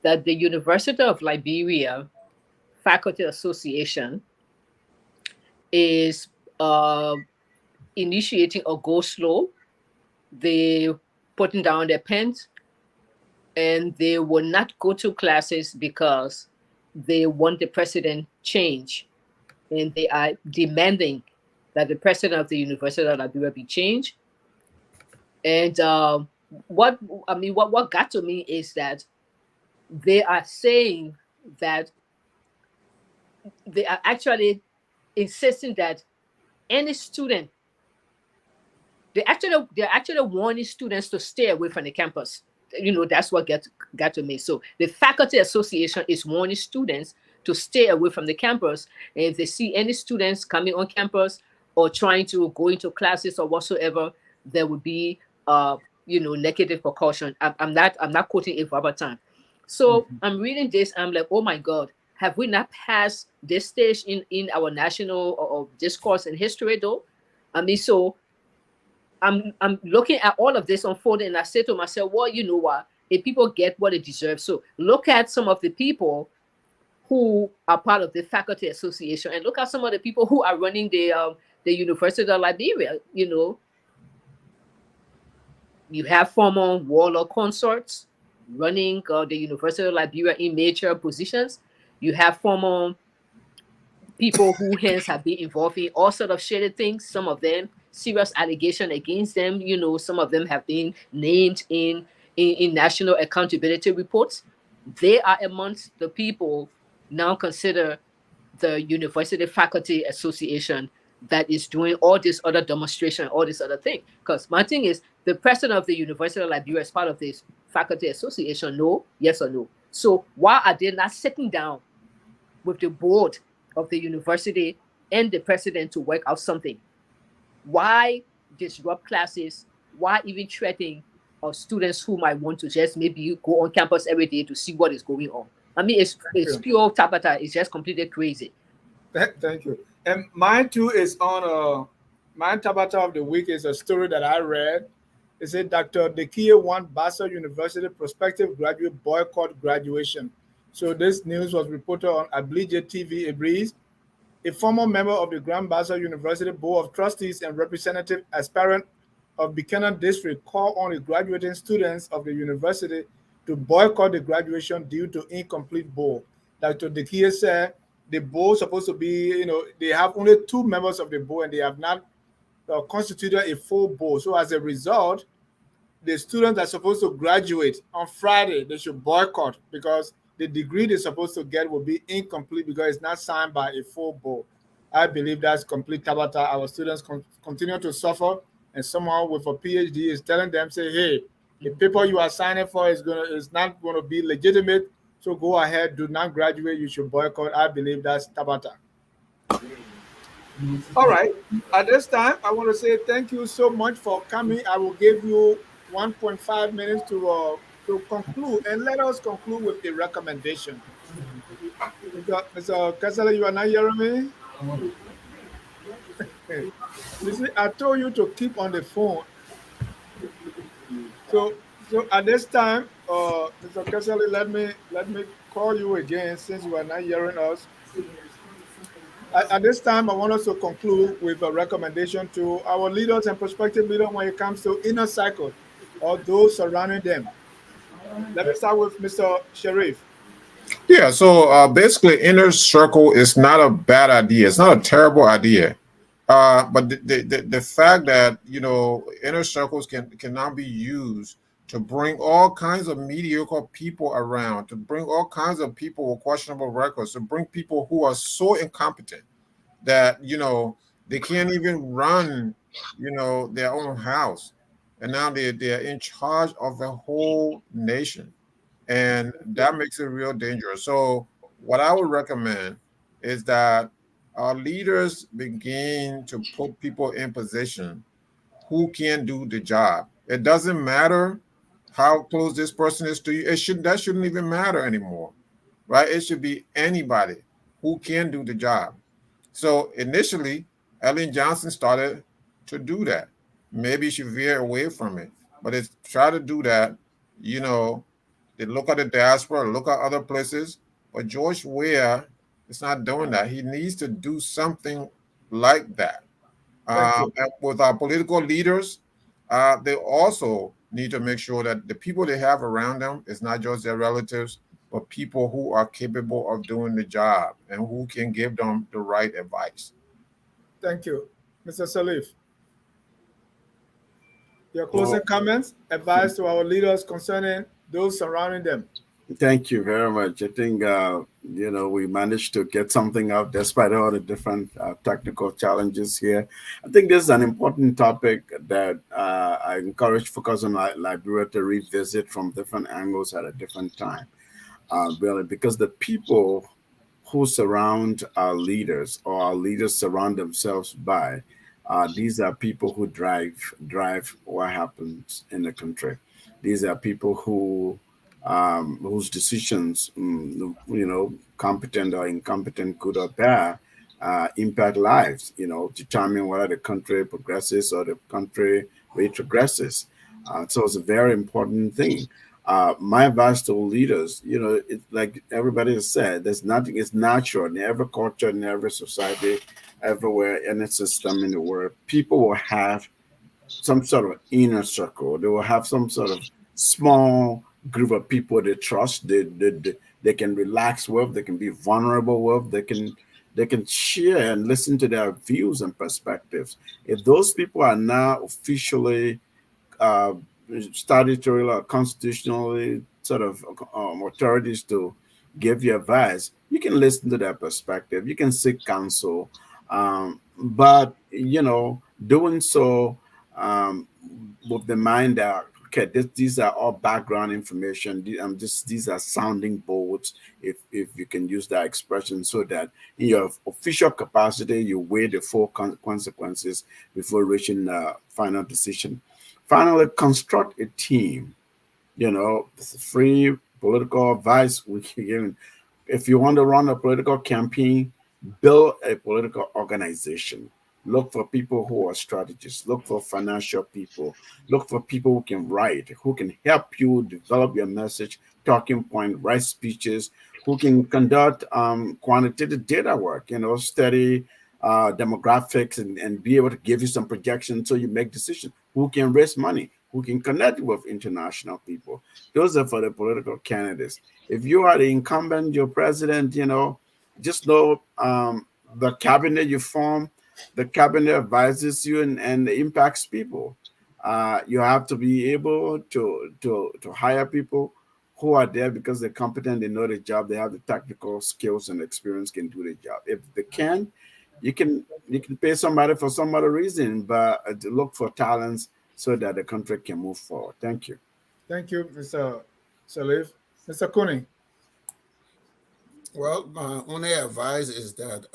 that the University of Liberia Faculty Association is initiating a go slow. They putting down their pens, and they will not go to classes because they want the president change, and they are demanding that the president of the University of Liberia be changed. And what got to me is that they are saying that they are actually insisting that any student, they're actually warning students to stay away from the campus. That's what got to me. So the faculty association is warning students to stay away from the campus. And if they see any students coming on campus or trying to go into classes or whatsoever, there would be negative precaution. I'm not quoting it verbatim. So I'm reading this, I'm like, oh my God, have we not passed this stage in our national or discourse in history though? I mean, so I'm looking at all of this unfolding, and I say to myself, well, you know what? If people get what they deserve, so look at some of the people who are part of the faculty association, and look at some of the people who are running the University of Liberia. You have former warlord consorts running the University of Liberia in major positions. You have former people who hence have been involved in all sort of shady things. Some of them serious allegation against them. Some of them have been named in national accountability reports. They are amongst the people now consider the University Faculty Association that is doing all this other demonstration, all this other thing. Because my thing is, the president of the University of Liberia is part of this faculty association. No, yes or no? So why are they not sitting down with the board of the university and the president to work out something? Why disrupt classes? Why even threatening students who might want to just maybe go on campus every day to see what is going on? I mean, it's pure Tabata. It's just completely crazy. Thank you. And mine too is on my Tabata of the week is a story that I read. It said Dr. Dekia one Basel University prospective graduate boycott graduation. So this news was reported on Ablija TV a breeze. A former member of the Grand Basel University Board of Trustees and representative aspirant of Buchanan District called on the graduating students of the university to boycott the graduation due to incomplete board. Dr. Dekia said the board supposed to be, they have only two members of the board and they have not constituted a full board. So as a result, the students that are supposed to graduate on Friday, they should boycott because the degree they're supposed to get will be incomplete because it's not signed by a full board. I believe that's complete Tabata. Our students continue to suffer, and someone with a PhD is telling them, say, hey, the paper you are signing for is not going to be legitimate, so go ahead, do not graduate, you should boycott. I believe that's Tabata. All right. At this time, I want to say thank you so much for coming. I will give you 1.5 minutes to conclude, and let us conclude with a recommendation. Mr. Kasala, you are not hearing me? You see, I told you to keep on the phone. So at this time, Mr. Kasala, let me call you again since you are not hearing us. At this time, I want us to conclude with a recommendation to our leaders and prospective leaders when it comes to inner cycle or those surrounding them. Let me start with Mr. Sharif. Yeah, so basically, inner circle is not a bad idea. It's not a terrible idea. But the fact that inner circles can now be used to bring all kinds of mediocre people around, to bring all kinds of people with questionable records, to bring people who are so incompetent that they can't even run their own house, and now they're in charge of the whole nation, and that makes it real dangerous. So what I would recommend is that our leaders begin to put people in position who can do the job. It doesn't matter how close this person is to you. That shouldn't even matter anymore, right? It should be anybody who can do the job. So initially, Ellen Johnson started to do that. Maybe she veered away from it, but it's try to do that. They look at the diaspora, look at other places, but George Weah is not doing that. He needs to do something like that. Thank you. And with our political leaders, they also need to make sure that the people they have around them is not just their relatives, but people who are capable of doing the job and who can give them the right advice. Thank you. Mr. Salif, your closing comments, advice to our leaders concerning those surrounding them. Thank you very much. I think we managed to get something out despite all the different technical challenges here. I think this is an important topic that I encourage focus on Liberia to revisit from different angles at a different time. Really, because the people who surround our leaders or our leaders surround themselves by, these are people who drive what happens in the country. These are people whose decisions, competent or incompetent, good or bad, impact lives. Determine whether the country progresses or the country retrogresses. So it's a very important thing. My advice to leaders, it's like everybody has said, there's nothing, it's natural in every culture, in every society, everywhere, any system in the world. People will have some sort of inner circle. They will have some sort of small group of people they trust. They can relax with. They can be vulnerable with. They can share and listen to their views and perspectives. If those people are now officially uh, statutory or constitutionally sort of authorities to give you advice, you can listen to their perspective. You can seek counsel, but doing so um, with the mind that okay, these are all background information. These are sounding boards, if you can use that expression, so that in your official capacity you weigh the full consequences before reaching a final decision. Finally, construct a team. Free political advice we can give. If you want to run a political campaign, build a political organization. Look for people who are strategists. Look for financial people. Look for people who can write, who can help you develop your message, talking point, write speeches, who can conduct quantitative data work, study demographics, and be able to give you some projections so you make decisions, who can raise money, who can connect with international people. Those are for the political candidates. If you are the incumbent, your president, just know the cabinet you form, the cabinet advises you and impacts people. You have to be able to hire people who are there because they're competent, they know the job, they have the technical skills and experience, can do the job. If they can, you can pay somebody for some other reason, but to look for talents so that the country can move forward. Thank you. Thank you, Mr. Salif. Mr. Kuni. Well, my only advice is that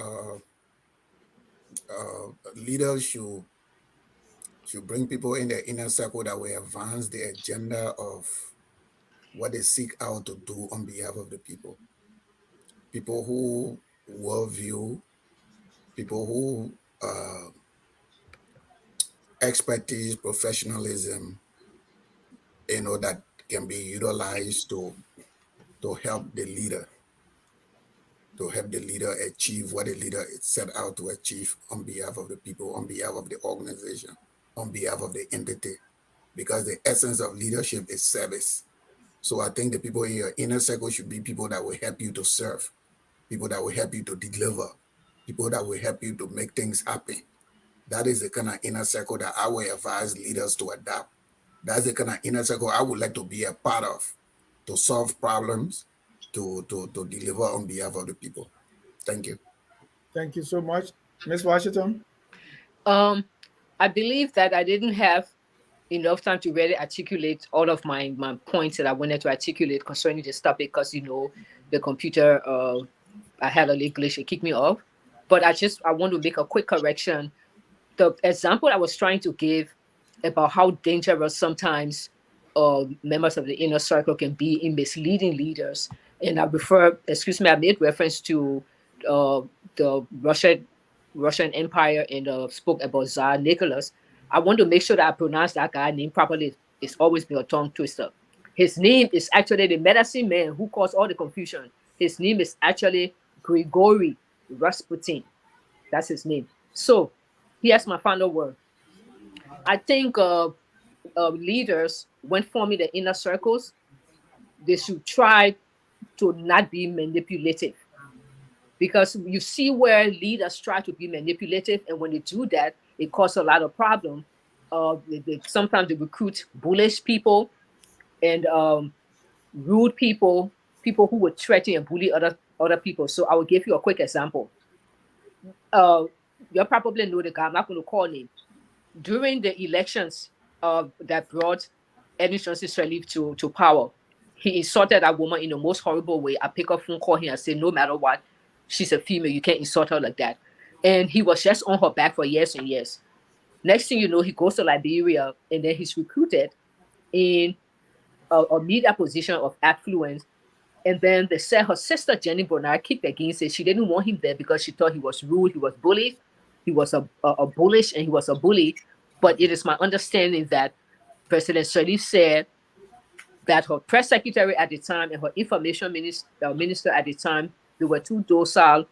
leaders should bring people in their inner circle that will advance the agenda of what they seek out to do on behalf of the people. People who worldview, people who expertise, professionalism, that can be utilized to help the leader, achieve what the leader is set out to achieve on behalf of the people, on behalf of the organization, on behalf of the entity. Because the essence of leadership is service. So I think the people in your inner circle should be people that will help you to serve, people that will help you to deliver, people that will help you to make things happen. That is the kind of inner circle that I will advise leaders to adopt. That's the kind of inner circle I would like to be a part of, to solve problems, to deliver on behalf of the people. Thank you. Thank you so much. Miss Washington. Um, I believe that I didn't have enough time to really articulate all of my points that I wanted to articulate concerning this topic because the computer I had a little glitch, it kicked me off. But I want to make a quick correction. The example I was trying to give about how dangerous sometimes members of the inner circle can be in misleading leaders, and I made reference to uh, the Russian Empire and spoke about Tsar Nicholas. I want to make sure that I pronounce that guy name properly. It's always been a tongue twister. His name is actually the medicine man who caused all the confusion. His name is actually Grigory Rasputin. That's his name. So here's my final word. I think leaders, when forming the inner circles, they should try to not be manipulative because you see where leaders try to be manipulative, and when they do that, it causes a lot of problem. Sometimes they recruit bullish people and rude people people who would threaten and bully other people. So I will give you a quick example. You probably know the guy. I'm not going to call him. During the elections that brought Ellen Johnson Sirleaf to power, he insulted that woman in the most horrible way. I pick up phone, call him, and say, no matter what, she's a female. You can't insult her like that. And he was just on her back for years and years. Next thing you know, he goes to Liberia, and then he's recruited in a media position of affluence. And then they said her sister, Jenny Bernard, kicked against it. She didn't want him there because she thought he was rude, he was bullied, he was a bullish, and he was a bully. But it is my understanding that President Sirleaf said that her press secretary at the time and her information minister at the time, they were too docile,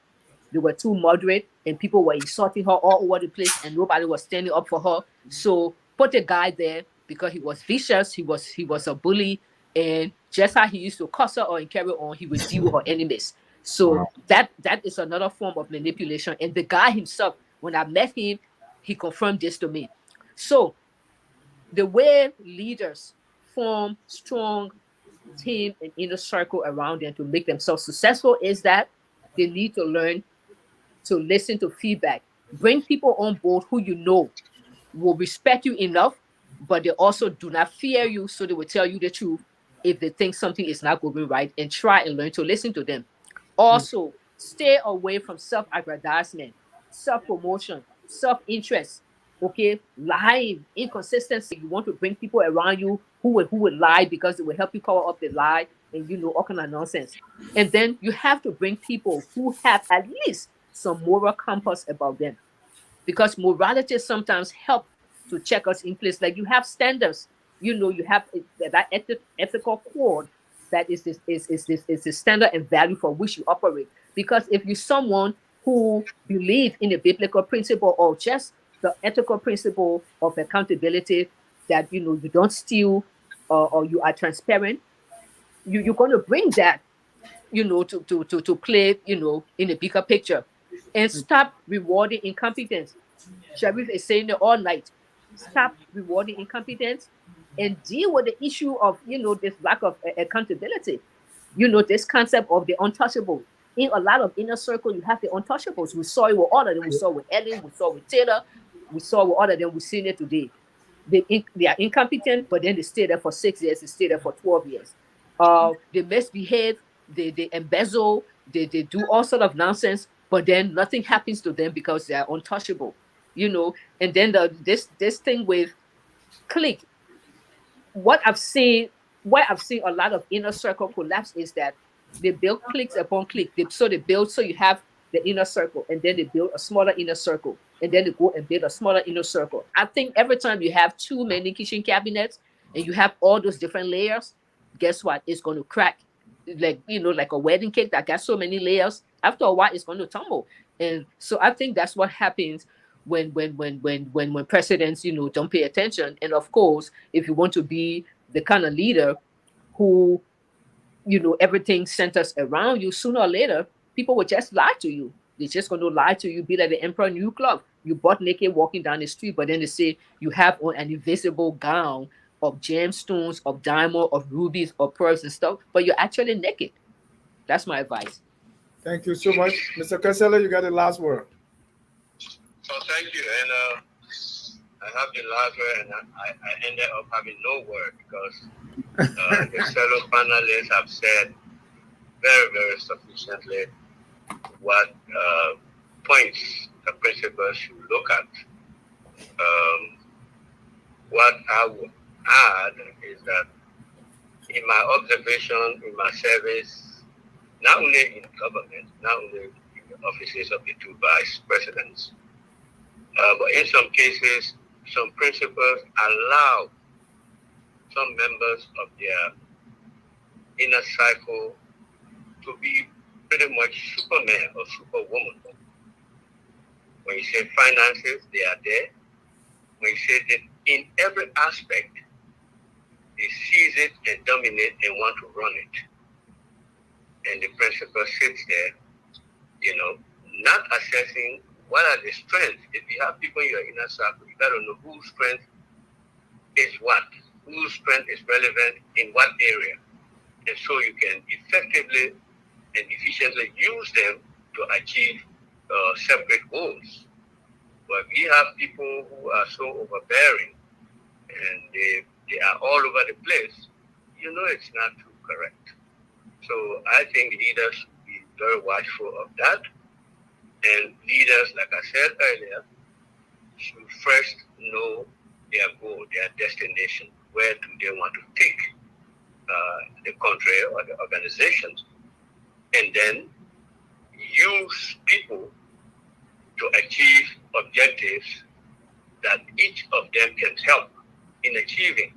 they were too moderate, and people were insulting her all over the place, and nobody was standing up for her. So put the guy there because he was vicious, he was a bully, and just how he used to cuss her or carry on, he would deal with her enemies. So that is another form of manipulation. And the guy himself, when I met him, he confirmed this to me. So the way leaders form strong team and inner circle around them to make themselves successful is that they need to learn to listen to feedback. Bring people on board who you know will respect you enough, but they also do not fear you, so they will tell you the truth if they think something is not going right, and try and learn to listen to them. Also, stay away from self-aggrandizement, self-promotion, self-interest, okay? Lying, inconsistency. You want to bring people around you who would lie because it will help you cover up the lie, and all kind of nonsense. And then you have to bring people who have at least some moral compass about them, because morality sometimes help to check us in place. Like you have standards, you have that ethical cord that is the standard and value for which you operate. Because if you're someone who believes in the biblical principle or just the ethical principle of accountability, that you don't steal or you are transparent, you're going to bring that to play in the bigger picture, and stop rewarding incompetence. Sharif is saying it all night. Stop rewarding incompetence and deal with the issue of this lack of accountability. This concept of the untouchable. In a lot of inner circle, you have the untouchables. We saw it with all of them. We saw with Ellen, we saw with Taylor, we saw with all of them. We've seen it today. They are incompetent, but then they stay there for 6 years, they stay there for 12 years. They misbehave, they embezzle, they do all sort of nonsense, but then nothing happens to them because they are untouchable. And then this thing with clique. Where I've seen a lot of inner circle collapse is that they build cliques upon clique. So you have the inner circle, and then they build a smaller inner circle, and then they go and build a smaller inner circle. I think every time you have too many kitchen cabinets and you have all those different layers, guess what? It's going to crack. Like a wedding cake that got so many layers. After a while, it's going to tumble. And so I think that's what happens when presidents don't pay attention. And of course, if you want to be the kind of leader who everything centers around you, sooner or later people will just lie to you. They're just going to lie to you, be like the emperor new cloth. You butt naked walking down the street, but then they say you have on an invisible gown of gemstones, of diamond, of rubies, of pearls and stuff, but you're actually naked. That's my advice. Thank you so much. Mr. Casella, you got the last word. So thank you. And I have the last word, and I ended up having no word because the fellow panelists have said very, very sufficiently what points the principals should look at. What I would add is that in my observation, in my service, not only in government, not only in the offices of the two vice presidents, but in some cases, some principals allow some members of their inner cycle to be pretty much superman or superwoman. When you say finances, they are there. When you say that in every aspect, they seize it and dominate and want to run it. And the principal sits there, not assessing what are the strengths. If you have people in your inner circle, you got to know whose strength is what, whose strength is relevant in what area. and so you can effectively and efficiently use them to achieve separate goals. But we have people who are so overbearing and they are all over the place. It's not too correct. So I think leaders should be very watchful of that. And leaders, like I said earlier, should first know their goal, their destination. Where do they want to take the country or the organizations? And then use people to achieve objectives that each of them can help in achieving.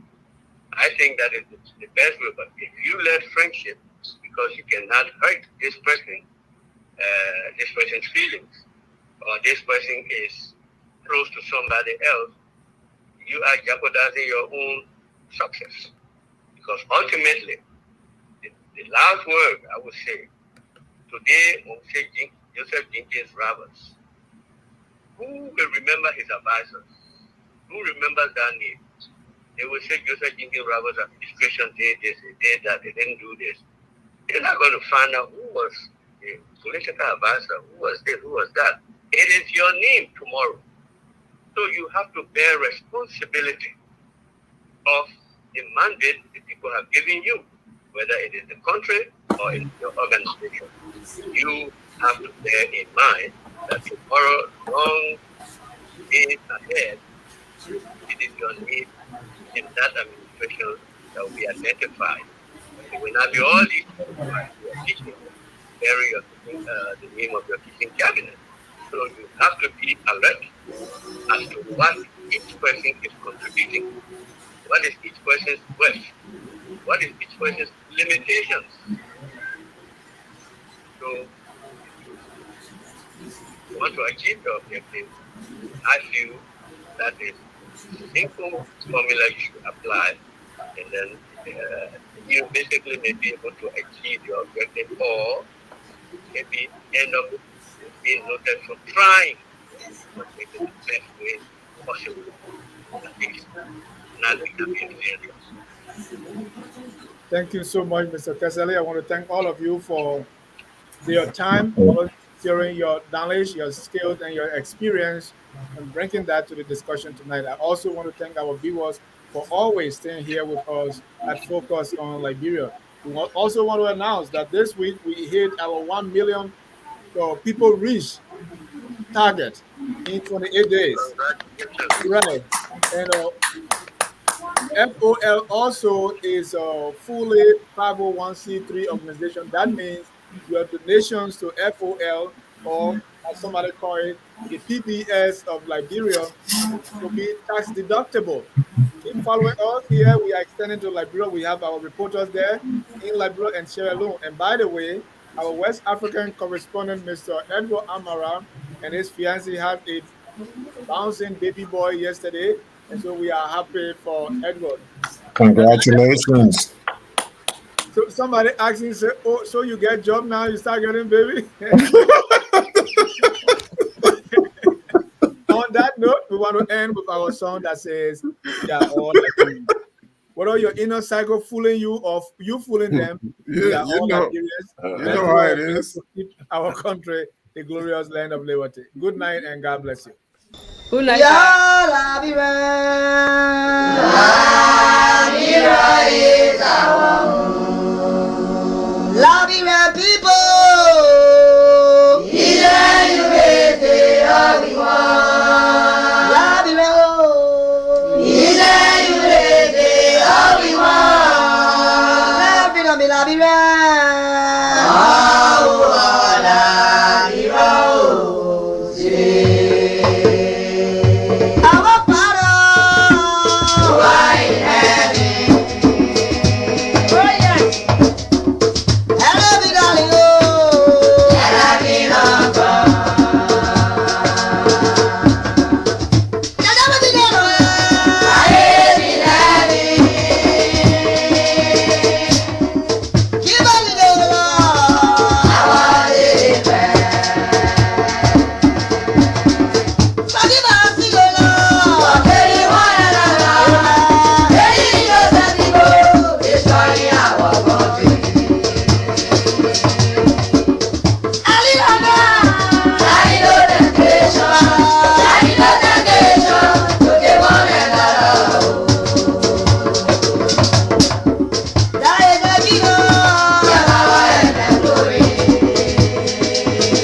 I think that is the best way. But if you let friendship, because you cannot hurt this person's feelings, or this person is close to somebody else, you are jeopardizing your own success. Because ultimately, the last word I would say today, when we say Joseph Jenkins Roberts, who will remember his advisors? Who remembers that name? They will say Joseph Jenkins Roberts' administration did this, they did that, they didn't do this. They're not going to find out who was the political advisor, who was this, who was that. It is your name tomorrow. So you have to bear responsibility of the mandate the people have given you, whether it is the country or in your organization. You have to bear in mind that tomorrow, long days ahead, it is your need in that administration that will be identified. It will not be all these teaching, bearing the name of your teaching cabinet. So you have to be alert as to what each person is contributing. What is each person's worth? What is each person's limitations? So if you want to achieve your objective, I feel that is simple formula you should apply, and then you basically may be able to achieve your objective, or maybe end up being noted for trying to make it the best way possible. At least not becoming failures. Thank you so much, Mr. Kesele. I want to thank all of you for your time, sharing your knowledge, your skills, and your experience, and bringing that to the discussion tonight. I also want to thank our viewers for always staying here with us at Focus on Liberia. We also want to announce that this week we hit our 1 million people reach target in 28 days. Right. And FOL also is a fully 501c3 organization. That means your donations to FOL, or as somebody call it, the PBS of Liberia, will be tax deductible. Keep following us here. We are extending to Liberia. We have our reporters there in Liberia and Sierra Leone. And by the way, our West African correspondent, Mr. Edward Amara, and his fiancée had a bouncing baby boy yesterday. And so we are happy for Edward. Congratulations. So somebody asking, say, oh, so you get job now, you start getting baby? On that note, we want to end with our song that says, they are all like you. Whether your inner cycle fooling you or you fooling them, they are all Nigerians. You know how it is. To keep our country the glorious land of liberty. Good night and God bless you. Good night. La vida is our